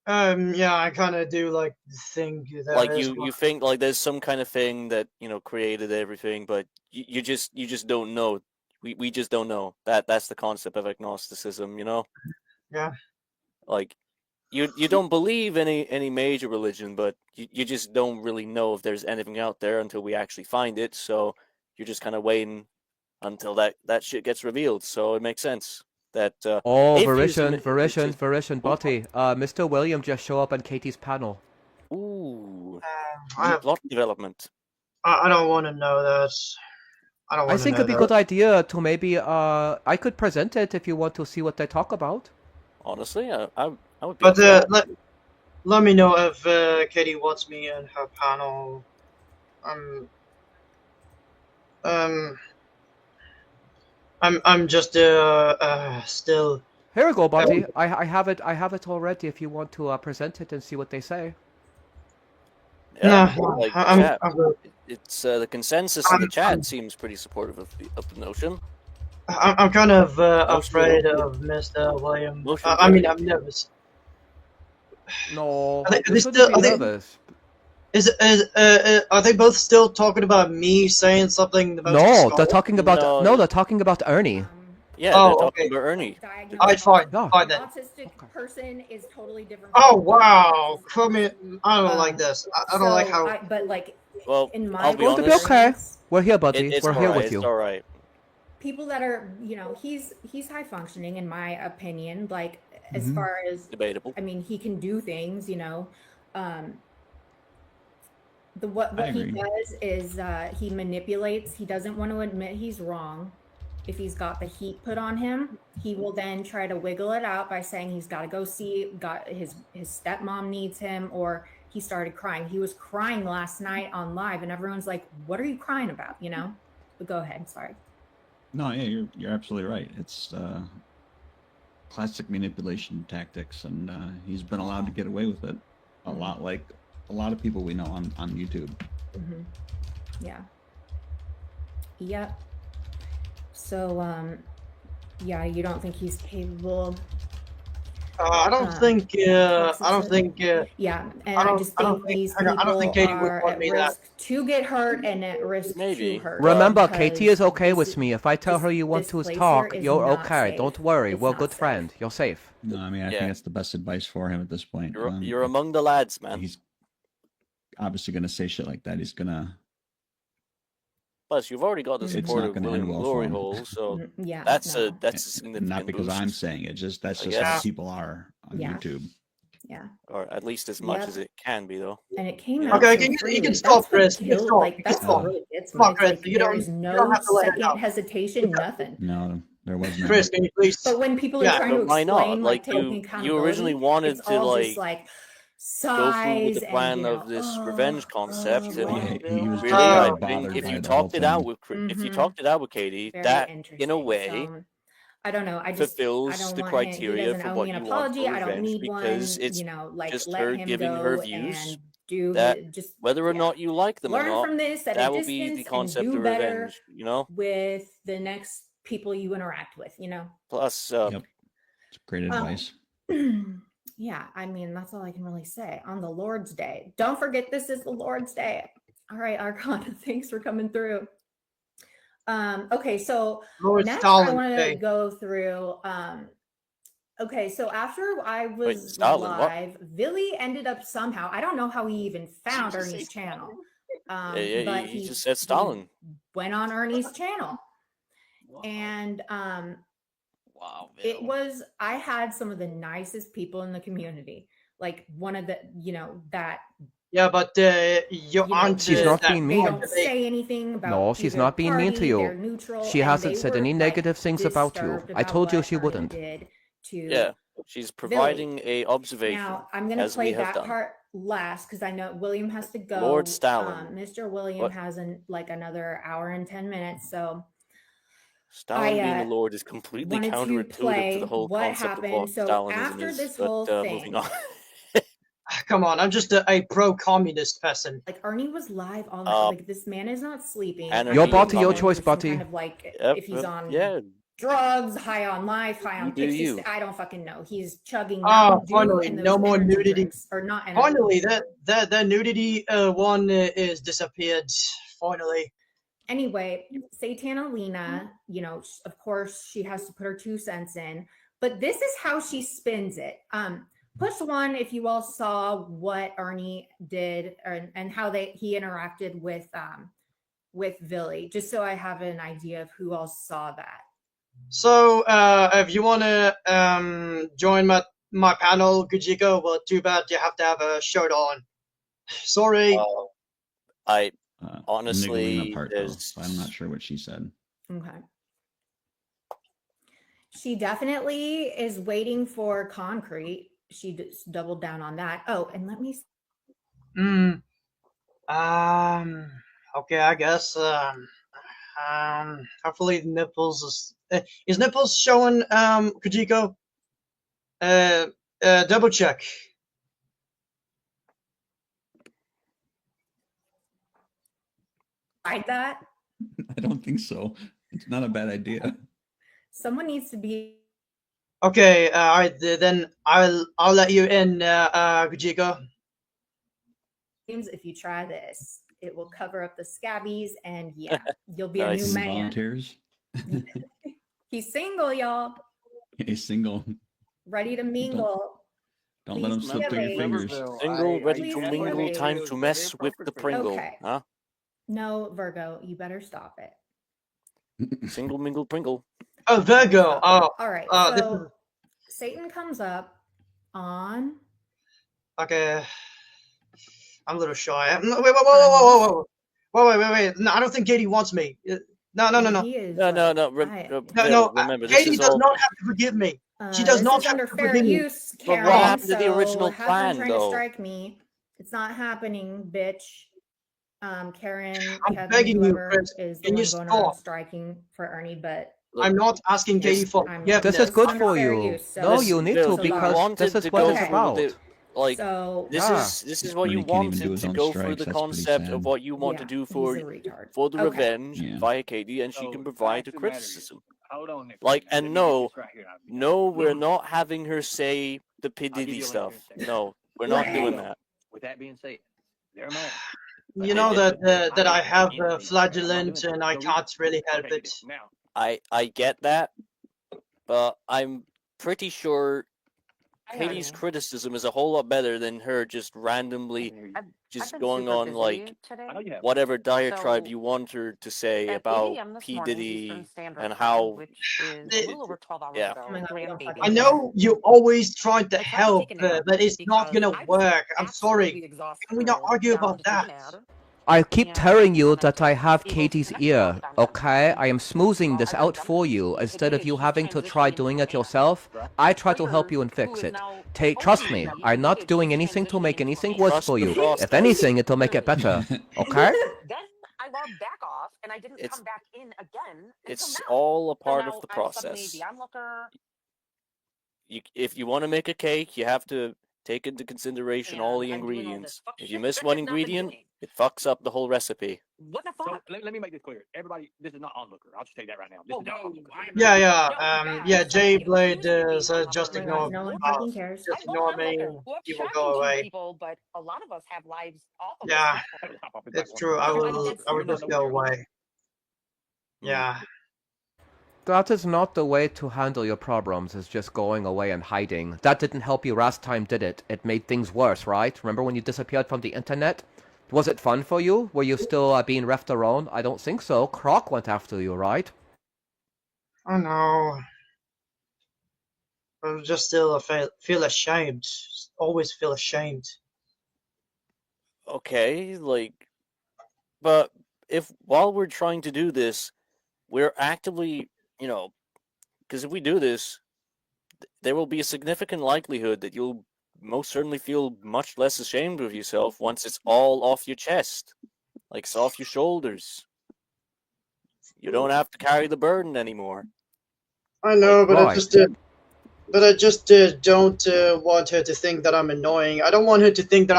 Yeah, I kind of do like think there Like is you one. think like there's some kind of thing that created everything, but you just don't know. We just don't know. That's the concept of agnosticism. Yeah, Like you don't believe any major religion, but you just don't really know if there's anything out there until we actually find it. So you're just kind of waiting until that shit gets revealed. So it makes sense that Oh, atheism is just Buddy. Mr. William just show up on Katie's panel. ooh new I plot development. I don't want to know that. I don't I want to think know it'd be a that. good idea to maybe I could present it if you want to see what they talk about. Honestly, I would be up But for that. let me know if Katie wants me in her panel. Um um I'm just still. Here we go, Uh, buddy. I have it already if you want to present it and see what they say. Yeah, no, like I'm chat. I'm good. It's the consensus in the chat seems pretty supportive of the notion. I'm kind of Motion afraid approved. of Mr. William. Motion I mean, carried. I'm nervous. No, Are they, are you they shouldn't still? be Are they? nervous. Are they both still talking about me saying something the most No, they're disgusting? talking about No, they're talking about Ernie. yeah, they're Oh, talking okay. about Ernie. All right, fine, Yeah. fine An then. autistic person is totally different. Oh from wow, autism. come in. I don't like this. I don't like how. But like, Well, in my I'll be Going to be honest. okay. experience, We're here, buddy. It's We're all here right. with It's you. all right. people that are, he's high functioning in my opinion. Like, as Mhm. far as, Debatable. I mean, he can do things. Um, what I he agree. does is he manipulates. He doesn't want to admit he's wrong. If he's got the heat put on him, he will then try to wiggle it out by saying he's got to go see, got his stepmom needs him, or he started crying. He was crying last night on live, and everyone's like, "What are you crying about?" But go ahead. Sorry. No, yeah, you're absolutely right. It's classic manipulation tactics, and he's been allowed to get away with it a lot, like a lot of people we know on YouTube. Mm-hmm. Yeah. Yep. So, yeah, you don't think he's capable? I don't Um, think. plus I don't it's a- think. Yeah, and I I don't. just I don't think think. these Hang on, I don't think people Katie would are want at me that. risk to get hurt and at risk to Maybe, hurt. Remember, because Katie is okay this with me. If I tell her you want this to place talk, here is you're not okay. safe. Don't worry. It's We're not good safe. friend. You're safe. No, I mean, I Yeah. think that's the best advice for him at this point. You're among the lads, man. He's obviously going to say shit like that. He's going to. Plus, you've already got the It's support not of gonna end William well for Glory him. Hole, so Yeah, that's no. a significant Not because boost, I'm saying it. Just that's I just how guess. people are on Yeah. YouTube. Yeah, or at least as much Yep. as it can be, though. and it came Yeah. out Okay, so you freely. can stop, That's what Chris. You can killed. stop. Like You can that's what stop. really gets Come me. on, It's Chris. like You there don't. is You don't no have to let it second out. hesitation, nothing. No, there was none. Chris, can you please? But when people are Yeah. trying to But why not? explain, like Like, taking you accountability, originally wanted it's to, all like, just like go through with sighs the and plan you know, of this revenge concept, Yeah, and he was really, just I very think bothered if by you the whole talked it out thing. with if you Mhm. talked it out with Katie, very that interesting. in a way So I don't know. I just I fulfills don't the want him. He criteria doesn't for owe what me an you want apology. for I don't revenge, need because one. it's You know, like just let her him giving her go views and do that just whether or yeah. not you like them or Learn not, from this at that a will be the distance and concept do of better revenge, you know? with the next people you interact with. You know. Plus, Yep, it's great Um, advice. Yeah, I mean, that's all I can really say on the Lord's Day. Don't forget, this is the Lord's Day. All right, Archon, thanks for coming through. Okay, so Lord next I Stalin want to Day. go through. Okay, so after I Wait, was Stalin, what? live, Billy ended up somehow. I don't know how he even found just say Ernie's channel, yeah, but he he just said Stalin. went on Ernie's channel, and Wow, it Bill. was I had some of the nicest people in the community. Like one of the, you know, that Yeah, but you you know, aren't. She's not that being they mean. don't say anything about No, she's either not being mean to party, you. they're neutral, She and hasn't they said were, any like, negative things about you. disturbed I about told you what she Ernie wouldn't. did to Yeah, she's providing a observation, Now I'm gonna as play we have that done. part last because I know William has to go. Lord Stalin. Mr. William What? has like another hour and 10 minutes, so Stalin being I a lord is completely wanted to counterintuitive to play the whole what concept of happened. what So Stalinism after is. this But whole moving thing, on. Come on, I'm just a pro-communist person. like Ernie was live all night. Like this man is not sleeping. Anarchy Your and body, your communism. choice, Some buddy. kind of like Yep, if he's on yeah, drugs, high on life, high You on do pixie. you. I don't fucking know. He's chugging Oh, Mountain Dew finally, and those no more energy nudity. drinks, or not energy. Finally, that nudity one is disappeared. Finally. Anyway, Satana Lena, you know, of course, she has to put her 2 cents in, but this is how she spins it. Push 1 if you all saw what Ernie did and how he interacted with Billy, just so I have an idea of who all saw that. So, if you want to join my panel, Gujiko, well, too bad you have to have a shirt on. Sorry. I Niggling honestly, the part, though, there's so I'm not sure what she said. Okay. She definitely is waiting for concrete. She just doubled down on that. Oh, and let me. Okay, I guess. Hopefully nipples is nipples showing, Kujiko? Double check. Tried that. I don't think so. It's not a bad idea. Someone needs to be. Okay, all right, then I'll let you in, Kujiko. If you try this, it will cover up the scabbies, and yeah, you'll be Nice. a new man. Volunteers. He's single, y'all. He's single. Ready to mingle. Don't let him Please slip through your Billy. fingers. single, ready to Please mingle, Billy. time to mess with the Pringle. Okay. Huh? No, Virgo, you better stop it. Single, mingle, Pringle. Oh, Virgo. Oh, All right. this So is Satan comes up on. okay. I'm a little shy. Wait. Wait. No, I don't think Katie wants me. No. He is No. like, No. Remember, this Katie is does all. not have to forgive me. She does this not is have under to fair forgive me. use, But what Karen. happened to the so original have plan, fun trying though? to strike me. It's not happening, bitch. Karen, I'm Kevin, begging you, whoever Chris, is the can one you going around stop? striking for Ernie, but I'm not asking Katie for I'm- forgiveness. This is good under for fair you. use, so- No, This- you need Bill, to we because wanted this is to what go it's through about. the- like so this is what you Ernie can't even do wanted his to own go strikes, through the that's pretty concept sad. of what you want to do for he's a retard. the Okay. revenge Yeah. via Katie, and she So, can provide the fact of the matter is, criticism. hold on, Nick. Like, Let and me get no, this right here now. no, we're not having her say the P I'll give Diddy you a link stuff. here in a second. No, we're not Right. doing that. With that being said, they're mad. You know that I have flagellant doing and it. I No can't really help Okay, it. now I get that, but I'm pretty sure I know Katie's you. criticism is a whole lot better than her just randomly I've just been going super on busy like today. I know you have. whatever diatribe So you want her to say at 8 about a.m. this P morning, Diddy Eastern Standard and Time, how which is a It- little over 12 hours yeah. ago, Oh my God, we don't grandbaby fucking I was care. know you always trying to I tried to help, take a nap but it's not because gonna I was work. I'm absolutely sorry. exhausted. Can we not argue Down about to take a that? nap. I keep And telling you when I that I was have able to Katie's connect ear, with them, okay? I am smoothing well, this I got out done for with you. it. Instead of Admitted you she's having to try transitioning doing into it a man. yourself, I try to help Triggered, you and who fix is it. now Trust owning me, them, I'm not admitted doing she's anything to transitioning make into a anything man. worse Trust for the you. If process. anything, it'll make it Clearly. better, okay? Then I logged back off and I didn't It's come back in again until it's now. all a So part of now the I'm suddenly process. the onlooker, If you want to make a cake, you have to take into consideration all and the I'm doing all this ingredients. fuck If shit you miss Chris one has not been ingredient, doing. it fucks up the whole recipe. What the So fuck? let me make this clear. Everybody, this is not onlooker. I'll just tell you that right now. This Oh is not no, onlooker. I'm Yeah, no, yeah. Jay somebody Blade accused me says of just Oh my onlooker. gosh, ignore no one What? fucking cares. just I vote ignore me onlooker. and Well, you will shocking go to away. people, but a lot of us have lives off of Yeah, this platform. Hop off his it's platform. true. I I'm will dead I will serious. just go away. Yeah. That is not the way to handle your problems, is just going away and hiding. That didn't help you last time, did it? It made things worse, right? Remember when you disappeared from the internet? Was it fun for you? Were you still being left alone? I don't think so. Croc went after you, right? Oh no. I just still feel ashamed. Always feel ashamed. Okay, but if while we're trying to do this, we're actively, because if we do this, there will be a significant likelihood that you'll most certainly feel much less ashamed of yourself once it's all off your chest, like it's off your shoulders. You don't have to carry the burden anymore. I know, but Right. I just don't want her to think that I'm annoying. I don't want her to think that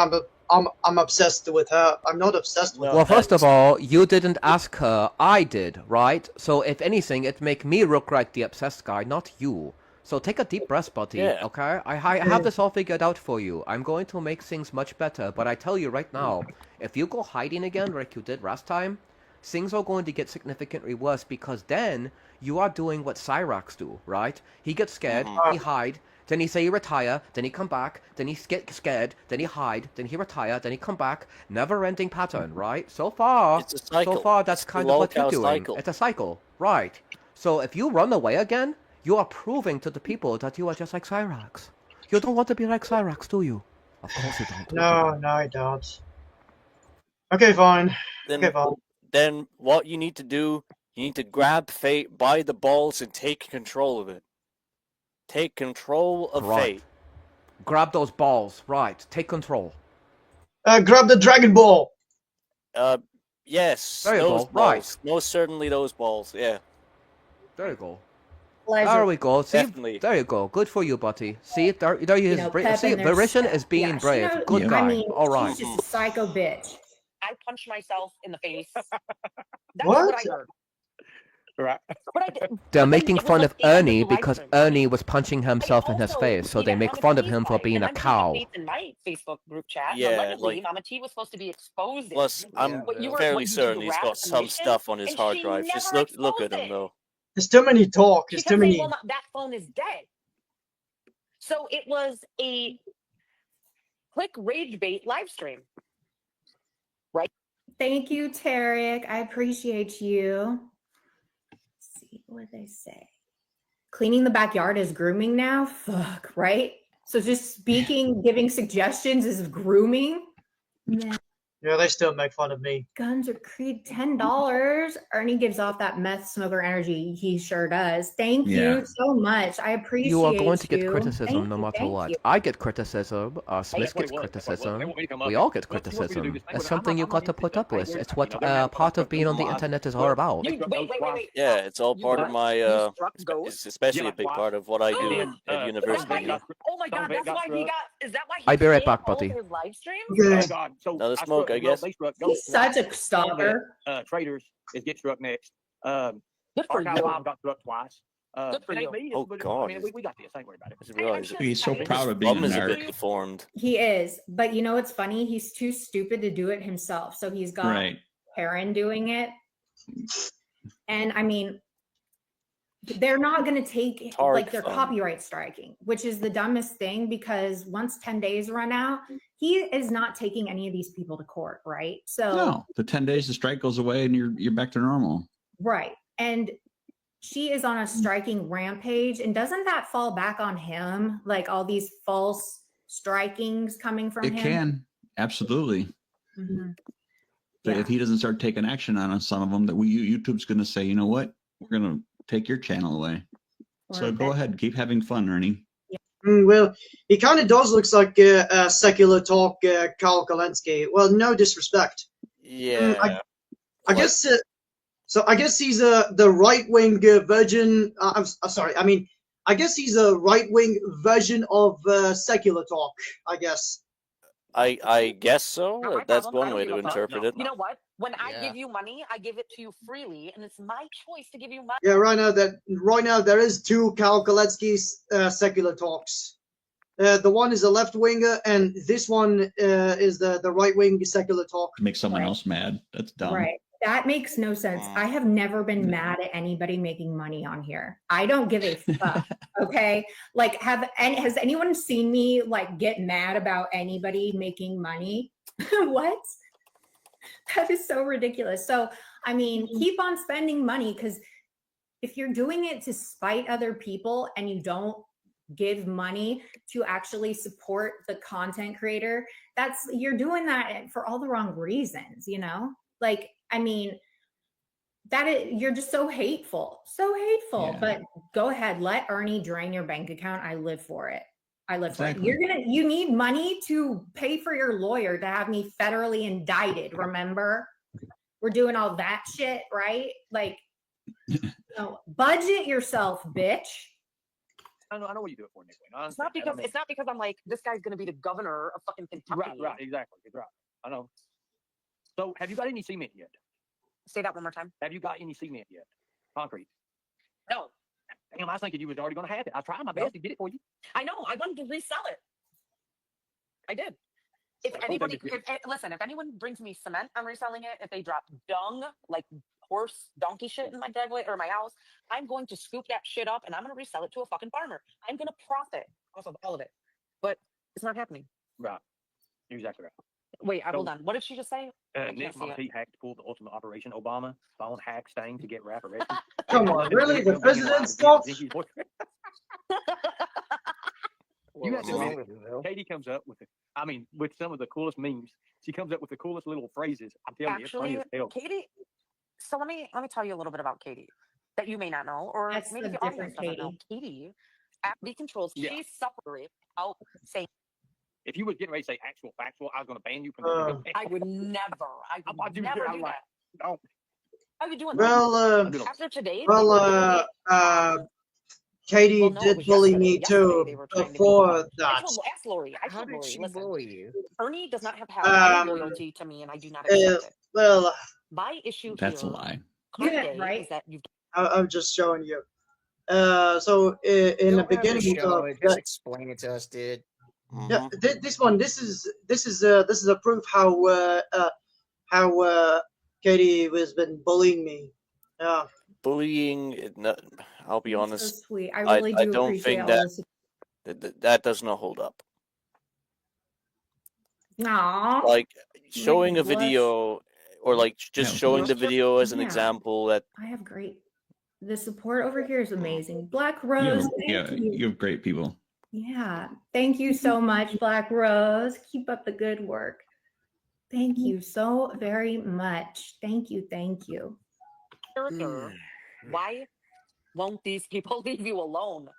I'm obsessed with her. I'm not obsessed with No, Well, her. first of all, you didn't ask her. I did, right? So if anything, it make me look like the obsessed guy, not you. So take a deep breath, buddy, Yeah. okay? I have this all figured out for you. I'm going to make things much better, but I tell you right now, if you go hiding again like you did last time, things are going to get significantly worse because then you are doing what Cyrax do, right? He gets scared, he hide, then he say he retire, then he come back, then he get scared, then he hide, then he retire, then he come back. Never-ending pattern, right? So far, It's a cycle. that's It's the kind of what you're lolcow doing. cycle. It's a cycle, right? So if you run away again, you are proving to the people that you are just like Cyrax. You don't want to be like Cyrax, do you? Of course you don't. No, I don't. Okay, fine. Then, Okay, fine. then what you need to do, you need to grab Fate by the balls and take control of it. Take control of Right. Fate. Grab those balls, right? Take control. Grab the Dragon Ball. Yes, There you those go, right. balls. Most certainly those balls. Yeah, There you go. Pleasure. There we go. See, definitely. there you go. Good for you, buddy. See, there he is. Pep See, in their Verishan step. is being Yeah, she brave. knows- Good Yeah. guy. I mean, All right. she's just a psycho bitch. I punched myself in the face. That's What? what I heard. Right. But I did. They're but then making it was fun like of the end Ernie the live because stream. Ernie was punching himself in his also face, so see they that make Mama fun of T's him for live, being and a I'm seeing cow. updates in my Facebook group chat. Yeah, and allegedly, like- Mama T was supposed to be exposing Plus, I'm what you were fairly what you certain he's got some permission, stuff on his and hard she drive. Just never look at exposed him it. though. There's too many talk. She There's kept too saying, many. "Well, that phone is dead." So it was a quick rage bait live stream. Thank you, Tarek. I appreciate you. Let's see what they say. Cleaning the backyard is grooming now? Fuck, right? So just speaking, giving suggestions is grooming? Yeah. Yeah, they still make fun of me. Guns are Creed $10. Ernie gives off that meth smoker energy. He sure does. Thank Yeah. you so much. I appreciate You are going to get you. criticism Thank no you, matter thank what. you. I get criticism. Smith That's what gets it was. That's what it was. They criticism. want me to come up We here. all get What you want me to do? criticism. Just- It's I'm something you not got to used put to up with. this. It's what They're mad part of because being on the I'm internet is alive. all about. They You, struck wait, those wait, wait, wait. Yeah, Stop. it's all You part what? of my. You struck ghosts? It's especially Yeah, a big like part of what I do then, at Is that university. why You know? Oh my god, that's why he got. Is that why I'll he be right saved back, all of buddy. his live streams? Okay. Oh God! So Another I smoke, struck, I guess. They struck He's ghosts such twice. a stalker. Traders is get struck next. Good for Archive you. Live got struck twice. Good for it ain't you. me. Oh, but, God. I mean, we got this. Ain't worried about it. I just realized just- He's so I think proud his of being bum a is a bit narc. deformed. He is, but you know what's funny? He's too stupid to do it himself. So he's got Right. Karen doing it. And I mean, they're not going to take, Tark like, they're fun. copyright striking, which is the dumbest thing, because once 10 days run out, he is not taking any of these people to court, right? So No, the 10 days the strike goes away and you're back to normal. right. And she is on a striking rampage. And doesn't that fall back on him? Like all these false strikings coming from It him? can, absolutely. Mhm. But Yeah. if he doesn't start taking action on some of them, that YouTube's going to say, you know what, we're going to take your channel away. So Or go that- ahead, keep having fun, Ernie. Well, he kind of does looks like secular talk Karl Kalensky. Well, no disrespect. Yeah. I guess so. I guess he's the right wing version. I'm sorry. I mean, I guess he's a right wing version of secular talk. I guess. I guess so. Not my That's problem. I one don't way give to a fuck. interpret No. it. You know what? When I Yeah. give you money, I give it to you freely, and it's my choice to give you money. Yeah, right now there is two Karl Kalensky's secular talks. The one is a left winger, and this one is the right wing secular talk. Make someone Right. else mad. That's dumb. Right. That makes no sense. I have never been mad at anybody making money on here. I don't give a fuck. Okay. Like, has anyone seen me like get mad about anybody making money? What? That is so ridiculous. So, I mean, keep on spending money, because if you're doing it to spite other people and you don't give money to actually support the content creator, you're doing that for all the wrong reasons, you know? Like, I mean, you're just so hateful. Yeah. But go ahead, let Ernie drain your bank account. I live for it. Exactly. You need money to pay for your lawyer to have me federally indicted. Remember, we're doing all that shit, right? Like, budget yourself, bitch. I know what you do it for, Nick. It's not because I'm like, this guy's gonna be the governor of fucking Kentucky. Right, exactly. It's right. I know. So, have you got any cement yet? Say that one more time. Have you got any cement yet? Concrete. No, Damn, I was thinking you was already going to have it. I tried my best to get it for you. I know. I wanted to resell it. I did. If anybody, listen, if anyone brings me cement, I'm reselling it. If they drop dung, like horse, donkey shit in my driveway or my house, I'm going to scoop that shit up and I'm going to resell it to a fucking farmer. I'm going to profit off of all of it. But it's not happening. Right. You're exactly right. Wait, hold on. What did she just say? I Nick can't see it. Monteith hacked pulled the ultimate operation Obama, phone hack sting to get rap arrested. Come on, really? The president's talk? You have to admit, Katie comes up with with some of the coolest memes. She comes up with the coolest little phrases. I'm telling you, it's funny Actually, as hell. Katie. So let me tell you a little bit about Katie that you may not know, or That's maybe a the audience different doesn't know. Katie, at B Controls, she separated out saying. If you was getting ready to say actual factual, I was going to ban you from the I would never. I would never do that. No. How are you doing? Well, after today. Katie Well, no, it did was bully yesterday. me Yesterday they too were trying to be before I that. ask Lori. I How told did Lori, she listen, bully you? Ernie does not have any loyalty to me, and I do not accept it. Well, My issue That's a here, lie. today, Right. is that you've I'm just showing you. So in the Don't have to beginning, show it. Just explain it to us, dude. yeah, this is a proof how Katie has been bullying me. Yeah. Bullying, I'll be That's honest. so sweet. I really do don't appreciate think all this. that does not hold up. Aw. Like showing a blush. video, or like just Yeah, showing the blush. video as an Yeah. example that I have the support over here is amazing. Black You Rose, have, thank you. you have great people. Yeah, thank you so much, Black Rose. Keep up the good work. Thank you so very much. Thank you. character, why won't these people leave you alone?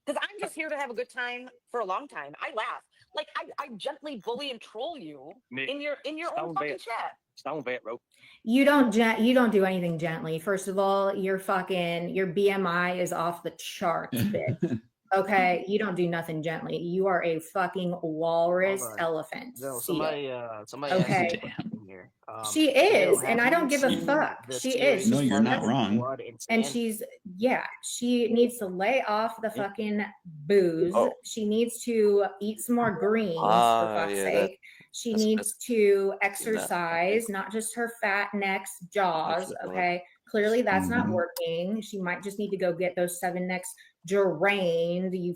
Because I'm just here to have a good time for a long time. I laugh. Like I gently bully and troll you Nick, in your own Stone fucking vet. chat. Stone vet, bro. You don't do anything gently. First of all, your BMI is off the charts, bitch. Okay, you don't do nothing gently. You are a fucking walrus Hold on. elephant. No, seal. somebody Okay. asked you here. She Bill, is, and have I don't you give a seen fuck. the She is. series No, you're not Spartacus wrong. Blood and And Sand? she's, yeah, she needs to lay off the fucking booze. Oh. She needs to eat some more greens, for fuck's yeah, sake. She that's- needs to that. exercise, not just her fat necks, jaws, Actually, okay? Clearly that's not Mhm. working. She might just need to go get those 7 necks drained, you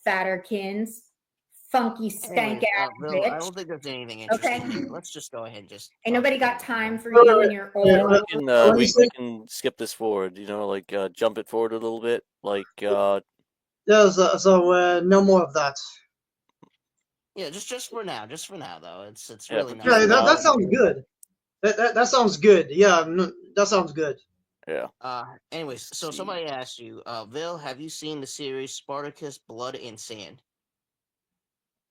fatterkins, funky stank Anyways, ass Bill, I bitch. don't think there's anything interesting Okay. here. Let's just go ahead and just. Ain't talk nobody about got it. time for Wait, you wait, and your wait, oil. wait. We you say- can skip this forward. You know, like jump it forward a little bit. Like Yeah, so no more of that. Yeah, just for now. Just for now, though. It's Yeah, really but not. Yeah, just that now. sounds good. That sounds good. Yeah, no, that sounds good. Yeah. Anyways, so See. somebody asked you, Bill, have you seen the series Spartacus Blood and Sand?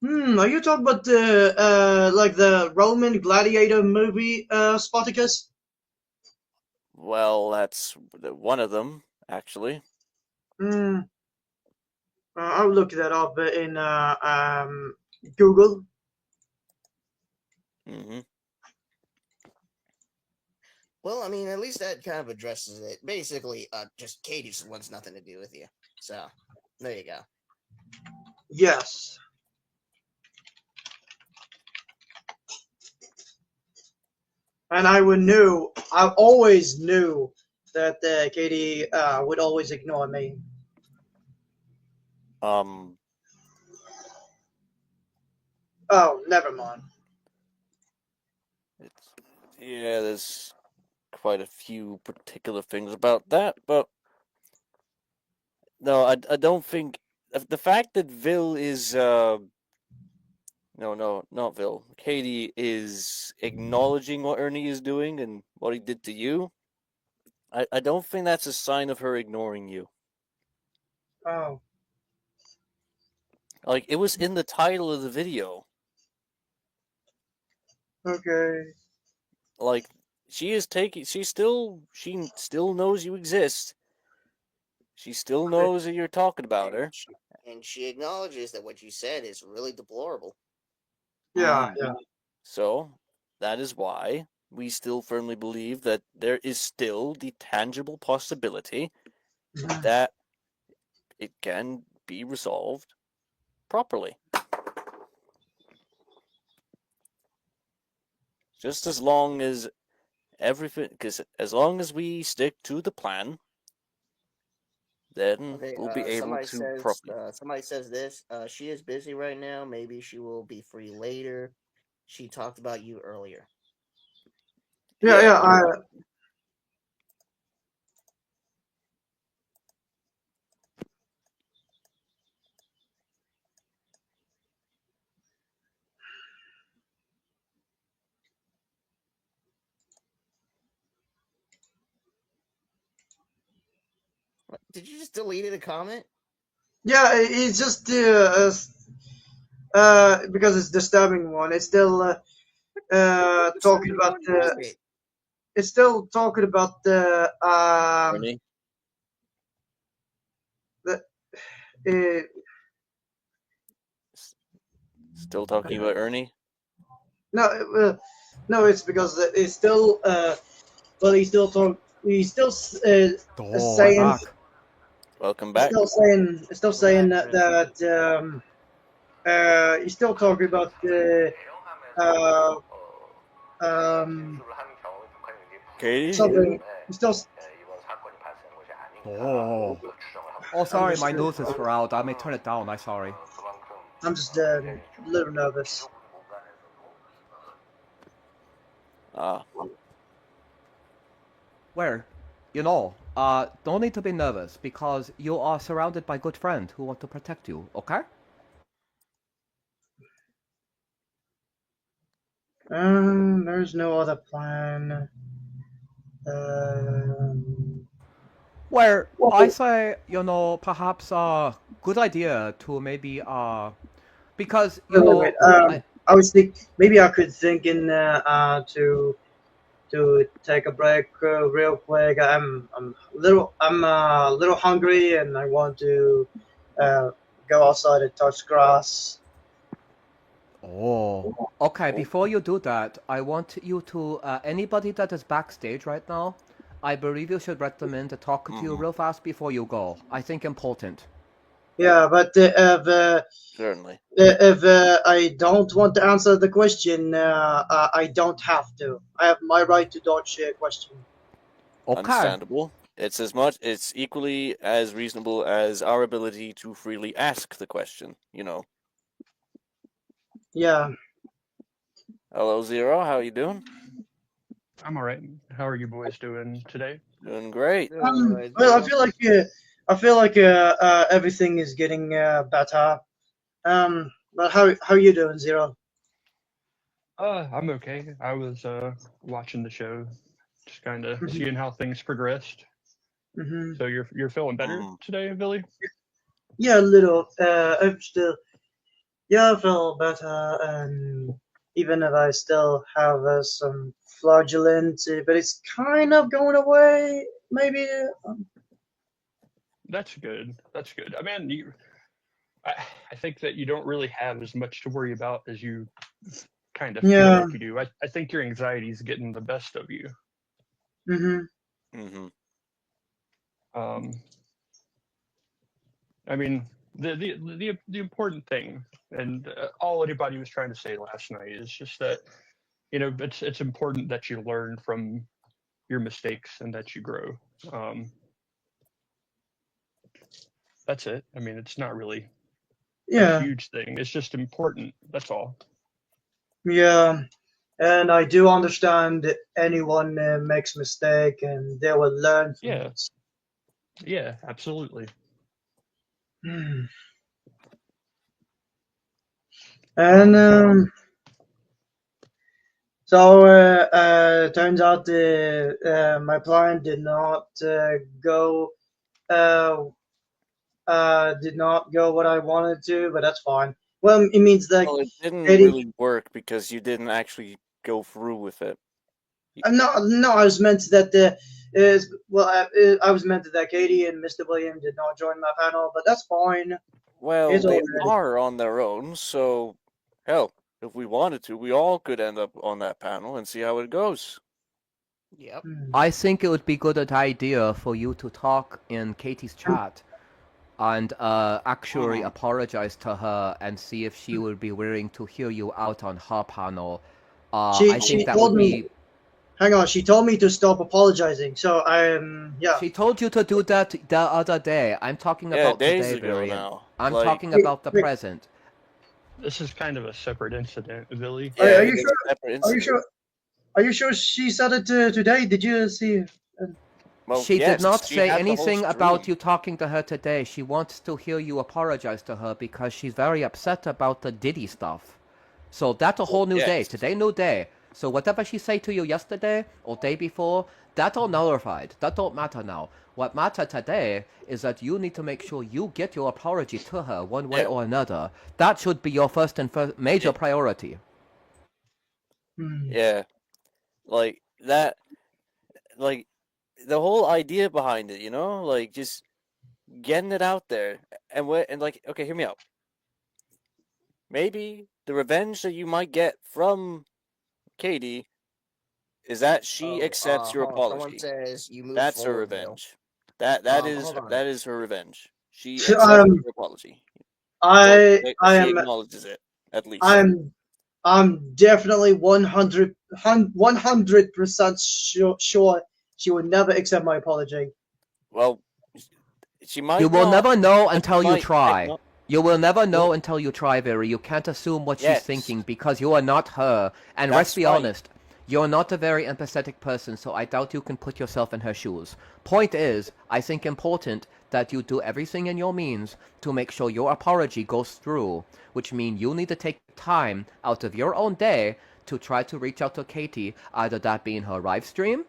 Are you talking about the like the Roman gladiator movie, Spartacus? Well, that's one of them, actually. I'll look that up in Google. Mm-hmm. Well, I mean, at least that kind of addresses it. Basically, just Katie just wants nothing to do with you. So, there you go. Yes. And I always knew that Katie would always ignore me. Um. Oh, never mind. Yeah, there's quite a few particular things about that, but no, I don't think the fact that Vil is no, not Vil. Katie is acknowledging what Ernie is doing and what he did to you. I don't think that's a sign of her ignoring you. Oh. Like, it was in the title of the video. Okay. Like, she still knows you exist. She still knows that you're talking about her. And she acknowledges that what you said is really deplorable. Yeah, yeah. So, that is why we still firmly believe that there is still the tangible possibility that it can be resolved properly. Just as long as everything, because as long as we stick to the plan, then Okay, we'll be able to properly. somebody says this. She is busy right now. Maybe she will be free later. She talked about you earlier. Yeah. Did you just delete a comment? Yeah, it's just because it's disturbing one. It's still talking about the. It's still talking about the Ernie? Still talking about Ernie? No, it's because it's still well, he's still saying. back. Welcome back. Still saying that he's still talking about Katie? something. He's still. Oh, sorry, my nose is out. I may turn it down. I'm sorry. I'm just a little nervous. Where? Don't need to be nervous because you are surrounded by good friends who want to protect you, okay? There's no other plan. Where I say, perhaps a good idea to maybe because Wait. I was maybe I could think in to take a break real quick. I'm a little hungry and I want to go outside and touch grass. Oh, okay. Before you do that, I want you to anybody that is backstage right now, I believe you should let them in to talk to you real fast before you go. I think important. Yeah, but Certainly. if I don't want to answer the question, I don't have to. I have my right to dodge a question. Okay. Understandable. It's equally as reasonable as our ability to freely ask the question, you know. Yeah. Hello, Zero. How you doing? I'm all right. How are you boys doing today? Doing great. Well, I feel like everything is getting better. But how you doing, Zero? I'm okay. I was watching the show, just kind of seeing how things progressed. Mm-hmm. So you're feeling better today, Billy? Yeah, a little. I'm still. Yeah, I feel better, and even if I still have some flagellant, but it's kind of going away. Maybe. That's good. That's good. I mean, I think that you don't really have as much to worry about as you kind of feel Yeah. like you do. I think your anxiety is getting the best of you. Mm-hmm. I mean, the important thing, and all anybody was trying to say last night is just that, you know, it's important that you learn from your mistakes and that you grow. That's it. I mean, it's not really Yeah. a huge thing. It's just important. That's all. Yeah. And I do understand that anyone makes mistake, and they will learn from Yeah. it. Yeah, absolutely. And so turns out my plan did not go did not go what I wanted to, but that's fine. Well, it means that Well, it didn't Katie. really work because you didn't actually go through with it. No, I was meant that I was meant that Katie and Mr. William did not join my panel, but that's fine. Well, It's they alright. are on their own, so hell, if we wanted to, we all could end up on that panel and see how it goes. Yep. I think it would be a good idea for you to talk in Katie's chat and actually apologize to her and see if she would be willing to hear you out on her panel. I She think that told would me. be. Hang on, she told me to stop apologizing. So yeah. She told you to do that the other day. I'm talking Yeah, about days today, ago Varian. now. I'm Like, talking about the present. This is kind of a separate incident, Billy. yeah, Are it you is sure? a separate Are you incident. sure? Are you sure she said it today? Did you see? Well, She yes, did not she say had the whole anything about stream. you talking to her today. She wants to hear you apologize to her because she's very upset about the Diddy stuff. So that's a whole new day. Yes. Today, new day. So whatever she say to you yesterday or day before, that's all nullified. That don't matter now. What matter today is that you need to make sure you get your apology to her one way Yeah. or another. That should be your first and major priority. Yeah. Like that, like the whole idea behind it, you know, like just getting it out there and like, okay, hear me out. Maybe the revenge that you might get from Katie is that she accepts your Hold on. Someone apology. says you move That's her forward, Bill. revenge. That is Hold on. that is her revenge. She accepts your apology. I She am acknowledges it at least. I'm definitely 100% sure she would never accept my apology. Well, she might. You will not, never know but she until you might try. not. You will never know until you try, Very. You can't assume what she's Yes. thinking because you are not her. And let's That's be right. honest, you're not a very empathetic person, so I doubt you can put yourself in her shoes. Point is, I think important that you do everything in your means to make sure your apology goes through, which means you need to take time out of your own day to try to reach out to Katie, either that being her live stream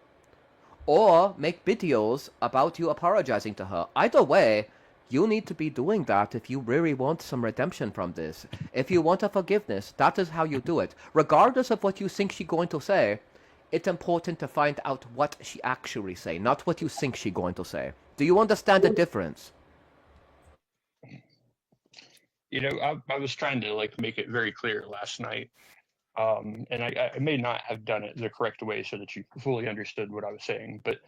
or make videos about you apologizing to her. Either way, you need to be doing that if you really want some redemption from this. If you want a forgiveness, that is how you do it. Regardless of what you think she's going to say, it's important to find out what she actually say, not what you think she's going to say. Do you understand the difference? I was trying to like make it very clear last night, and I may not have done it the correct way so that you fully understood what I was saying, but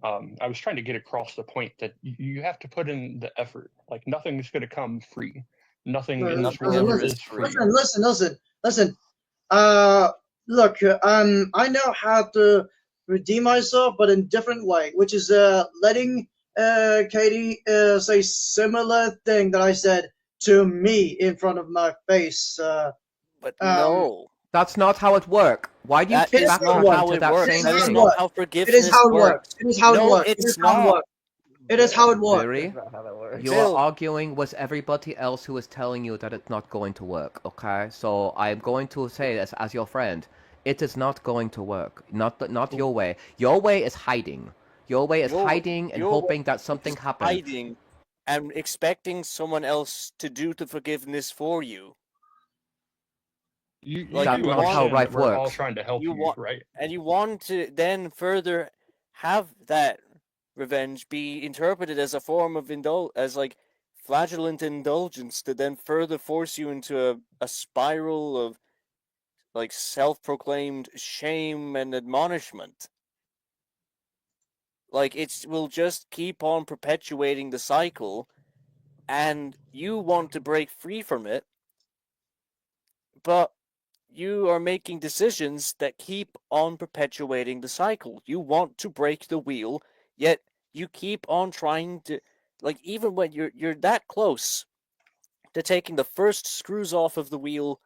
I was trying to get across the point that you have to put in the effort. Like nothing's going to come free. Nothing in this Nothing world ever Listen, is is free. free. listen. Look, I know how to redeem myself, but in different way, which is letting Katie say similar thing that I said to me in front of my face. But Um, no, That's not how it works. Why do you that keep it is is how it not backtracking works. how to it that It works. same is That how is it thing? not works. how It is forgiveness how it works. works. It is how it No, works. It is it's how it not. works. It is how it works. Very? That's not how that works. You are Bill, arguing with everybody else who is telling you that it's not going to work, okay? So I'm going to say this as your friend. It is not going to work. Not your way. Your way is hiding. Your way is your hiding and your way hoping that is something just happens. hiding and expecting someone else to do the forgiveness for you. You Like That's do you not want how understand that life we're all works. trying to help you you, want right? and you want to then further have that revenge be interpreted as a form of as like flagellant indulgence to then further force you into a spiral of like self-proclaimed shame and admonishment. Like it will just keep on perpetuating the cycle, and you want to break free from it, but you are making decisions that keep on perpetuating the cycle. You want to break the wheel, yet you keep on trying to, like, even when you're that close to taking the first screws off of the wheel,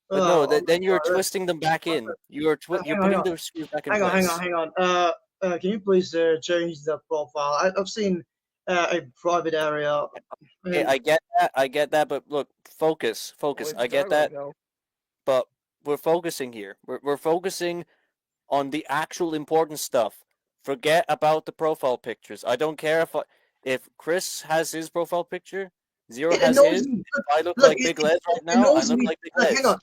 but no, Oh then you're my God. twisting them back in. You're Hang putting on, the screws back in hang on, place. hang on. Can you please change the profile? I've seen a private area. Okay, And I get that, but look, focus. Where'd I get Jargo that, go? but we're focusing here. We're focusing on the actual important stuff. Forget about the profile pictures. I don't care if Chris has his profile picture, Zero it has annoys his. me. If I look Look, like Big Les it right now, I annoys look me. like Big Hang Les. on.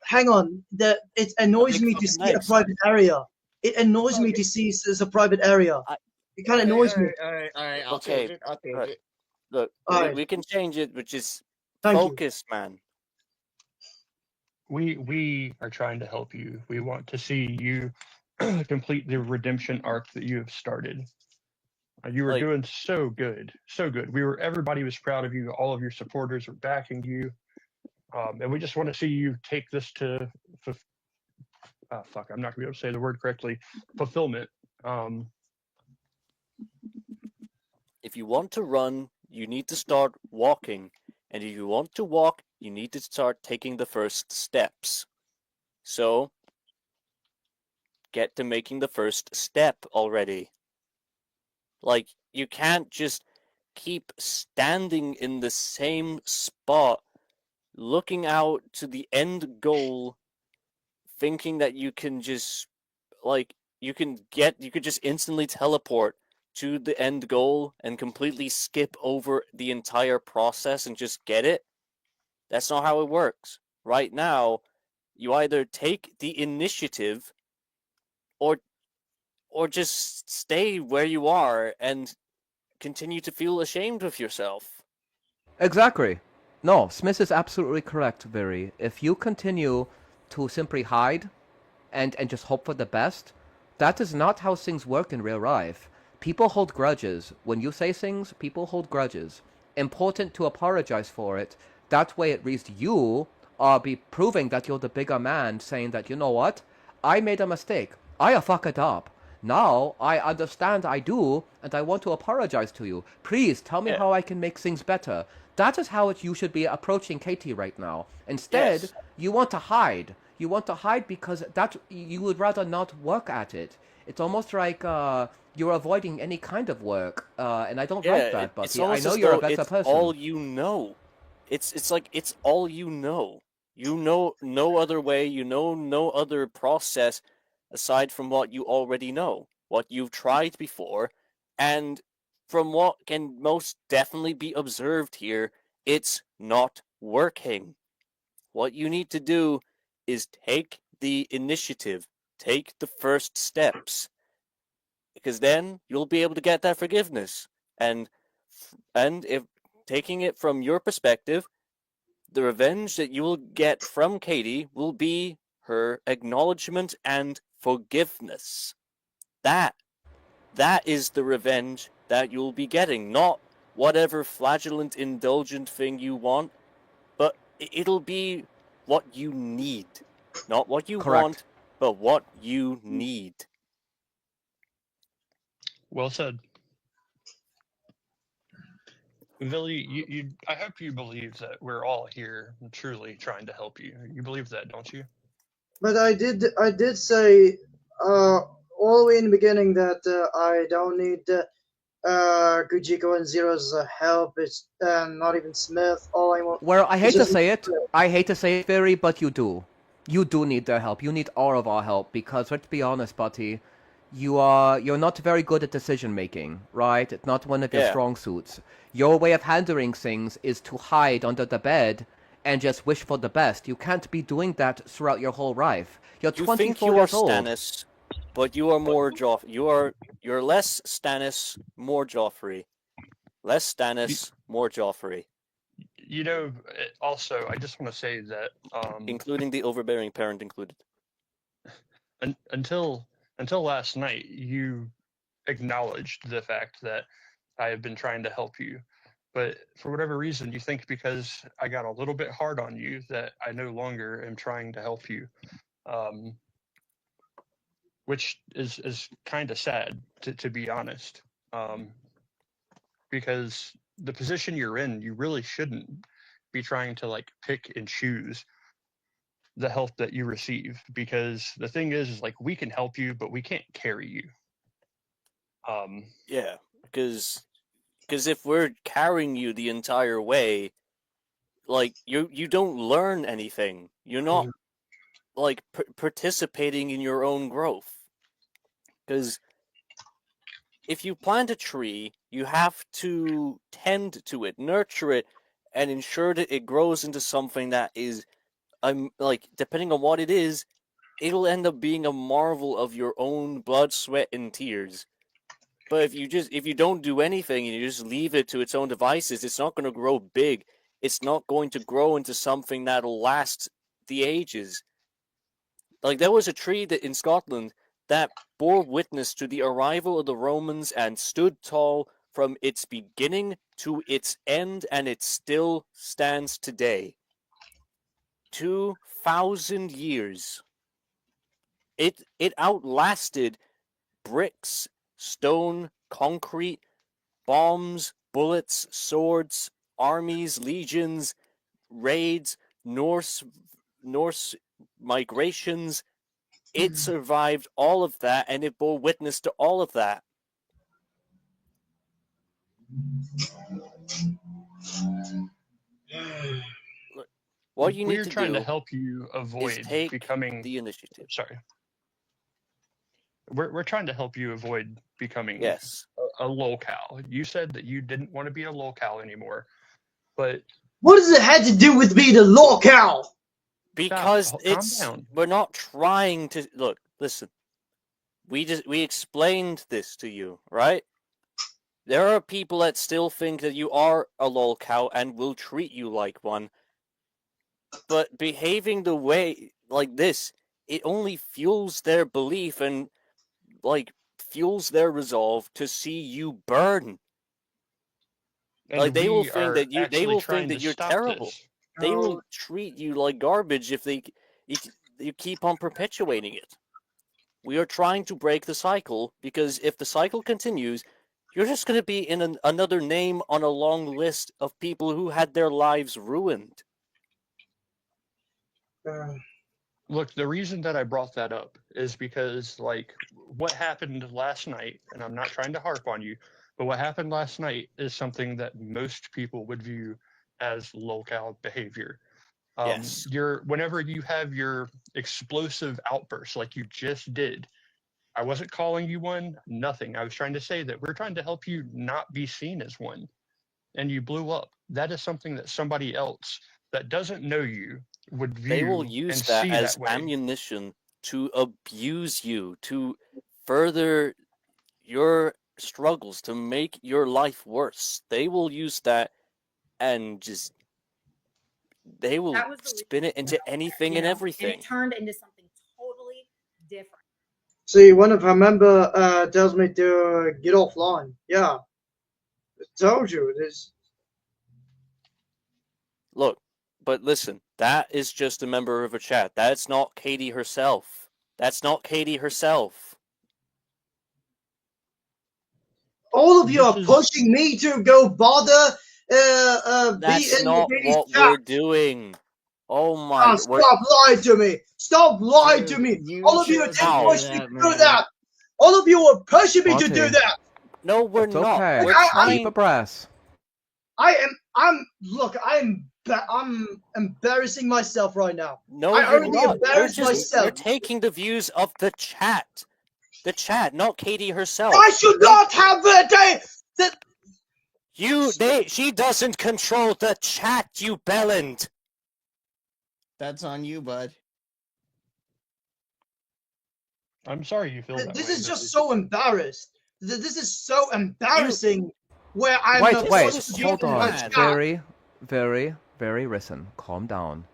Hang on. It A annoys big me to fucking see a legs. private area. It annoys me Okay. to see as a private area. I, It kind of Alright, annoys me. alright. I'll change okay, it. I'll change right. it. Look, All right. we can change it, but just Thank you. focus, man. We are trying to help you. We want to see you complete the redemption arc that you have started. You were Like, doing so good, so good. Everybody was proud of you. All of your supporters were backing you, and we just want to see you take this to, fuck, I'm not gonna be able to say the word correctly, fulfillment. Um, if you want to run, you need to start walking. And if you want to walk, you need to start taking the first steps. So, get to making the first step already. Like, you can't just keep standing in the same spot, looking out to the end goal, thinking that you can just, like, you could just instantly teleport to the end goal and completely skip over the entire process and just get it. That's not how it works. Right now, you either take the initiative or just stay where you are and continue to feel ashamed of yourself. Exactly. No, Smith is absolutely correct, Viri. If you continue to simply hide and just hope for the best, that is not how things work in real life. People hold grudges. When you say things, people hold grudges. Important to apologize for it. That way, at least you are be proving that you're the bigger man, saying that, you know what? I made a mistake. I fucked it up. Now I understand I do, and I want to apologize to you. Please tell me Yeah. how I can make things better. That is how you should be approaching Katie right now. Instead, Yes. you want to hide. You want to hide because that you would rather not work at it. It's almost like you're avoiding any kind of work, and I don't like Yeah, that, it's buddy. I almost know as you're a though better it's person. all you know. It's like it's all you know. You know no other way, you know no other process aside from what you already know, what you've tried before, and from what can most definitely be observed here, it's not working. What you need to do is take the initiative, take the first steps, because then you'll be able to get that forgiveness. And if taking it from your perspective, the revenge that you will get from Katie will be her acknowledgement and forgiveness. That is the revenge that you'll be getting, not whatever flagellant, indulgent thing you want, but it'll be what you need. Not what you Correct. want, but what you need. Well said. Billy, I hope you believe that we're all here truly trying to help you. You believe that, don't you? But I did say all the way in the beginning that I don't need Gujiko and Zero's help. It's not even Smith. All I want. Well, I is hate to just say it. I hate to say it, Fairy, but you do. You do need their help. You need all of our help because let's be honest, Buddy, you're not very good at decision making, right? It's not one of your Yeah. strong suits. Your way of handling things is to hide under the bed and just wish for the best. You can't be doing that throughout your whole life. You're You 24 think you are years old. Stannis, but you are more You're less Stannis, more Joffrey. Less Stannis, more Joffrey. You know, also, I just want to say that including the overbearing parent included. Until last night, you acknowledged the fact that I have been trying to help you. But for whatever reason, you think because I got a little bit hard on you that I no longer am trying to help you. Which is kind of sad, to be honest. Because the position you're in, you really shouldn't be trying to like pick and choose the help that you receive, because the thing is like we can help you, but we can't carry you. Yeah, because if we're carrying you the entire way, like you don't learn anything. You're not like participating in your own growth. Because if you plant a tree, you have to tend to it, nurture it, and ensure that it grows into something that is, like, depending on what it is, it'll end up being a marvel of your own blood, sweat, and tears. But if you don't do anything and you just leave it to its own devices, it's not going to grow big. It's not going to grow into something that'll last the ages. Like, there was a tree that in Scotland that bore witness to the arrival of the Romans and stood tall from its beginning to its end, and it still stands today. 2,000 years. It outlasted bricks, stone, concrete, bombs, bullets, swords, armies, legions, raids, Norse migrations. It survived all of that, and it bore witness to all of that. What you need We're to trying do to help you avoid is take becoming the initiative. Sorry. We're trying to help you avoid becoming Yes. a locale. You said that you didn't want to be a locale anymore, but what does it have to do with being a locale? Because calm down. We're not trying to look. Listen, we explained this to you, right? There are people that still think that you are a lolcow and will treat you like one, but behaving the way like this, it only fuels their belief and like fuels their resolve to see you burn. And like they will we think are that you, they actually will think trying that to you're stop terrible. this. They will treat you like garbage if you keep on perpetuating it. We are trying to break the cycle, because if the cycle continues, you're just going to be in another name on a long list of people who had their lives ruined. Look, the reason that I brought that up is because, like, what happened last night, and I'm not trying to harp on you, but what happened last night is something that most people would view as locale behavior. Yes. Whenever you have your explosive outburst like you just did, I wasn't calling you one, nothing. I was trying to say that we're trying to help you not be seen as one. And you blew up. That is something that somebody else that doesn't know you would view. They will use and that see as that way. ammunition to abuse you, to further your struggles, to make your life worse. They will use that and just They will That was the spin it into anything and And everything. it turned into something totally different. See, one of her member tells me to get offline. Yeah, I told you this. Look, but listen, that is just a member of a chat. That's not Katie herself. That's not Katie herself. All of you are This is- pushing me to go bother be That's in not Katie's what chat. we're doing. Oh my! Oh, stop lying to me! Stop lying to Dude, me! you All of you chose did to do push me that, to do man. that. All of you were pushing me to do Monty. that. No, we're It's not. okay. We're I- trying. Keep abreast. I'm embarrassing myself right now. No, I you're already not. embarrassed myself. You're taking the views of the chat. The chat, not Katie herself. I should not have She doesn't control the chat, you bellend. That's on you, bud. I'm sorry you feel that This way. is just so embarrassed. This is so embarrassing. Where I'm Wait, forced to be hold in her on. chat. Very risen. Calm down.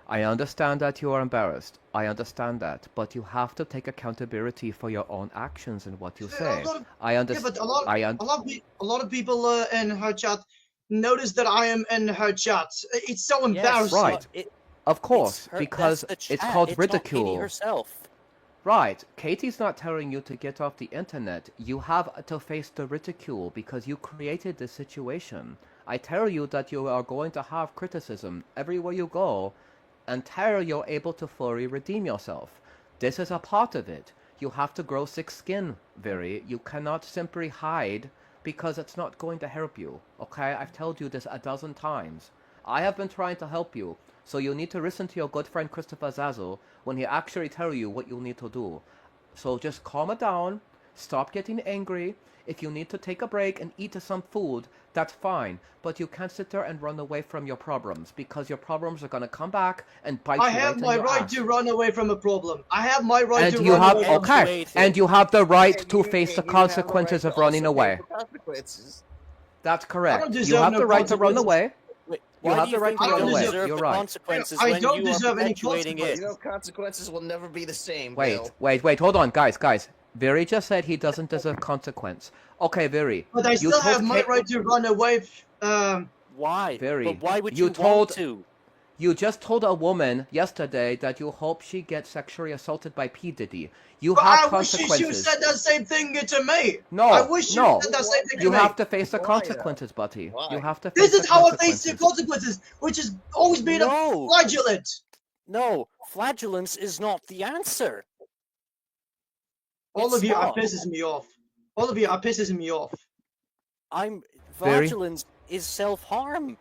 I understand that you are embarrassed. I understand that, but you have to take accountability for your own actions and what you say. I Yeah, understand. but a lot of people in her chat notice that I am in her chat. It's so embarrassing. Right. Of course, because it's called It's not Katie ridicule. herself. Right. Katie's not telling you to get off the internet. You have to face the ridicule because you created this situation. I tell you that you are going to have criticism everywhere you go until you're able to fully redeem yourself. This is a part of it. You have to grow thick skin, Viri. You cannot simply hide because it's not going to help you. Okay? I've told you this a dozen times. I have been trying to help you. So you need to listen to your good friend Christopher Zazzle when he actually tells you what you need to do. So just calm it down, stop getting angry. If you need to take a break and eat some food, that's fine. But you can't sit there and run away from your problems because your problems are going to come back and bite I you have right my in your right ass. to run away from a problem. I have my right And to you run have away from okay, and you have the right to face the consequences of running away. Consequences. That's I correct. don't You deserve have no the right to run consequences. away. Wait, You why have do the you right think to you run don't away. deserve You're the right. consequences I when don't you are deserve any perpetuating consequences. it? You know, consequences will never be the same. Wait, Bill. hold on, guys. Viri just said he doesn't deserve consequence. Okay, Viri. But I You still have told my Ka- right to run away. Why? Viri. But why would You you told- want to? You just told a woman yesterday that you hope she gets sexually assaulted by P. Diddy. You But have I wish she consequences. said that same thing to me. No, I wish she no. said that same thing You to me. have to face the Why, consequences, buddy. Why? You have to face This the is how I consequences. face the consequences, which has always been a No. flagellant. No, flagellance is not the answer. All It's of you are not. pissing me off. All of you are pissing me off. Flagellance is self-harm.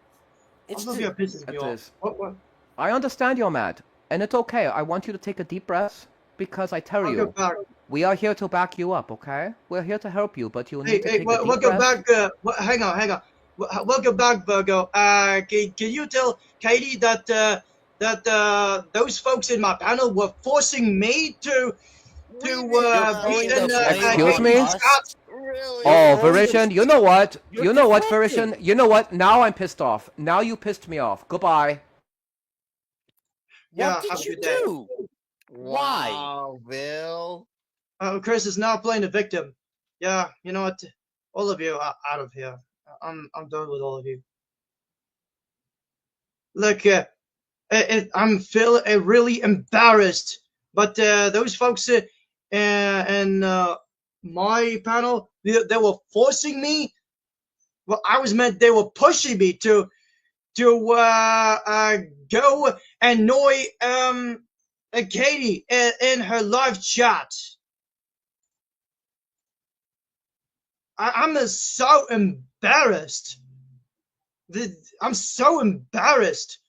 It's All of you are pissing me It off. is. What? I understand you're mad, and it's okay. I want you to take a deep breath because I tell Welcome you, back. we are here to back you up, okay? We're here to help you, but you need to take a deep welcome breath. back. Hang on. Welcome back, Virgo. Can you tell Katie that those folks in my panel were forcing me to be in Excuse me? Katie's chat? Really? Oh, Verishan, you know what? You're You know what, deflecting. Verishan? You know what? Now I'm pissed off. Now you pissed me off. Goodbye. Yeah, What have did a you good day. do? Why? Wow, Bill. Chris is now playing the victim. Yeah, you know what? All of you are out of here. I'm done with all of you. Look, I'm feeling really embarrassed, but those folks in my panel, they were forcing me. Well, they were pushing me to go annoy Katie in her live chat. I'm so embarrassed. I'm so embarrassed.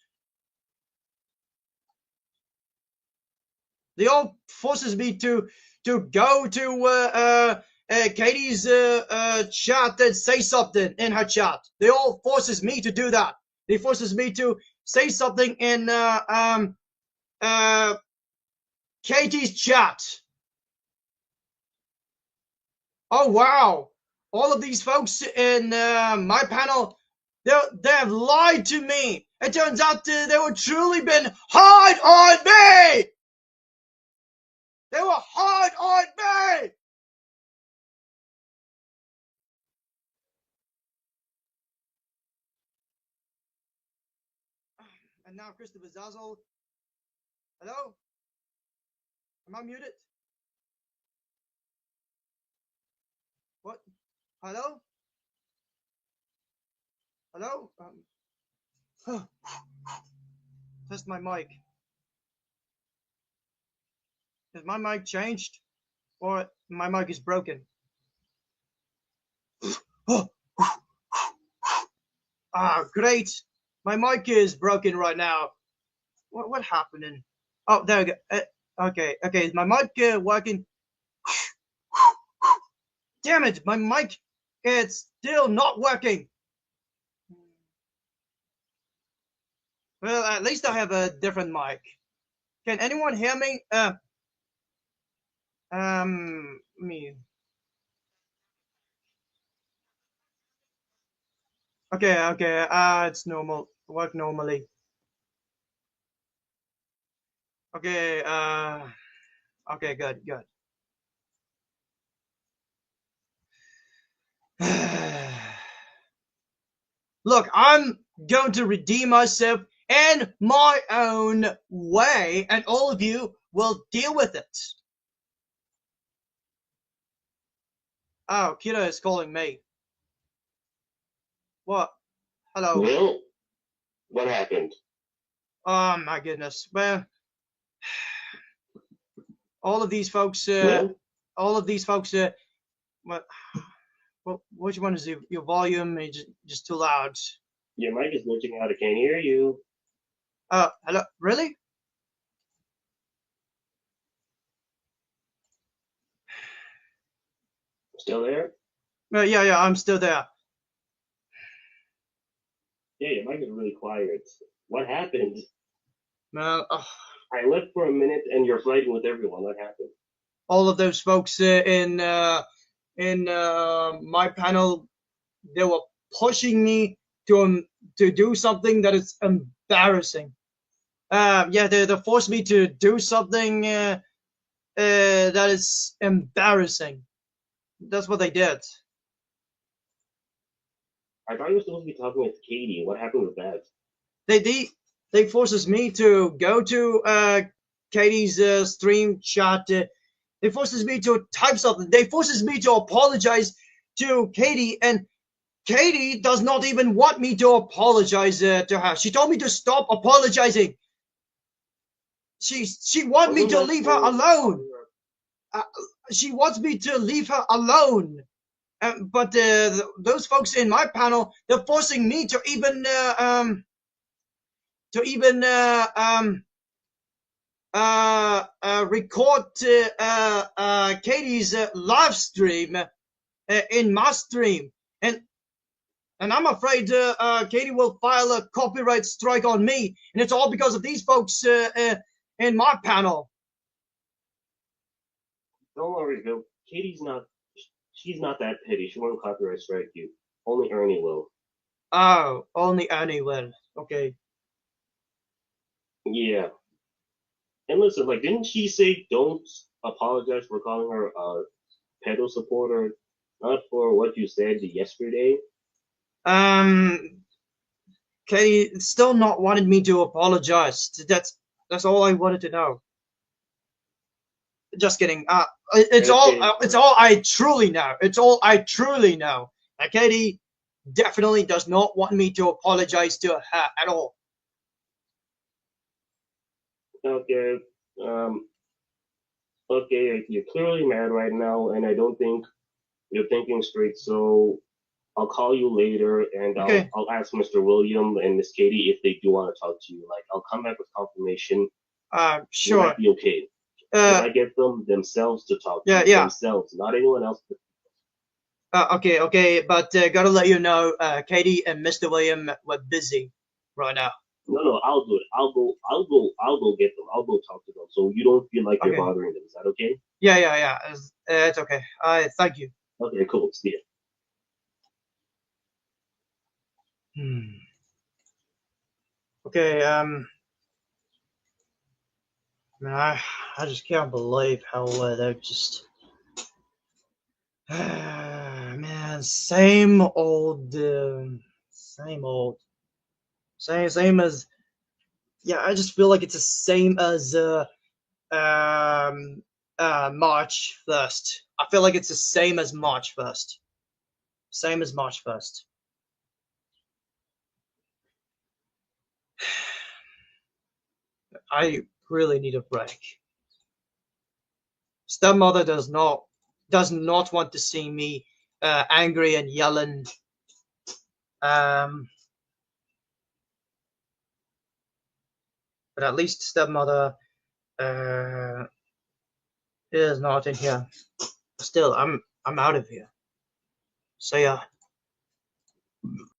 They all forces me to go to Katie's chat and say something in her chat. They all forces me to do that. They forces me to say something in Katie's chat. Oh wow! All of these folks in my panel, they have lied to me. It turns out they were truly been hard on me. They were hard on me. And now Christopher Zazzle. Hello? Am I muted? What? Hello? Hello? Test my mic. Has my mic changed? Or my mic is broken? Great. My mic is broken right now. What happening? Oh, there we go. Okay. Is my mic working? Damn it, my mic, it's still not working. Well, at least I have a different mic. Can anyone hear me? Me. Okay, it's normal, work normally. Okay, okay, good. Look, I'm going to redeem myself in my own way, and all of you will deal with it. Oh, Kira is calling me. What? Hello. Well, what happened? Oh my goodness. Well, all of these folks, Well, which one is your volume? It's just too loud. your mic is glitching out. I can't hear you. Hello? Really? Still there? Yeah, I'm still there. Yeah, your mic is really quiet. What happened? Well, I left for a minute and you're fighting with everyone. What happened? all of those folks in my panel, they were pushing me to do something that is embarrassing. Yeah, they forced me to do something that is embarrassing. That's what they did. I thought you were supposed to be talking with Katie. What happened with that? They forces me to go to Katie's stream chat. They forces me to type something. They forces me to apologize to Katie, and Katie does not even want me to apologize to her. She told me to stop apologizing. She wants me to leave her alone. She wants me to leave her alone. But those folks in my panel, they're forcing me to even record Katie's live stream in my stream, and I'm afraid Katie will file a copyright strike on me, and it's all because of these folks in my panel. Don't worry, Bill. She's not that petty. She won't copyright strike you. Only Ernie will. Oh, only Ernie will. Okay. Yeah. And listen, like, didn't she say don't apologize for calling her a pedo supporter, not for what you said yesterday? Katie still not wanted me to apologize. That's all I wanted to know. Just kidding. It's all I truly know. It's all I truly know. Katie definitely does not want me to apologize to her at all. Okay. Okay, you're clearly mad right now, and I don't think you're thinking straight. So I'll call you later, and Okay. I'll ask Mr. William and Miss Katie if they do want to talk to you. Like, I'll come back with confirmation. Sure. Will that be okay? Can I get them themselves to talk to you? Themselves, not anyone else. Okay, but gotta let you know, Katie and Mr. William were busy right now. No, I'll do it. I'll go get them. I'll go talk to them. So you don't feel like you're Okay. bothering them. Is that okay? Yeah. It's okay. Thank you. Okay, cool. See ya. Okay, man, I just can't believe how they're just, man, same old, same as, yeah. I just feel like it's the same as March 1st. I feel like it's the same as March 1st. Same as March 1st. I really need a break. Stepmother does not want to see me angry and yelling. But at least stepmother is not in here. Still, I'm out of here. See ya.